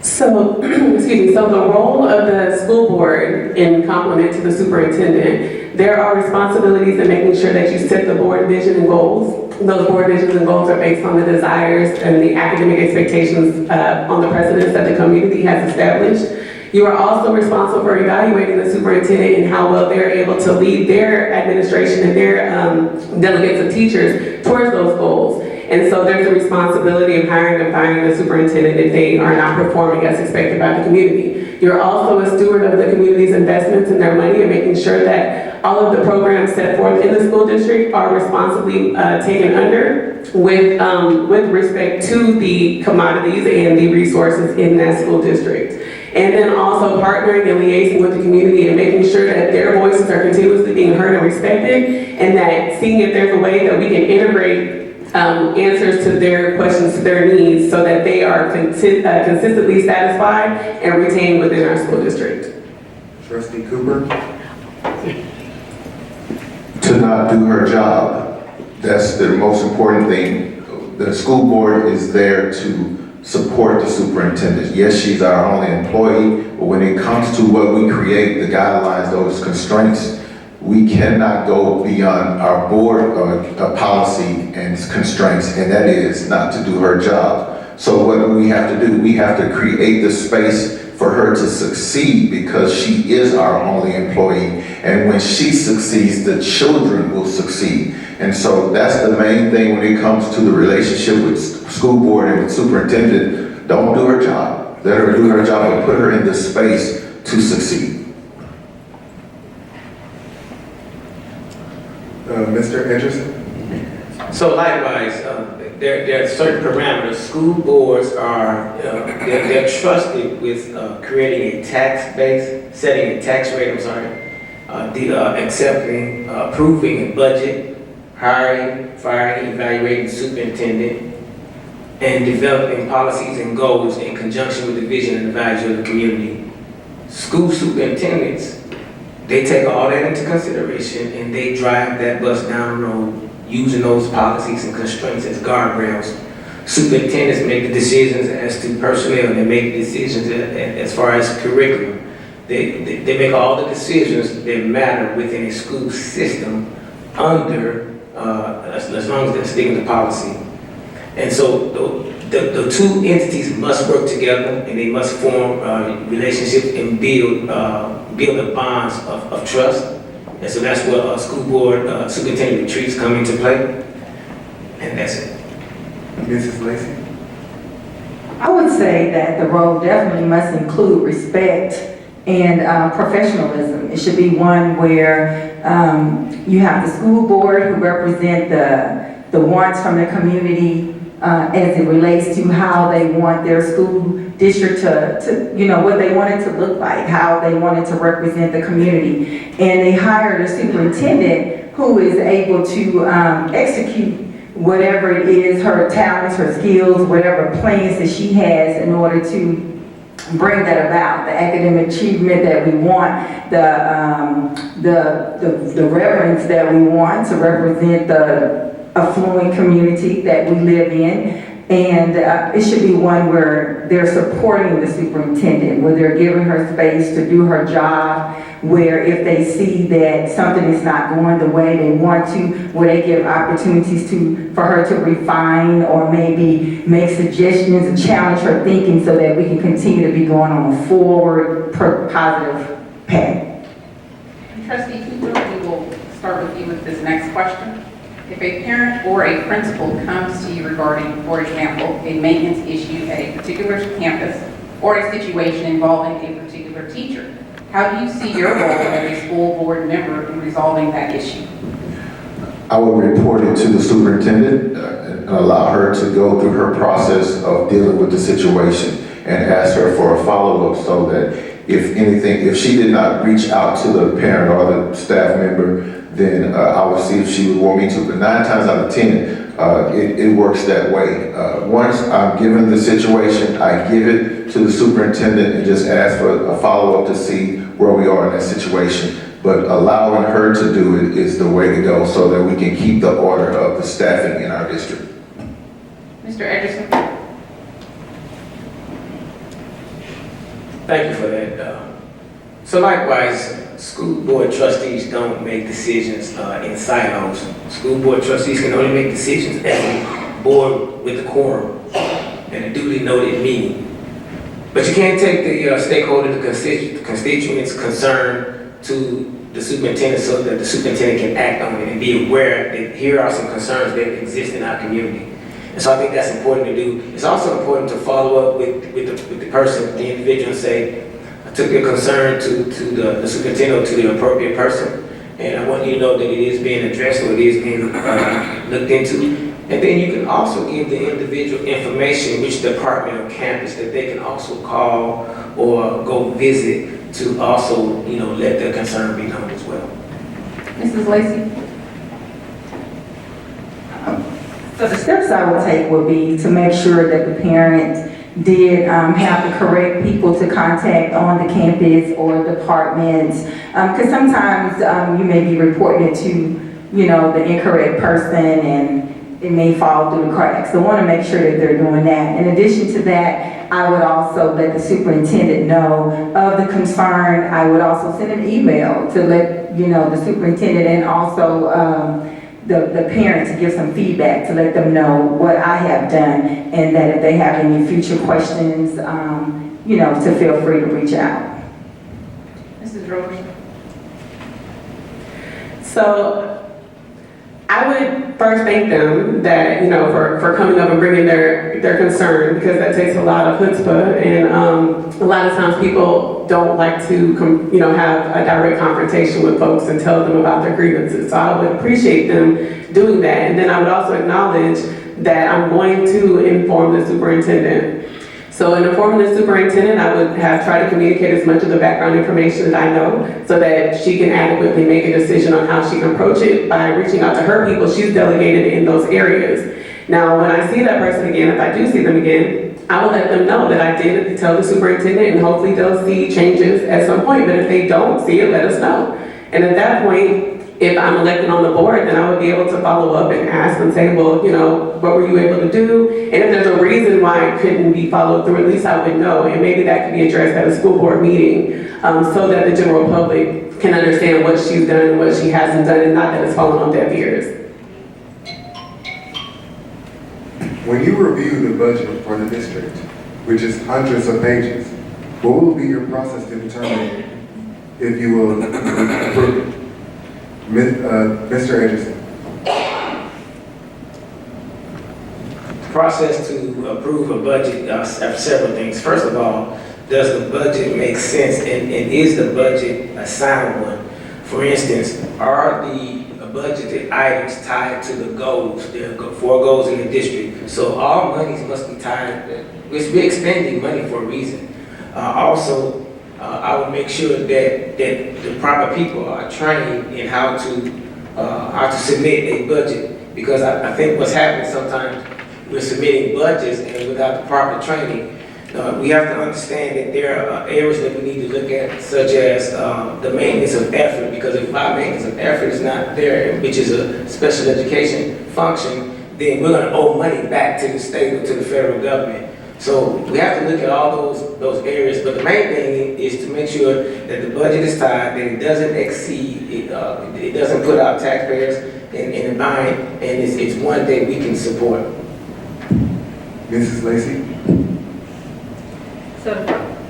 So, excuse me, so the role of the school board in complement to the superintendent, there are responsibilities in making sure that you set the board vision and goals. Those board visions and goals are based on the desires and the academic expectations on the precedents that the community has established. You are also responsible for evaluating the superintendent and how well they're able to lead their administration and their delegates of teachers towards those goals. And so there's a responsibility of hiring and firing the superintendent if they are not performing as expected by the community. You're also a steward of the community's investments and their money and making sure that all of the programs set forth in the school district are responsibly taken under with respect to the commodities and the resources in that school district. And then also partnering and liaising with the community and making sure that their voices are continuously being heard and respected, and that seeing if there's a way that we can integrate answers to their questions, to their needs, so that they are consistently satisfied and retained within our school district. Trustee Cooper? To not do her job. That's the most important thing. The school board is there to support the superintendent. Yes, she's our only employee, but when it comes to what we create, the guidelines, those constraints, we cannot go beyond our board policy and constraints, and that is not to do her job. So what do we have to do? We have to create the space for her to succeed because she is our only employee. And when she succeeds, the children will succeed. And so that's the main thing when it comes to the relationship with school board and superintendent. Don't do her job. Let her do her job and put her in the space to succeed. Mr. Edgerson? So likewise, there are certain parameters. School boards are, they're trusted with creating a tax base, setting a tax rate, accepting, approving a budget, hiring, firing, evaluating superintendent, and developing policies and goals in conjunction with the vision and the values of the community. School superintendents, they take all that into consideration and they drive that bus down the road using those policies and constraints as guardrails. Superintendents make the decisions as to personnel, they make decisions as far as curriculum. They make all the decisions that matter within a school system under, as long as they're sticking to policy. And so the 2 entities must work together and they must form relationships and build the bonds of trust. And so that's where school board superintendent retreats come into play. And that's it. Mrs. Lacy? I would say that the role definitely must include respect and professionalism. It should be one where you have the school board who represent the wants from the community as it relates to how they want their school district to, you know, what they want it to look like, how they want it to represent the community. And they hired a superintendent who is able to execute whatever it is, her talents, her skills, whatever plans that she has in order to bring that about, the academic achievement that we want, the reverence that we want to represent the affluent community that we live in. And it should be one where they're supporting the superintendent, where they're giving her space to do her job, where if they see that something is not going the way they want to, where they give opportunities for her to refine or maybe make suggestions and challenge her thinking so that we can continue to be going on a forward, positive path. Trustee Cooper, we will start with you with this next question. If a parent or a principal comes to you regarding, for example, a maintenance issue at a particular campus or a situation involving a particular teacher, how do you see your role as a school board member in resolving that issue? I will report it to the superintendent and allow her to go through her process of dealing with the situation and ask her for a follow-up so that if she did not reach out to the parent or the staff member, then I will see if she would want me to. But 9 times out of 10, it works that way. Once I'm given the situation, I give it to the superintendent and just ask for a follow-up to see where we are in that situation. But allowing her to do it is the way to go so that we can keep the order of the staffing in our district. Mr. Edgerson? Thank you for that. So likewise, school board trustees don't make decisions in silos. School board trustees can only make decisions as a board with a quorum and a duly noted meeting. But you can't take the stakeholder, the constituents' concern to the superintendent so that the superintendent can act on it and be aware that here are some concerns that exist in our community. And so I think that's important to do. It's also important to follow up with the person, the individual, and say, I took your concern to the superintendent or to the appropriate person, and I want you to know that it is being addressed or it is being looked into. And then you can also give the individual information, which department or campus that they can also call or go visit to also, let their concern be known as well. Mrs. Lacy? So the steps I would take would be to make sure that the parent did have the correct people to contact on the campus or departments. Because sometimes you may be reporting it to, the incorrect person and it may fall through the cracks. So I want to make sure that they're doing that. In addition to that, I would also let the superintendent know of the concern. I would also send an email to let, the superintendent and also the parent to give some feedback to let them know what I have done and that if they have any future questions, to feel free to reach out. Mrs. Rose? So I would first thank them that, for coming up and bringing their concern, because that takes a lot of chutzpah, and a lot of times people don't like to, have a direct confrontation with folks and tell them about their grievances. So I would appreciate them doing that, and then I would also acknowledge that I'm going to inform the superintendent. So in informing the superintendent, I would try to communicate as much of the background information that I know so that she can adequately make a decision on how she can approach it by reaching out to her people she's delegated in those areas. Now, when I see that person again, if I do see them again, I will let them know that I did tell the superintendent, and hopefully they'll see changes at some point. But if they don't see it, let us know. And at that point, if I'm elected on the board, then I would be able to follow up and ask and say, well, what were you able to do? And if there's a reason why it couldn't be followed through, at least I would know. And maybe that could be addressed at a school board meeting so that the general public can understand what she's done and what she hasn't done, and not that it's fallen on deaf ears. When you review the budget for the district, which is hundreds of pages, what will be your process to determine if you will approve it? Mr. Edgerson. Process to approve a budget have several things. First of all, does the budget make sense, and is the budget a sound one? For instance, are the budgeted items tied to the goals. There are 4 goals in the district. So all monies must be tied, we're expending money for a reason. Also, I will make sure that the proper people are trained in how to submit a budget. Because I think what's happening sometimes, we're submitting budgets and without the proper training. We have to understand that there are areas that we need to look at, such as the maintenance of effort, because if our maintenance of effort is not there, which is a special education function, then we're going to owe money back to the state or to the federal government. So we have to look at all those areas, but the main thing is to make sure that the budget is tied, that it doesn't exceed, it doesn't put our taxpayers in a bind, and it's one that we can support. Mrs. Lacy? So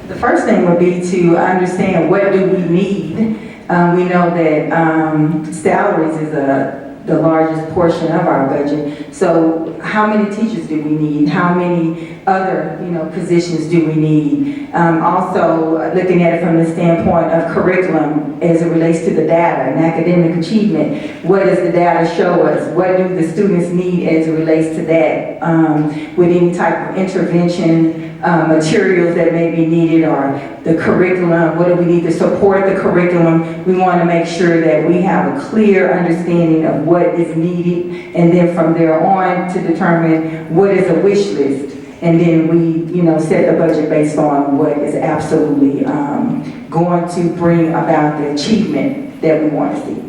the first thing would be to understand what do we need. We know that salaries is the largest portion of our budget. So how many teachers do we need? How many other, positions do we need? Also, looking at it from the standpoint of curriculum as it relates to the data and academic achievement, what does the data show us? What do the students need as it relates to that? With any type of intervention, materials that may be needed, or the curriculum, what do we need to support the curriculum? We want to make sure that we have a clear understanding of what is needed, and then from there on to determine what is a wish list. And then we, set the budget based on what is absolutely going to bring about the achievement that we want to see.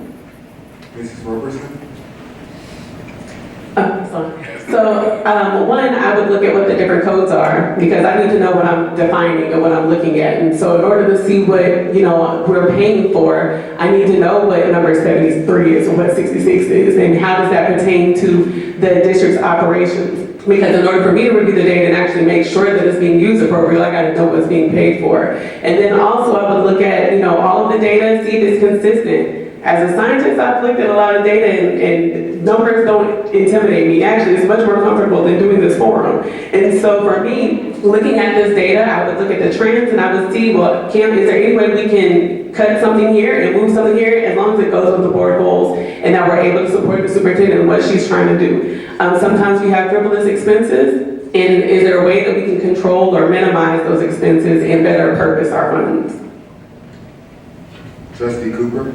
Mrs. Robertson? So, one, I would look at what the different codes are, because I need to know what I'm defining and what I'm looking at. And so in order to see what, we're paying for, I need to know what number 73 is and what 66 is, and how does that pertain to the district's operations. Because in order for me to review the data and actually make sure that it's being used appropriately, I gotta know what's being paid for. And then also I would look at, all of the data, see if it's consistent. As a scientist, I've looked at a lot of data, and numbers don't intimidate me. Actually, it's much more comfortable than doing this forum. And so for me, looking at this data, I would look at the trends and I would see, well, is there any way we can cut something here and move something here, as long as it goes with the board goals and that we're able to support the superintendent and what she's trying to do. Sometimes we have frivolous expenses, and is there a way that we can control or minimize those expenses and better purpose our funds? Trustee Cooper?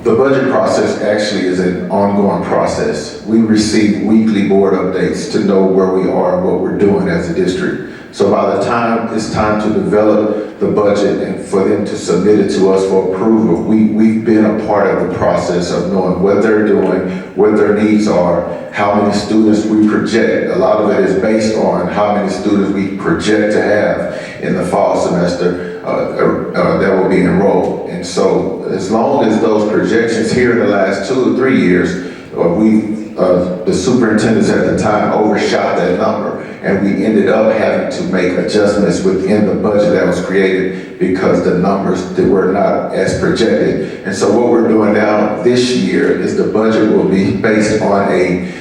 The budget process actually is an ongoing process. We receive weekly board updates to know where we are and what we're doing as a district. So by the time it's time to develop the budget and for them to submit it to us for approval, we've been a part of the process of knowing what they're doing, what their needs are, how many students we project. A lot of it is based on how many students we project to have in the fall semester that will be enrolled. And so as long as those projections here in the last 2 or 3 years, the superintendents at the time overshot that number, and we ended up having to make adjustments within the budget that was created because the numbers that were not as projected. And so what we're doing now this year is the budget will be based on a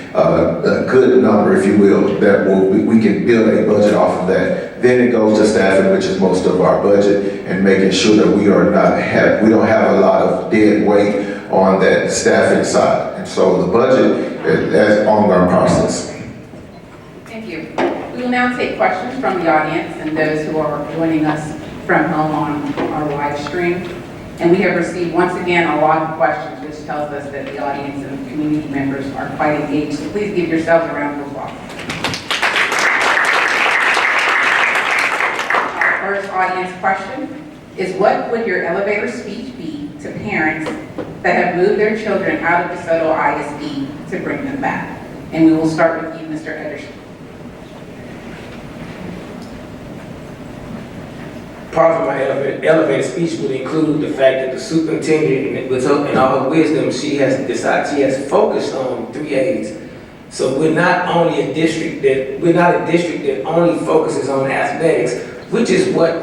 good number, if you will, that we can build a budget off of that. Then it goes to staffing, which is most of our budget, and making sure that we don't have a lot of dead weight on that staffing side. And so the budget is an ongoing process. Thank you. We will now take questions from the audience and those who are joining us from home on our live stream. And we have received, once again, a lot of questions, which tells us that the audience and the community members are quite engaged. So please give yourselves a round of applause. Our first audience question is, what would your elevator speech be to parents that have moved their children out of DeSoto ISD to bring them back? And we will start with you, Mr. Ederson. Part of my elevated speech would include the fact that the superintendent, in all her wisdom, she has focused on 3 A's. So we're not a district that only focuses on athletics, which is what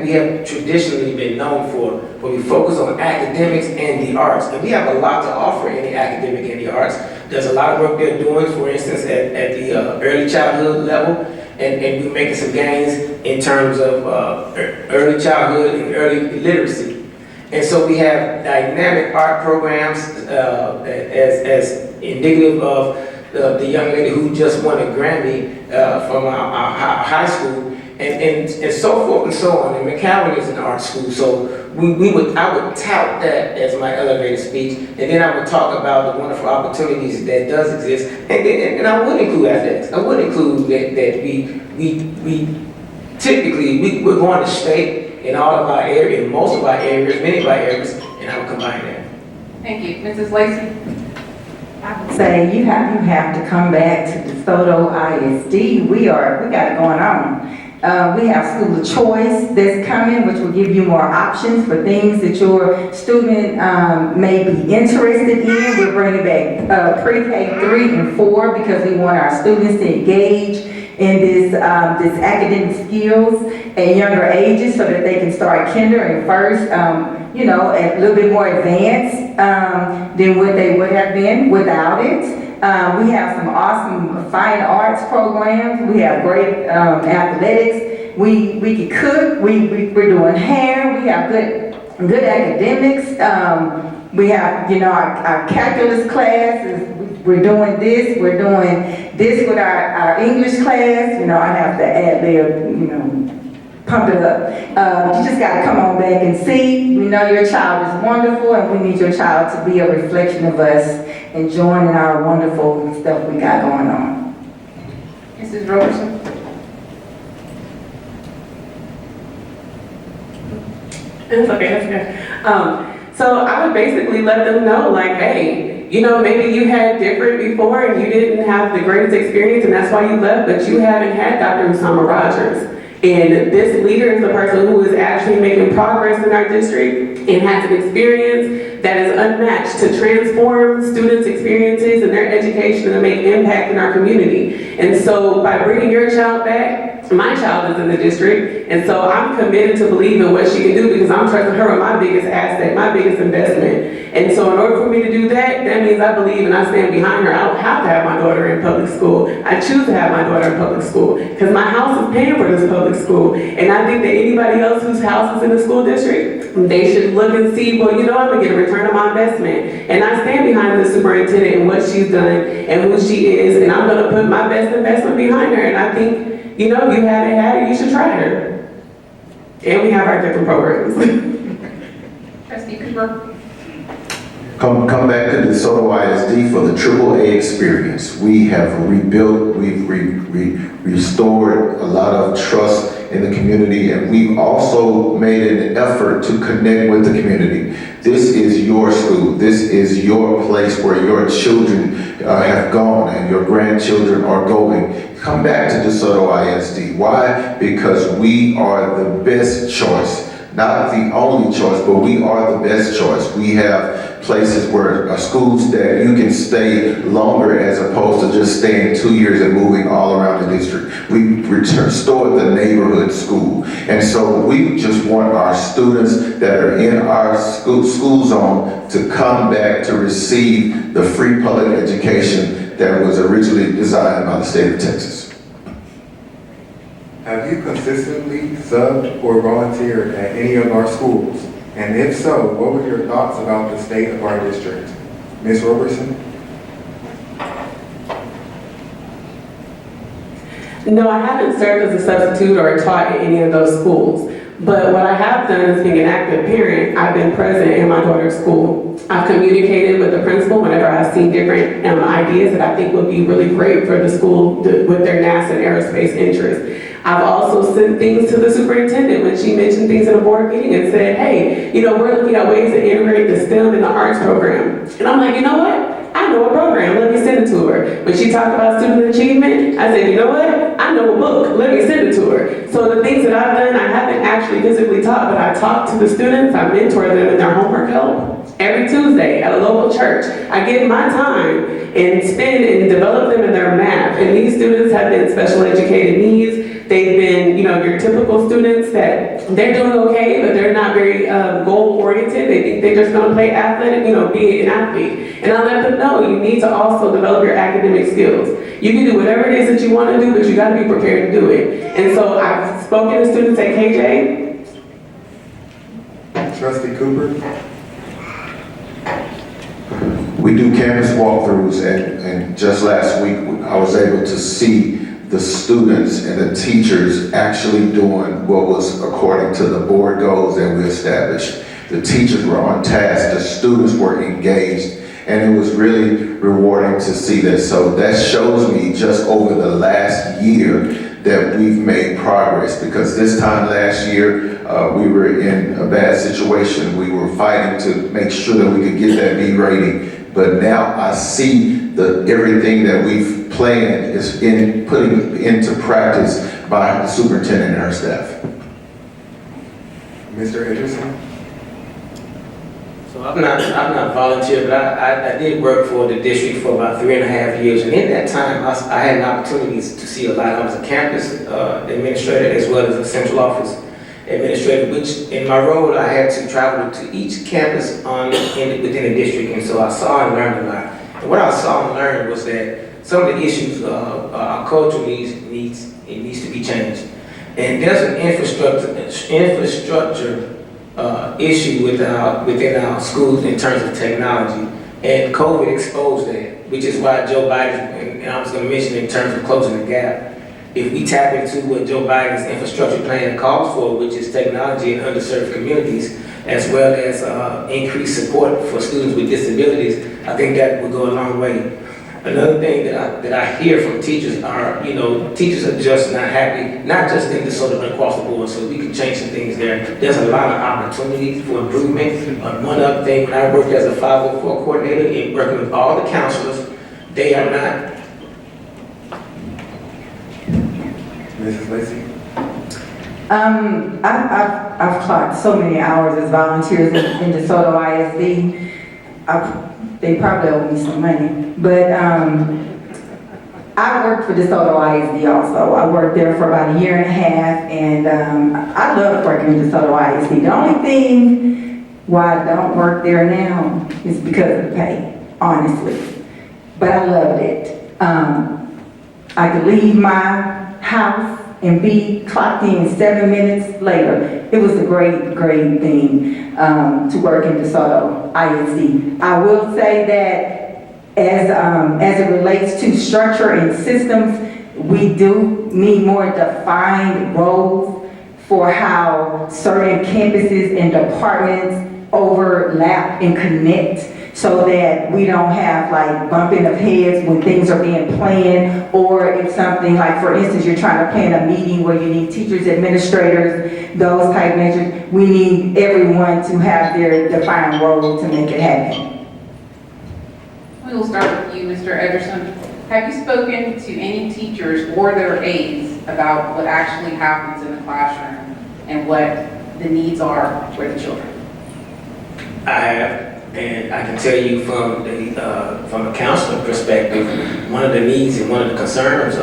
we have traditionally been known for, where we focus on academics and the arts. And we have a lot to offer in the academic and the arts. There's a lot of work they're doing, for instance, at the early childhood level, and we're making some gains in terms of early childhood and early literacy. And so we have dynamic art programs as indicative of the young lady who just won a Grammy from our high school, and so forth and so on. And McAllen is an art school, so I would tout that as my elevator speech, and then I would talk about the wonderful opportunities that does exist, and I would include athletics. I would include that we typically we're going to state in all of our areas, most of our areas, many of our areas, and I would combine that. Thank you. Mrs. Lacy? I would say you have to come back to DeSoto ISD. We got it going on. We have school of choice that's coming, which will give you more options for things that your student may be interested in. We're bringing back pre-K 3 and 4 because we want our students to engage in this academic skills at younger ages so that they can start kinder and first, a little bit more advanced than what they would have been without it. We have some awesome fine arts programs. We have great athletics. We can cook. We're doing hair. We have good academics. We have, our calculus classes. We're doing this. We're doing this with our English class. I have to add there, pump it up. You just got to come on back and see. We know your child is wonderful, and we need your child to be a reflection of us and join in our wonderful stuff we got going on. Mrs. Roberson? It's okay, that's good. So I would basically let them know, like, hey, maybe you had different before and you didn't have the greatest experience and that's why you left, but you haven't had Dr. Usama Rogers. And this leader is the person who is actually making progress in our district and has an experience that is unmatched to transform students' experiences and their education and make impact in our community. And so by bringing your child back, my child is in the district, and so I'm committed to believe in what she can do because I'm trusting her with my biggest asset, my biggest investment. And so in order for me to do that, that means I believe and I stand behind her. I don't have to have my daughter in public school. I choose to have my daughter in public school because my house is paying for this public school. And I think that anybody else whose house is in the school district, they should look and see, well, I'm gonna get a return on my investment. And I stand behind the superintendent and what she's done and who she is, and I'm gonna put my best investment behind her. And I think, if you haven't had her, you should try her. And we have our different programs. Trustee Cooper? Come back to DeSoto ISD for the AAA experience. We have rebuilt, we've restored a lot of trust in the community, and we've also made an effort to connect with the community. This is your school. This is your place where your children have gone and your grandchildren are going. Come back to DeSoto ISD. Why? Because we are the best choice. Not the only choice, but we are the best choice. We have places where schools that you can stay longer as opposed to just staying 2 years and moving all around the district. We restored the neighborhood school. And so we just want our students that are in our school zone to come back to receive the free public education that was originally designed by the state of Texas. Have you consistently subbed or volunteered at any of our schools? And if so, what were your thoughts about the state of our district? Ms. Roberson? No, I haven't served as a substitute or taught at any of those schools. But what I have done is being an active parent, I've been present in my daughter's school. I've communicated with the principal whenever I've seen different ideas that I think would be really great for the school with their NASA and aerospace interests. I've also sent things to the superintendent when she mentioned things in a board meeting and said, hey, we're looking at ways to integrate the STEM and the arts program. And I'm like, you know what? I know a program, let me send it to her. When she talked about student achievement, I said, you know what? I know a book, let me send it to her. So the things that I've done, I haven't actually physically taught, but I talk to the students, I mentor them in their homework help. Every Tuesday at a local church, I give my time and spend and develop them in their math. And these students have been special educated needs. They've been, your typical students that they're doing okay, but they're not very goal-oriented. They think they're just going to play athletic, be an athlete. And I let them know you need to also develop your academic skills. You can do whatever it is that you want to do, but you got to be prepared to do it. And so I've spoken to students at KJ. Trustee Cooper? We do campus walkthroughs, and just last week, I was able to see the students and the teachers actually doing what was according to the board goals that we established. The teachers were on task, the students were engaged, and it was really rewarding to see that. So that shows me just over the last year that we've made progress, because this time last year, we were in a bad situation. We were fighting to make sure that we could get that B rating. But now I see everything that we've planned is putting into practice by the superintendent and her staff. Mr. Edgerson? So I've not volunteered, but I did work for the district for about 3.5 years, and in that time, I had an opportunity to see a lot. I was a campus administrator as well as a central office administrator, which in my role, I had to travel to each campus within the district, and so I saw and learned a lot. And what I saw and learned was that some of the issues, our culture needs to be changed. And there's an infrastructure issue within our schools in terms of technology, and COVID exposed that, which is why Joe Biden, and I was going to mention in terms of closing the gap, if we tap into what Joe Biden's infrastructure plan calls for, which is technology in underserved communities, as well as increased support for students with disabilities, I think that would go a long way. Another thing that I hear from teachers are, teachers are just not happy, not just in DeSoto, but across the board, so we can change some things there. There's a lot of opportunities for improvement. One other thing, when I worked as a 504 coordinator and working with all the counselors, they are not. Mrs. Lacy? I've clocked so many hours as volunteers in DeSoto ISD. They probably owe me some money, but I worked for DeSoto ISD also. I worked there for about 1.5 years, and I loved working in DeSoto ISD. The only thing why I don't work there now is because of the pay, honestly. But I loved it. I could leave my house and be clocked in 7 minutes later. It was a great, great thing to work in DeSoto ISD. I will say that as it relates to structure and systems, we do need more defined roles for how certain campuses and departments overlap and connect, so that we don't have like bumping of heads when things are being planned, or if something like, for instance, you're trying to plan a meeting where you need teachers, administrators, those type measures. We need everyone to have their defined role to make it happen. We will start with you, Mr. Ederson. Have you spoken to any teachers or their aides about what actually happens in the classroom and what the needs are for the children? I have. And I can tell you from a counselor perspective, one of the needs and one of the concerns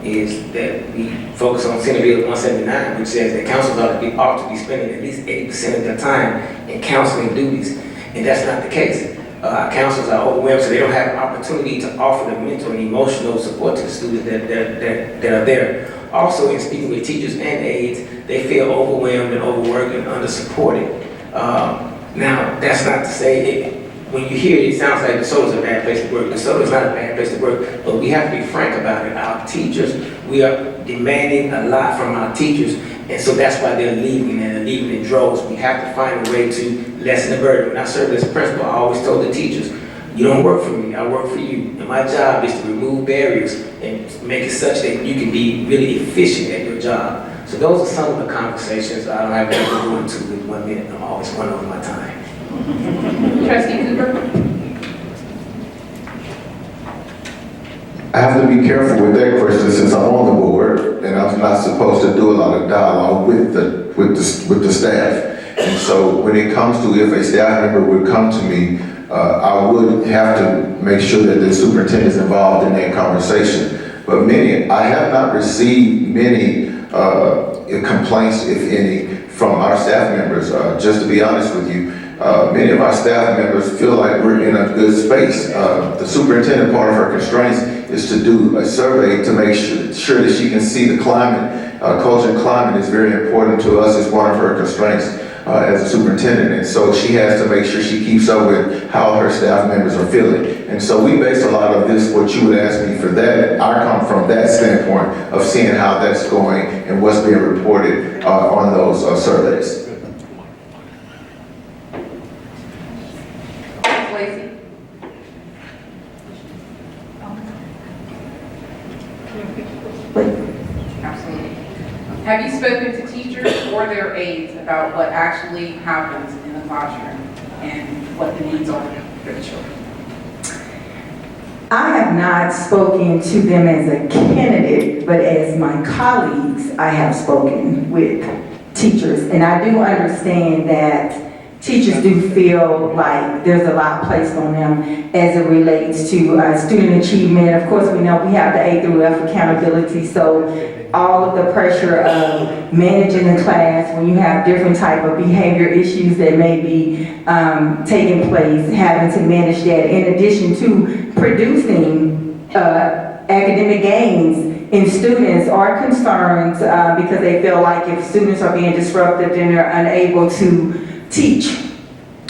is that we focus on Senate Bill 179, which says that counselors ought to be spending at least 80% of their time in counseling duties, and that's not the case. Counselors are overwhelmed, so they don't have an opportunity to offer the mental and emotional support to the students that are there. Also, in speaking with teachers and aides, they feel overwhelmed and overworked and under-supported. Now, that's not to say, when you hear it, it sounds like DeSoto's a bad place to work. DeSoto is not a bad place to work, but we have to be frank about it. Our teachers, we are demanding a lot from our teachers, and so that's why they're leaving, and they're leaving in droves. We have to find a way to lessen the burden. When I served as principal, I always told the teachers, you don't work for me, I work for you. And my job is to remove barriers and make it such that you can be really efficient at your job. So those are some of the conversations. I don't have anything to go into with 1 minute. I'm always running over my time. Trustee Cooper? I have to be careful with that question since I'm on the board and I'm not supposed to do a lot of dialogue with the staff. And so when it comes to if a staff member would come to me, I would have to make sure that the superintendent is involved in that conversation. But I have not received many complaints, if any, from our staff members. Just to be honest with you, many of our staff members feel like we're in a good space. The superintendent, part of her constraints is to do a survey to make sure that she can see the climate. Culture and climate is very important to us. It's one of her constraints. as a superintendent. And so she has to make sure she keeps up with how her staff members are feeling. And so we base a lot of this, what you would ask me for that, I come from that standpoint of seeing how that's going and what's being reported on those surveys. Ms. Lacy? Absolutely. Have you spoken to teachers or their aides about what actually happens in the classroom and what the needs are for the children? I have not spoken to them as a candidate, but as my colleagues, I have spoken with teachers. And I do understand that teachers do feel like there's a lot placed on them as it relates to student achievement. Of course, we know we have the A through F accountability, so all of the pressure of managing the class when you have different type of behavior issues that may be taking place, having to manage that in addition to producing academic gains in students are concerns because they feel like if students are being disrupted, then they're unable to teach.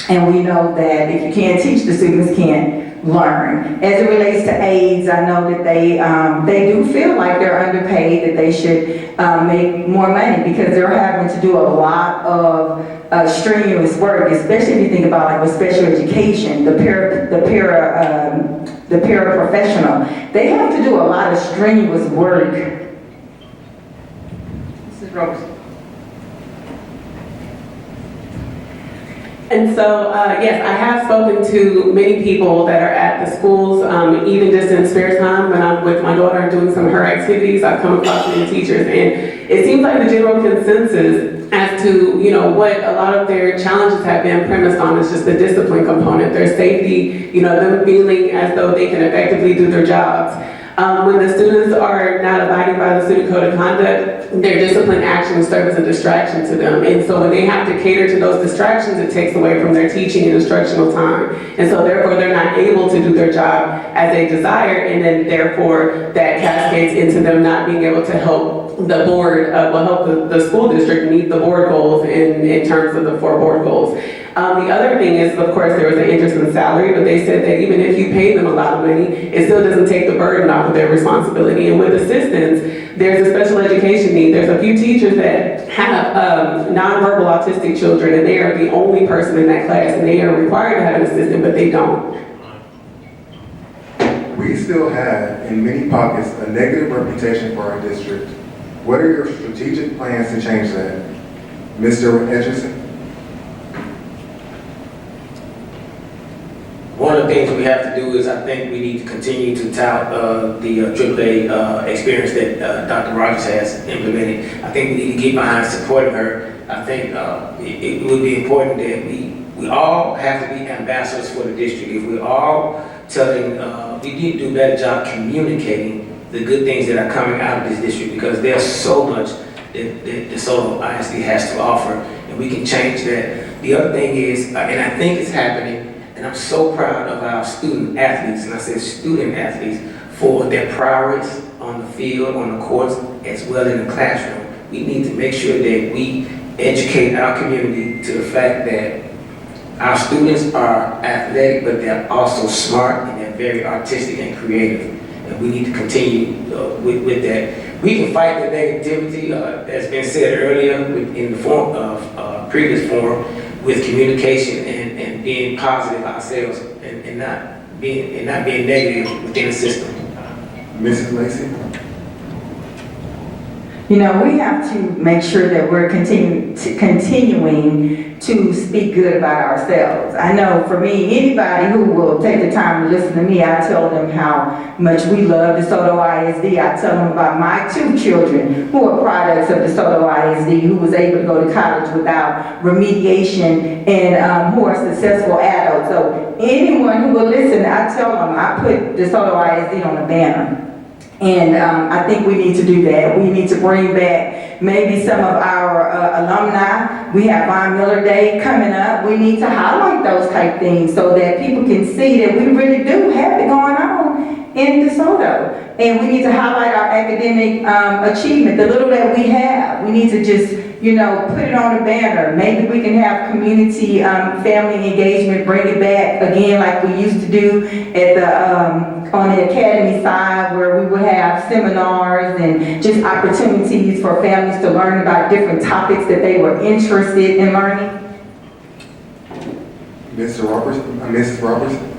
And we know that if you can't teach, the students can't learn. As it relates to aides, I know that they do feel like they're underpaid, that they should make more money because they're having to do a lot of strenuous work, especially if you think about like with special education, the paraprofessional. They have to do a lot of strenuous work. Mrs. Roberson? And so, yes, I have spoken to many people that are at the schools, even just in spare time when I'm with my daughter and doing some of her activities. I've come across many teachers, and it seems like the general consensus as to, what a lot of their challenges have been premised on is just the discipline component, their safety, them feeling as though they can effectively do their jobs. When the students are not abiding by the student code of conduct, their discipline actions serve as a distraction to them. And so when they have to cater to those distractions, it takes away from their teaching and instructional time. And so therefore, they're not able to do their job as they desire, and then therefore, that cascades into them not being able to help the board, help the school district meet the board goals in terms of the 4 board goals. The other thing is, of course, there was an interest in salary, but they said that even if you pay them a lot of money, it still doesn't take the burden off of their responsibility. And with assistance, there's a special education need. There's a few teachers that have nonverbal autistic children, and they are the only person in that class, and they are required to have an assistant, but they don't. We still have, in many pockets, a negative reputation for our district. What are your strategic plans to change that? Mr. Edgerson? One of the things we have to do is I think we need to continue to tout the AAA experience that Dr. Rogers has implemented. I think we need to get behind supporting her. I think it would be important that we all have to be ambassadors for the district. If we're all telling, we need to do a better job communicating the good things that are coming out of this district, because there's so much that DeSoto ISD has to offer, and we can change that. The other thing is, and I think it's happening, and I'm so proud of our student athletes, and I said student athletes, for their prowess on the field, on the courts, as well in the classroom. We need to make sure that we educate our community to the fact that our students are athletic, but they're also smart, and they're very artistic and creative. And we need to continue with that. We can fight the negativity, as been said earlier, in the form of previous forum, with communication and being positive ourselves, and not being negative within the system. Mrs. Lacy? We have to make sure that we're continuing to speak good about ourselves. I know for me, anybody who will take the time to listen to me, I tell them how much we love DeSoto ISD. I tell them about my 2 children who are products of DeSoto ISD, who was able to go to college without remediation, and who are successful adults. So anyone who will listen, I tell them I put DeSoto ISD on the banner. And I think we need to do that. We need to bring back maybe some of our alumni. We have Von Miller Day coming up. We need to highlight those type things so that people can see that we really do have it going on in DeSoto. And we need to highlight our academic achievement, the little that we have. We need to just, you know, put it on the banner. Maybe we can have community, family engagement, bring it back again like we used to do at the, on the academy side, where we would have seminars and just opportunities for families to learn about different topics that they were interested in learning. Mr. Robertson, Mrs. Robertson?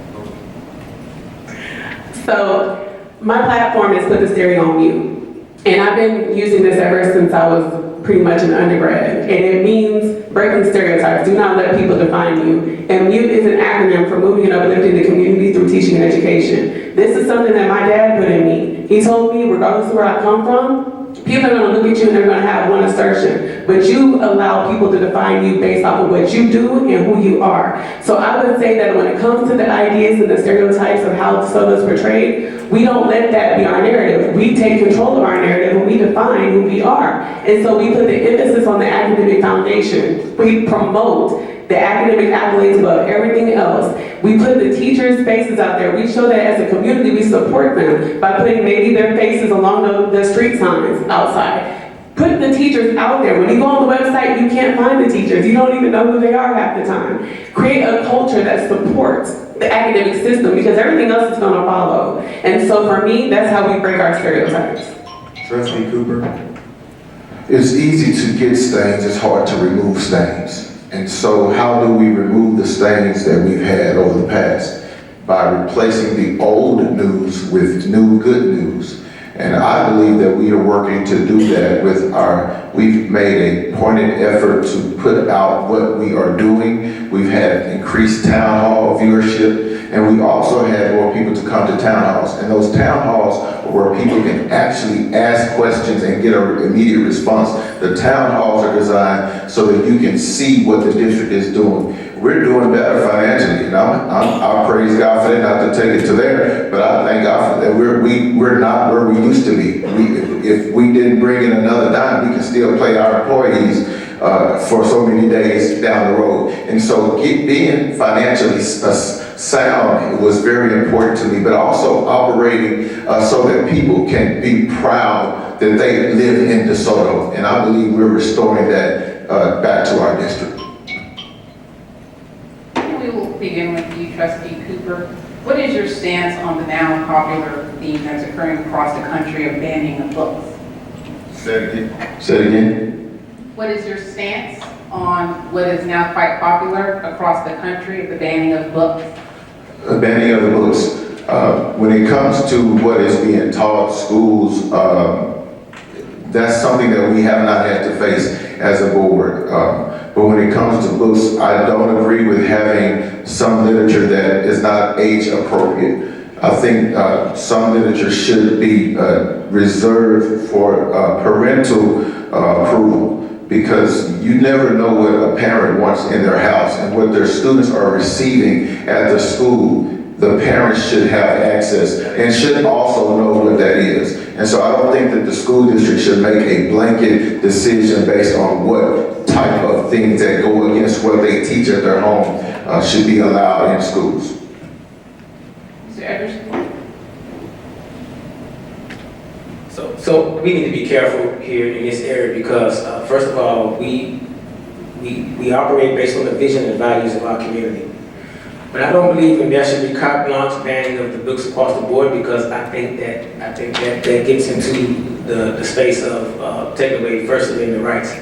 So, my platform is Put the Stereo on Mute. And I've been using this ever since I was pretty much an undergrad. And it means breaking stereotypes. Do not let people define you. And MUTE is an acronym for Moving and Uplifting the Community Through Teaching and Education. This is something that my dad put in me. He told me, regardless of where I come from, people are going to look at you and they're going to have one assertion, but you allow people to define you based off of what you do and who you are. So I would say that when it comes to the ideas and the stereotypes of how DeSoto is portrayed, we don't let that be our narrative. We take control of our narrative and we define who we are. And so we put the emphasis on the academic foundation. We promote the academic accolades above everything else. We put the teachers' faces out there. We show that as a community we support them by putting maybe their faces along the street signs outside. Put the teachers out there. When you go on the website, you can't find the teachers. You don't even know who they are half the time. Create a culture that supports the academic system, because everything else is gonna follow. And so for me, that's how we break our stereotypes. Trustee Cooper? It's easy to get stains, it's hard to remove stains. And so how do we remove the stains that we've had over the past? By replacing the old news with new good news. And I believe that we are working to do that with we've made a pointed effort to put out what we are doing. We've had increased town hall viewership, and we also had more people to come to town halls. And those town halls are where people can actually ask questions and get an immediate response. The town halls are designed so that you can see what the district is doing. We're doing better financially, and I praise God for that, not to take it to there, but I thank God for that. We're not where we used to be. If we didn't bring in another dime, we can still pay our employees for so many days down the road. And so being financially sound was very important to me, but also operating so that people can be proud that they live in DeSoto. And I believe we're restoring that back to our district. We will begin with you, Trustee Cooper. What is your stance on the now popular theme that's occurring across the country of banning of books? Say it again. Say it again. What is your stance on what is now quite popular across the country of the banning of books? Banning of the books. When it comes to what is being taught schools, that's something that we have not had to face as a board. But when it comes to books, I don't agree with having some literature that is not age appropriate. I think some literature should be reserved for parental approval, because you never know what a parent wants in their house and what their students are receiving at the school. The parents should have access and should also know what that is. And so I don't think that the school district should make a blanket decision based on what type of things that go against what they teach at their home should be allowed in schools. Mr. Edgerson? So we need to be careful here in this area because, first of all, we operate based on the vision and values of our community. But I don't believe there should be carte blanche banning of the books across the board, because I think that gets into the space of taking away First Amendment rights.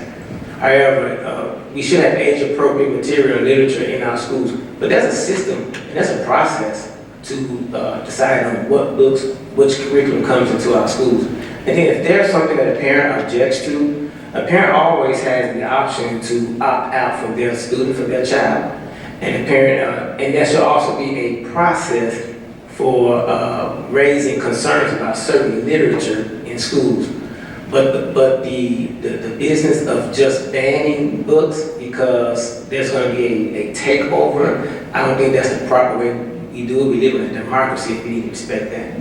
However, we should have age-appropriate material and literature in our schools, but there's a system and there's a process to decide on what books, which curriculum comes into our schools. And then if there's something that a parent objects to, a parent always has the option to opt out for their student, for their child. And a parent, and there should also be a process for raising concerns about certain literature in schools. But the business of just banning books because there's going to be a takeover, I don't think that's the proper way we do it. We live in a democracy, we need to respect that.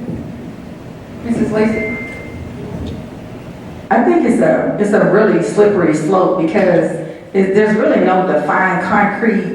Mrs. Lacey? I think it's a really slippery slope, because there's really no defined concrete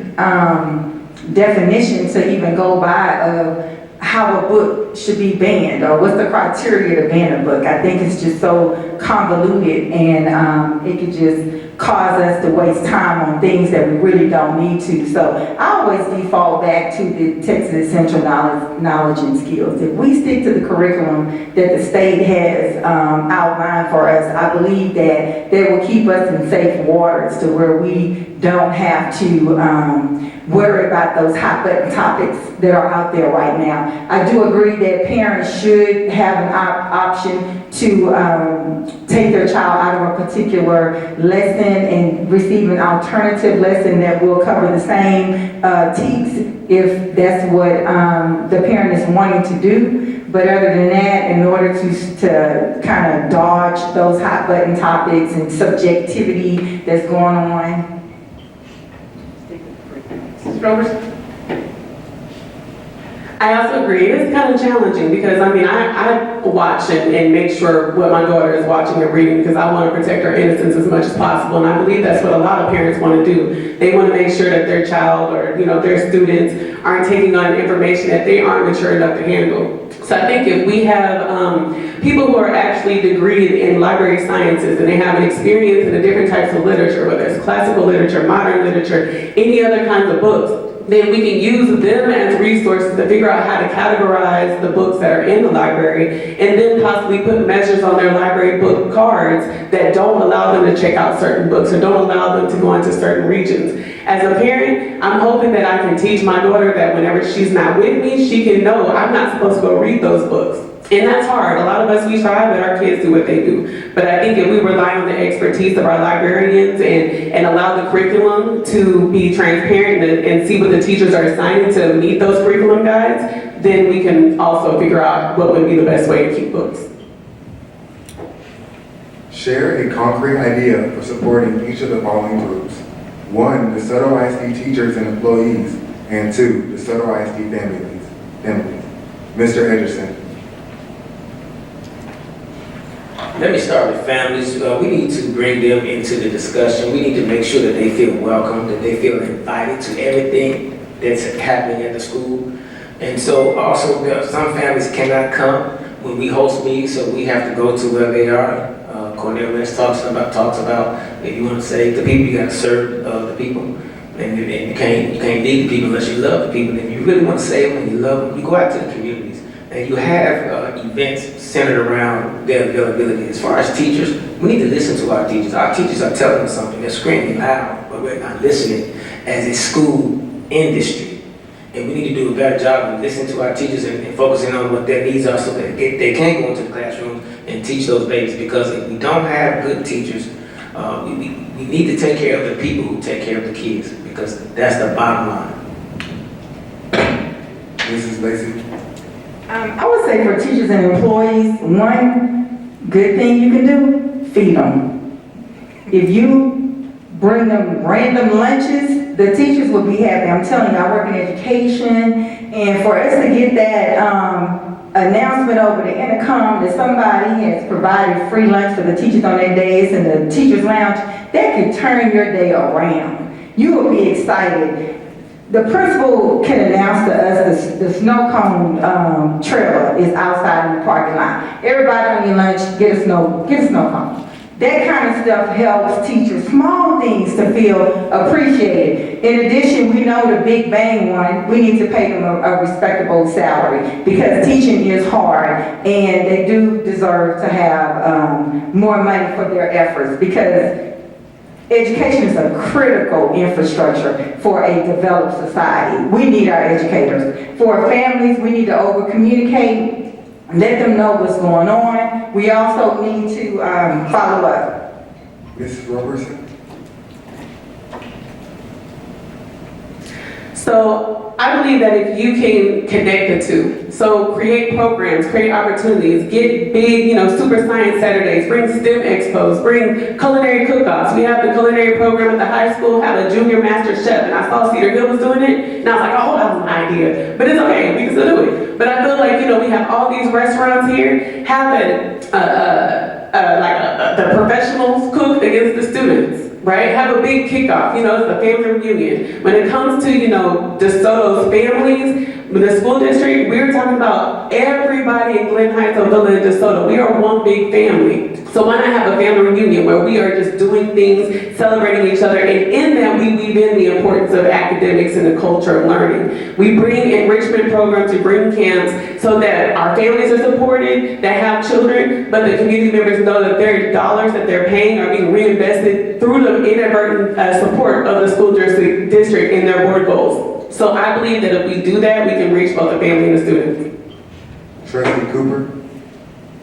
definition to even go by of how a book should be banned, or what's the criteria to ban a book. I think it's just so convoluted, and it could just cause us to waste time on things that we really don't need to. So I always default back to the Texas Essential Knowledge and Skills. If we stick to the curriculum that the state has outlined for us, I believe that will keep us in safe waters to where we don't have to worry about those hot button topics that are out there right now. I do agree that parents should have an option to take their child out of a particular lesson and receive an alternative lesson that will cover the same teachings if that's what the parent is wanting to do. But other than that, in order to kind of dodge those hot button topics and subjectivity that's going on. Mrs. Robertson? I also agree. It's kind of challenging because, I mean, I watch and make sure what my daughter is watching and reading because I want to protect her innocence as much as possible. And I believe that's what a lot of parents want to do. They want to make sure that their child or, their students aren't taking on information that they aren't mature enough to handle. So I think if we have people who are actually degreed in library sciences and they have an experience in the different types of literature, whether it's classical literature, modern literature, any other kinds of books, then we can use them as resources to figure out how to categorize the books that are in the library and then possibly put measures on their library book cards that don't allow them to check out certain books or don't allow them to go into certain regions. As a parent, I'm hoping that I can teach my daughter that whenever she's not with me, she can know I'm not supposed to go read those books. And that's hard. A lot of us, we try, but our kids do what they do. But I think if we rely on the expertise of our librarians and allow the curriculum to be transparent and see what the teachers are assigning to meet those curriculum guides, then we can also figure out what would be the best way to keep books. Share a concrete idea for supporting each of the following groups. 1, DeSoto ISD teachers and employees, and 2, DeSoto ISD families. Mr. Edgerson. Let me start with families. We need to bring them into the discussion. We need to make sure that they feel welcome, that they feel invited to everything that's happening at the school. And so also some families cannot come when we host meetings, so we have to go to where they are. Cornelius talks about if you want to save the people, you got to serve the people. And you can't lead the people unless you love the people. And if you really want to save them and you love them, you go out to the communities. And you have events centered around their availability. As far as teachers, we need to listen to our teachers. Our teachers are telling us something. They're screaming loud, but we're not listening as a school industry. And we need to do a better job of listening to our teachers and focusing on what their needs are so that they can go into the classroom and teach those babies. Because if we don't have good teachers, we need to take care of the people who take care of the kids, because that's the bottom line. Mrs. Lacy. I would say for teachers and employees, one good thing you can do, feed them. If you bring them random lunches, the teachers will be happy. I'm telling you, I work in education, and for us to get that announcement over the intercom that somebody has provided free lunch for the teachers on their days in the teacher's lounge, that could turn your day around. You will be excited. The principal can announce to us the snow cone trailer is outside in the parking lot. Everybody on your lunch, get a snow cone. That kind of stuff helps teachers, small things, to feel appreciated. In addition, we know the big bang one, we need to pay them a respectable salary, because teaching is hard and they do deserve to have more money for their efforts, because education is a critical infrastructure for a developed society. We need our educators. For families, we need to over-communicate, let them know what's going on. We also need to follow up. Mrs. Robertson. So I believe that if you can connect the two, so create programs, create opportunities, get big, super science Saturdays, bring STEM expos, bring culinary cook-offs. We have the culinary program at the high school, have a junior master chef, and I saw Cedar Hill was doing it, and I was like, oh, that was an idea. But it's okay, we can still do it. But I feel like, we have all these restaurants here, have the professionals cook against the students. right? Have a big kickoff, it's a family reunion. When it comes to, DeSoto's families, the school district, we're talking about everybody in Glen Heights, Ovilla, and DeSoto. We are one big family. So why not have a family reunion where we are just doing things, celebrating each other, and in that we weave in the importance of academics and the culture of learning. We bring enrichment programs, we bring camps so that our families are supported, that have children, but the community members know that their dollars that they're paying are being reinvested through the inadvertent support of the school district in their board goals. So I believe that if we do that, we can reach both the family and the students. Trustee Cooper?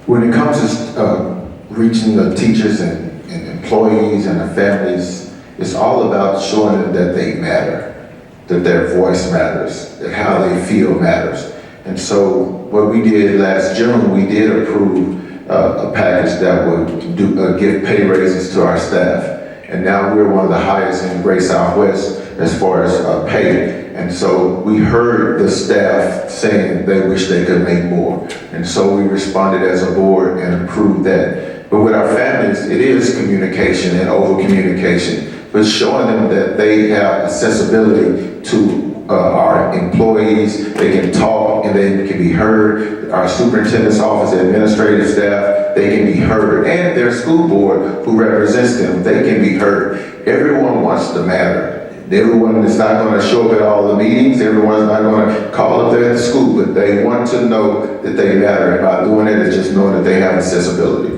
When it comes to reaching the teachers and employees and the families, it's all about showing them that they matter, that their voice matters, that how they feel matters. And so what we did last June, we did approve a package that would give pay raises to our staff. And now we're one of the highest in the Great Southwest as far as pay. And so we heard the staff saying they wish they could make more. And so we responded as a board and approved that. But with our families, it is communication and over communication, but showing them that they have accessibility to our employees, they can talk and they can be heard. Our superintendent's office, administrative staff, they can be heard. And their school board who represents them, they can be heard. Everyone wants to matter. Everyone is not going to show up at all the meetings. Everyone's not going to call up there at the school, but they want to know that they matter. And by doing it, it's just knowing that they have accessibility.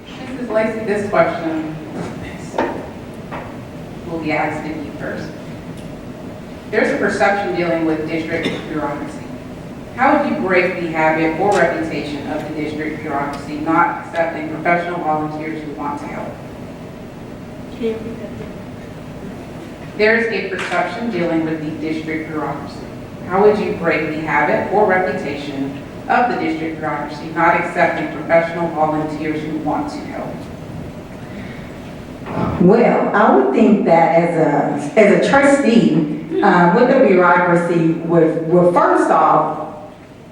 Mrs. Lacey, this question will be asked of you first. There's a perception dealing with district bureaucracy. How would you break the habit or reputation of the district bureaucracy not accepting professional volunteers who want to help? There's a perception dealing with the district bureaucracy. How would you break the habit or reputation of the district bureaucracy not accepting professional volunteers who want to help? Well, I would think that as a trustee, with the bureaucracy would first off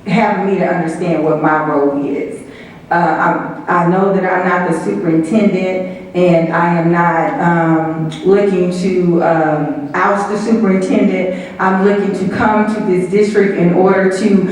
have me to understand what my role is. I know that I'm not the superintendent, and I am not looking to oust the superintendent. I'm looking to come to this district in order to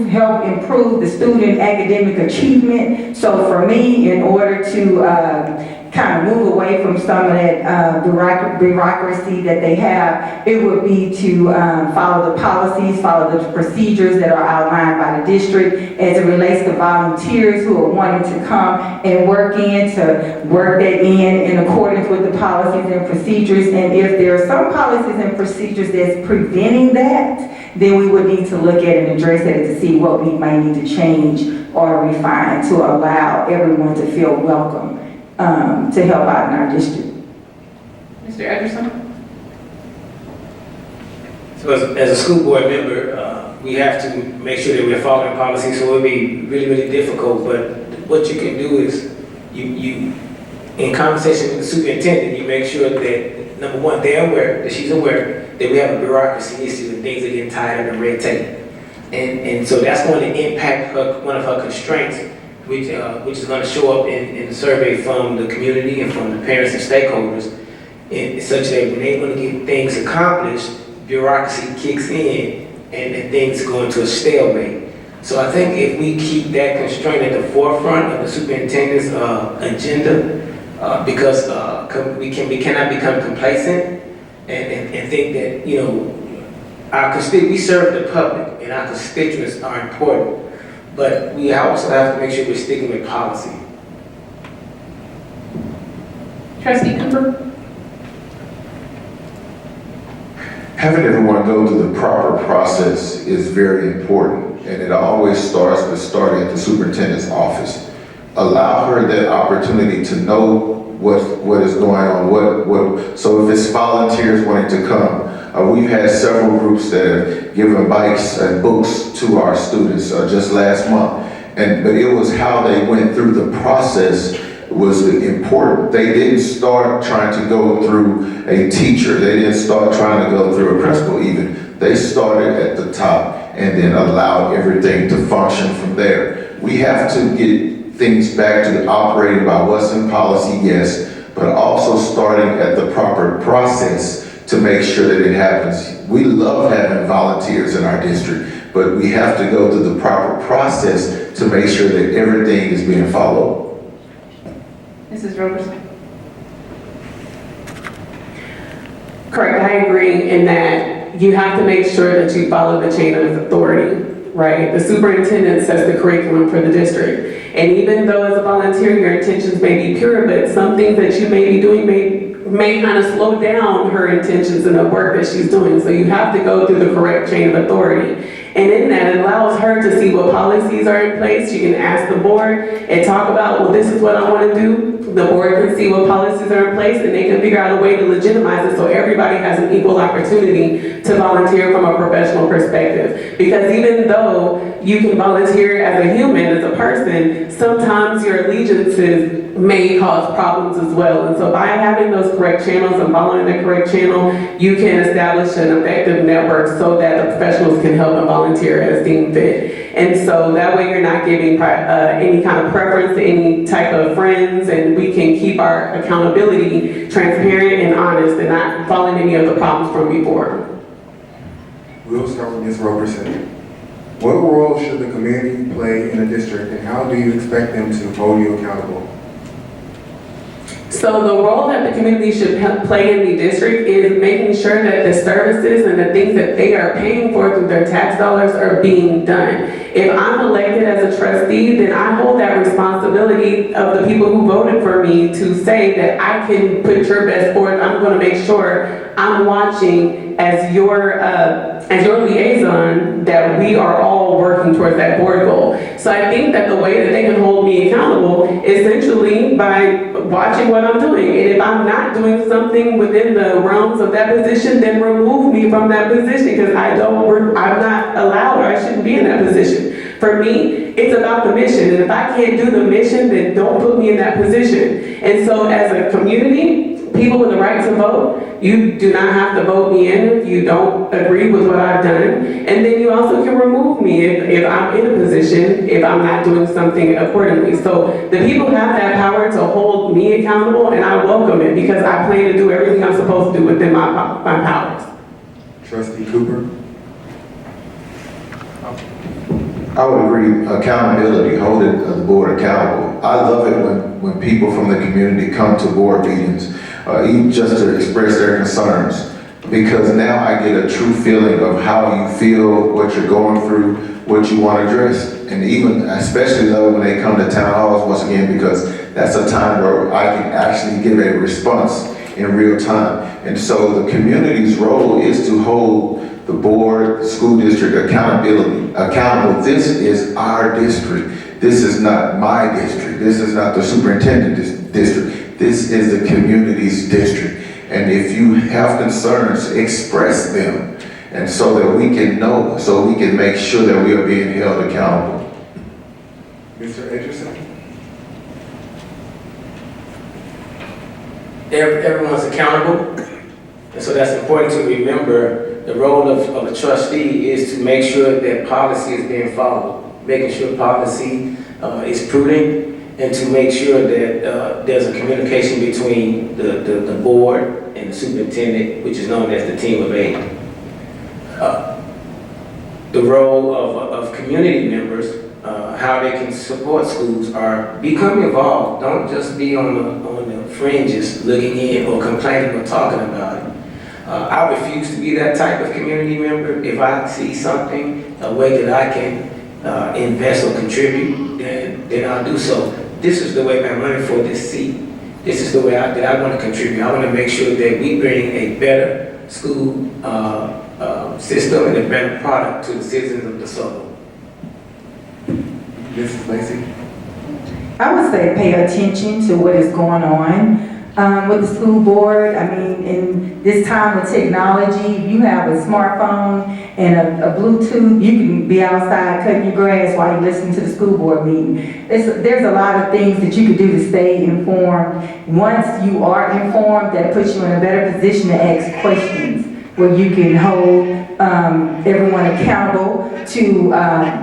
help improve the student academic achievement. So for me, in order to kind of move away from some of that bureaucracy that they have, it would be to follow the policies, follow the procedures that are outlined by the district as it relates to volunteers who are wanting to come and work that in accordance with the policies and procedures. And if there are some policies and procedures that's preventing that, then we would need to look at and address it to see what we might need to change or refine to allow everyone to feel welcome to help out in our district. Mr. Ederson? So as a school board member, we have to make sure that we're following policy, so it'll be really, really difficult. But what you can do is, you in conversation with the superintendent, you make sure that, number one, they're aware, that she's aware that we have a bureaucracy issue and things are getting tied up in red tape. And so that's going to impact one of her constraints, which is going to show up in the survey from the community and from the parents and stakeholders, and such that when they want to get things accomplished, bureaucracy kicks in and things go into a stalemate. So I think if we keep that constraint at the forefront of the superintendent's agenda, because we cannot become complacent and think that, we serve the public and our constituents are important. But we also have to make sure we're sticking with policy. Trustee Cooper? Having everyone go through the proper process is very important, and it always starts with starting at the superintendent's office. Allow her that opportunity to know what is going on, so if it's volunteers wanting to come, we've had several groups that have given bikes and books to our students just last month. But it was how they went through the process was important. They didn't start trying to go through a teacher. They didn't start trying to go through a principal even. They started at the top and then allowed everything to function from there. We have to get things back to operating by what's in policy, yes, but also starting at the proper process to make sure that it happens. We love having volunteers in our district, but we have to go through the proper process to make sure that everything is being followed. Mrs. Roberson? Correct, I agree in that you have to make sure that you follow the chain of authority, right? The superintendent sets the curriculum for the district. And even though as a volunteer, your intentions may be pure, but some things that you may be doing may kind of slow down her intentions in the work that she's doing. So you have to go through the correct chain of authority. And in that, it allows her to see what policies are in place. She can ask the board and talk about, well, this is what I want to do. The board can see what policies are in place and they can figure out a way to legitimize it so everybody has an equal opportunity to volunteer from a professional perspective. Because even though you can volunteer as a human, as a person, sometimes your allegiances may cause problems as well. And so by having those correct channels and following the correct channel, you can establish an effective network so that the professionals can help and volunteer as deemed fit. And so that way you're not giving any kind of preference to any type of friends, and we can keep our accountability transparent and honest and not following any of the problems from before. We'll start with Ms. Roberson. What role should the community play in a district, and how do you expect them to hold you accountable? So the role that the community should play in the district is making sure that the services and the things that they are paying for through their tax dollars are being done. If I'm elected as a trustee, then I hold that responsibility of the people who voted for me to say that I can put your best forth. I'm going to make sure I'm watching as your liaison that we are all working towards that board goal. So I think that the way that they can hold me accountable is essentially by watching what I'm doing. And if I'm not doing something within the realms of that position, then remove me from that position because I'm not allowed or I shouldn't be in that position. For me, it's about the mission. And if I can't do the mission, then don't put me in that position. And so as a community, people with the right to vote, you do not have to vote me in if you don't agree with what I've done. And then you also can remove me if I'm in a position, if I'm not doing something accordingly. So the people have that power to hold me accountable, and I welcome it because I plan to do everything I'm supposed to do within my powers. Trustee Cooper? I would agree, accountability, holding the board accountable. I love it when people from the community come to board meetings, even just to express their concerns, because now I get a true feeling of how you feel, what you're going through, what you want to address. And even, especially though when they come to town halls, once again, because that's a time where I can actually give a response in real time. And so the community's role is to hold the board, the school district accountable. This is our district. This is not my district. This is not the superintendent's district. This is the community's district. And if you have concerns, express them. And so that we can know, so we can make sure that we are being held accountable. Mr. Edgerson? Everyone's accountable. And so that's important to remember. The role of a trustee is to make sure that policy is being followed, making sure policy is prudent, and to make sure that there's a communication between the board and the superintendent, which is known as the team of 8. The role of community members, how they can support schools, are become involved. Don't just be on the fringes looking in or complaining or talking about it. I refuse to be that type of community member. If I see something, a way that I can invest or contribute, then I'll do so. This is the way I'm running for this seat. This is the way that I want to contribute. I want to make sure that we bring a better school system and a better product to the citizens of DeSoto. Mrs. Lacy? I would say pay attention to what is going on with the school board. I mean, in this time of technology, if you have a smartphone and a Bluetooth, you can be outside cutting your grass while you listen to the school board meeting. There's a lot of things that you can do to stay informed. Once you are informed, that puts you in a better position to ask questions. where you can hold everyone accountable to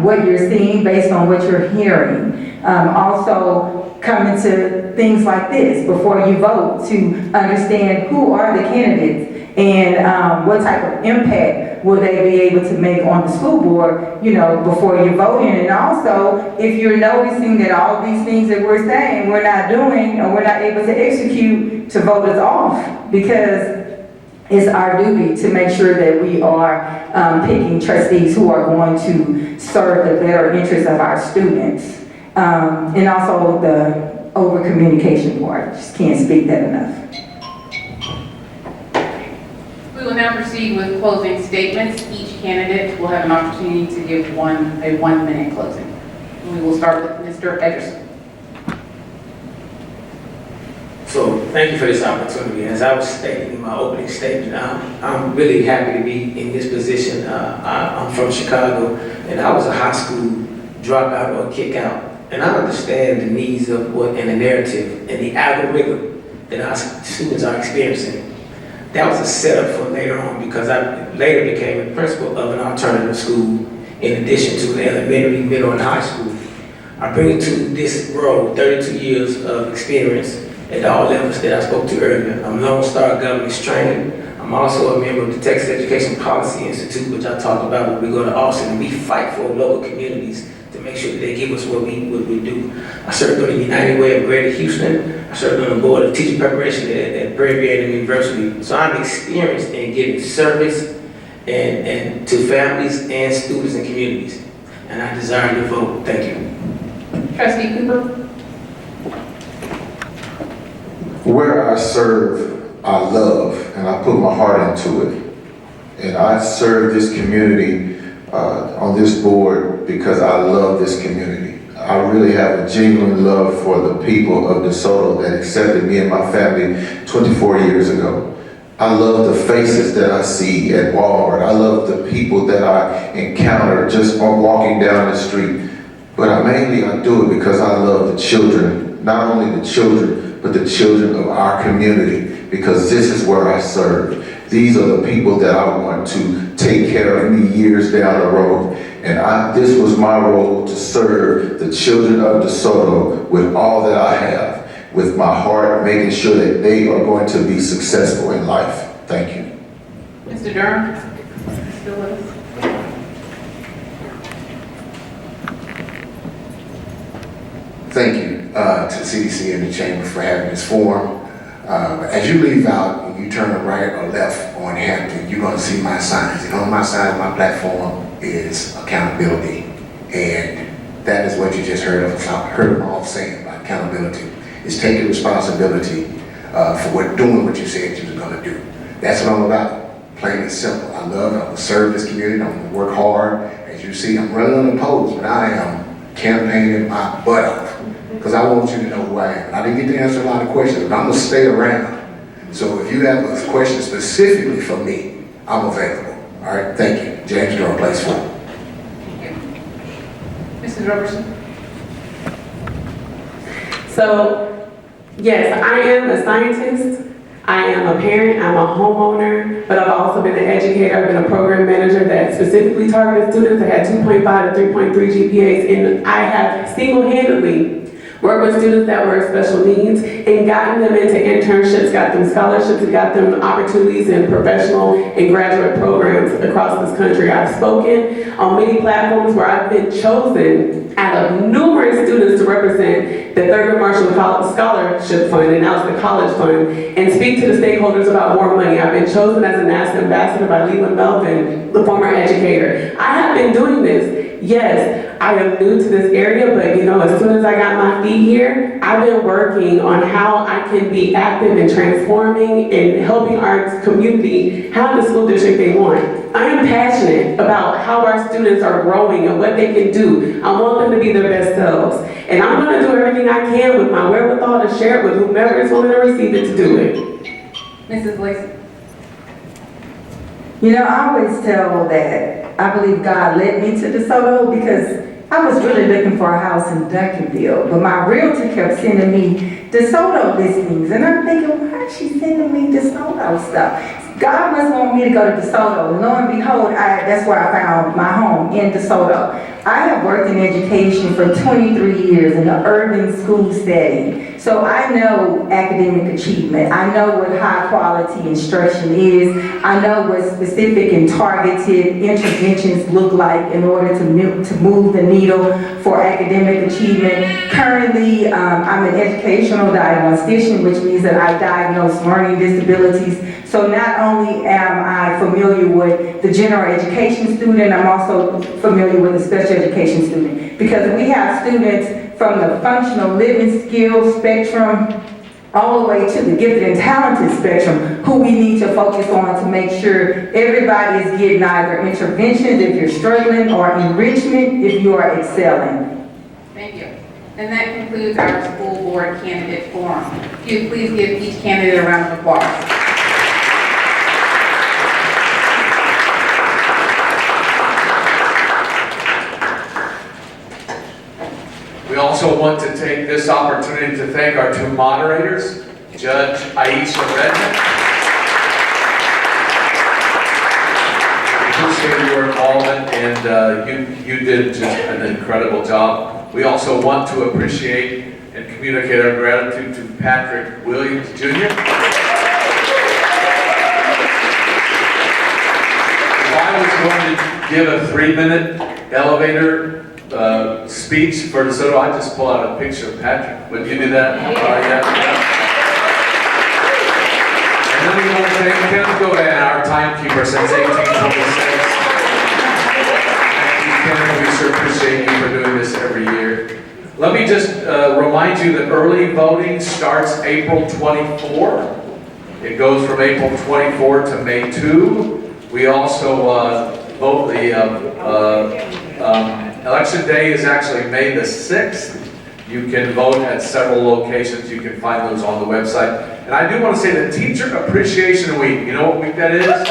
what you're seeing based on what you're hearing. Also, coming to things like this before you vote to understand who are the candidates and what type of impact will they be able to make on the school board, you know, before you vote in. And also, if you're noticing that all these things that we're saying we're not doing or we're not able to execute, to vote us off, because it's our duty to make sure that we are picking trustees who are going to serve the better interests of our students. And also the over-communication part, just can't speak that enough. We will now proceed with closing statements. Each candidate will have an opportunity to give a 1-minute closing. We will start with Mr. Ederson. So thank you for this opportunity. As I was stating in my opening statement, I'm really happy to be in this position. I'm from Chicago, and I was a high school dropout or kick out. And I understand the needs of what and the narrative and the algorithm that our students are experiencing. That was a setup for later on, because I later became a principal of an alternative school in addition to the elementary, middle, and high school. I bring to this role 32 years of experience at all levels that I spoke to earlier. I'm Lone Star Governance Training. I'm also a member of the Texas Education Policy Institute, which I talked about when we go to Austin, and we fight for local communities to make sure that they give us what we do. I served on the United Way of Greater Houston. I served on the board of teacher preparation at Prairie View University. So I'm experienced in giving service and to families and students and communities. And I desire your vote. Thank you. Trustee Cooper. Where I serve, I love, and I put my heart into it. And I serve this community on this board because I love this community. I really have a genuine love for the people of DeSoto that accepted me and my family 24 years ago. I love the faces that I see at Walmart. I love the people that I encounter just walking down the street. But I do it because I love the children, not only the children, but the children of our community, because this is where I serve. These are the people that I want to take care of me years down the road. And this was my role, to serve the children of DeSoto with all that I have, with my heart, making sure that they are going to be successful in life. Thank you. Mr. Durham. Still with us? Thank you to the CDC and the Chamber for having this forum. As you leave out, when you turn right or left on Hampton, you're going to see my signs. And on my sign, my platform is accountability. And that is what you just heard them all saying about accountability. It's taking responsibility for doing what you said you was going to do. That's what I'm about, plain and simple. I love it. I'm going to serve this community. I'm going to work hard. As you see, I'm running unopposed, but I am campaigning my butt off, because I want you to know who I am. I didn't get to answer a lot of questions, but I'm going to stay around. So if you have a question specifically for me, I'm available. All right, thank you. James Durham, place 4. Mrs. Robertson. So, yes, I am a scientist, I am a parent, I'm a homeowner, but I've also been an educator. I've been a program manager that specifically targeted students that had 2.5 to 3.3 GPAs, and I have single-handedly worked with students that were special needs and gotten them into internships, got them scholarships, and got them opportunities in professional and graduate programs across this country. I've spoken on many platforms where I've been chosen out of numerous students to represent the Thurgood Marshall Scholarship Fund, and now it's the College Fund, and speak to the stakeholders about more money. I've been chosen as a NASA ambassador by Leland Melvin, the former educator. I have been doing this. Yes, I am new to this area, but as soon as I got my feet here, I've been working on how I can be active in transforming and helping our community have the school district they want. I am passionate about how our students are growing and what they can do. I want them to be their best selves. And I'm going to do everything I can with my wherewithal to share it with whomever is willing to receive it to do it. Mrs. Lacy. I always tell that I believe God led me to DeSoto because I was really looking for a house in Duncanville, but my realtor kept sending me DeSoto listings, and I'm thinking, why is she sending me DeSoto stuff? God must want me to go to DeSoto. Lo and behold, that's where I found my home, in DeSoto. I have worked in education for 23 years in an urban school setting. So I know academic achievement. I know what high quality instruction is. I know what specific and targeted interventions look like in order to move the needle for academic achievement. Currently, I'm an educational diagnostician, which means that I diagnose learning disabilities. So not only am I familiar with the general education student, I'm also familiar with the special education student. Because we have students from the functional living skills spectrum all the way to the gifted and talented spectrum who we need to focus on to make sure everybody is getting either interventions if you're struggling or enrichment if you are excelling. Thank you. And that concludes our school board candidate forum. If you please give each candidate a round of applause. We also want to take this opportunity to thank our two moderators, Judge Aisha Redmond. We appreciate your involvement, and you did just an incredible job. We also want to appreciate and communicate our gratitude to Patrick Williams, Jr. If I was going to give a 3-minute elevator speech for DeSoto, I just pull out a picture of Patrick. Would you do that? Yeah. And then we want to thank Ken Govan, our timekeeper since 1826. Thank you, Ken. We sure appreciate you for doing this every year. Let me just remind you that early voting starts April 24. It goes from April 24 to May 2. We also vote election day is actually May the 6th. You can vote at several locations. You can find those on the website. And I do want to say the Teacher Appreciation Week. You know what week that is?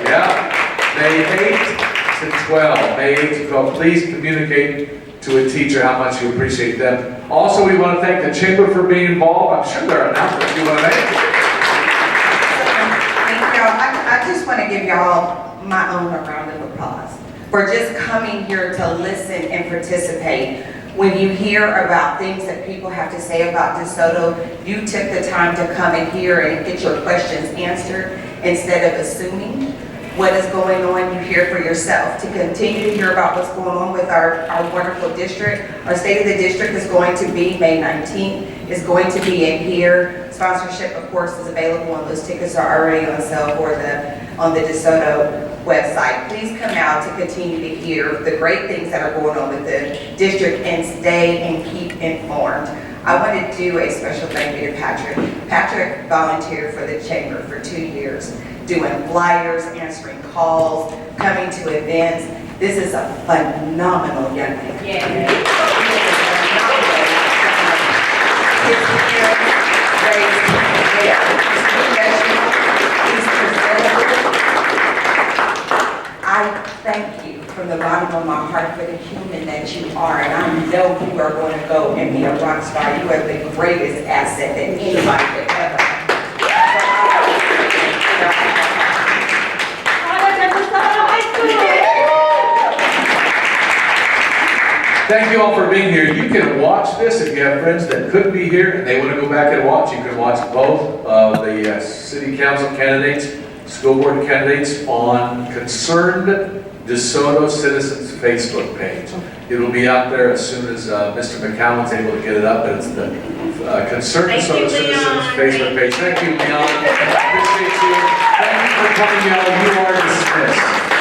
Yeah. May 8th to 12. May 8th to 12. Please communicate to a teacher how much you appreciate them. Also, we want to thank the Chamber for being involved. I'm sure there are announcements you want to make. Thank y'all. I just want to give y'all my own round of applause for just coming here to listen and participate. When you hear about things that people have to say about DeSoto, you took the time to come in here and get your questions answered instead of assuming what is going on. You hear for yourself. To continue to hear about what's going on with our wonderful district. Our State of the District is going to be May 19th. Is going to be in here. Sponsorship, of course, is available, and those tickets are already on sale on the DeSoto website. Please come out to continue to hear the great things that are going on with the district and stay and keep informed. I want to do a special thank you to Patrick. Patrick volunteered for the Chamber for 2 years, doing flyers, answering calls, coming to events. This is a phenomenal young man. I thank you from the bottom of my heart for the human that you are, and I know you are going to go and be a rock star. You are the greatest asset that anybody could ever have. Thank you all for being here. You can watch this if you have friends that couldn't be here and they want to go back and watch. You can watch both of the city council candidates, school board candidates on Concerned DeSoto Citizens Facebook page. It will be out there as soon as Mr. McCowan's able to get it up. But it's the Concerned DeSoto Citizens Facebook page. Thank you, Leon. Appreciate you. Thank you for coming, y'all. You are dismissed.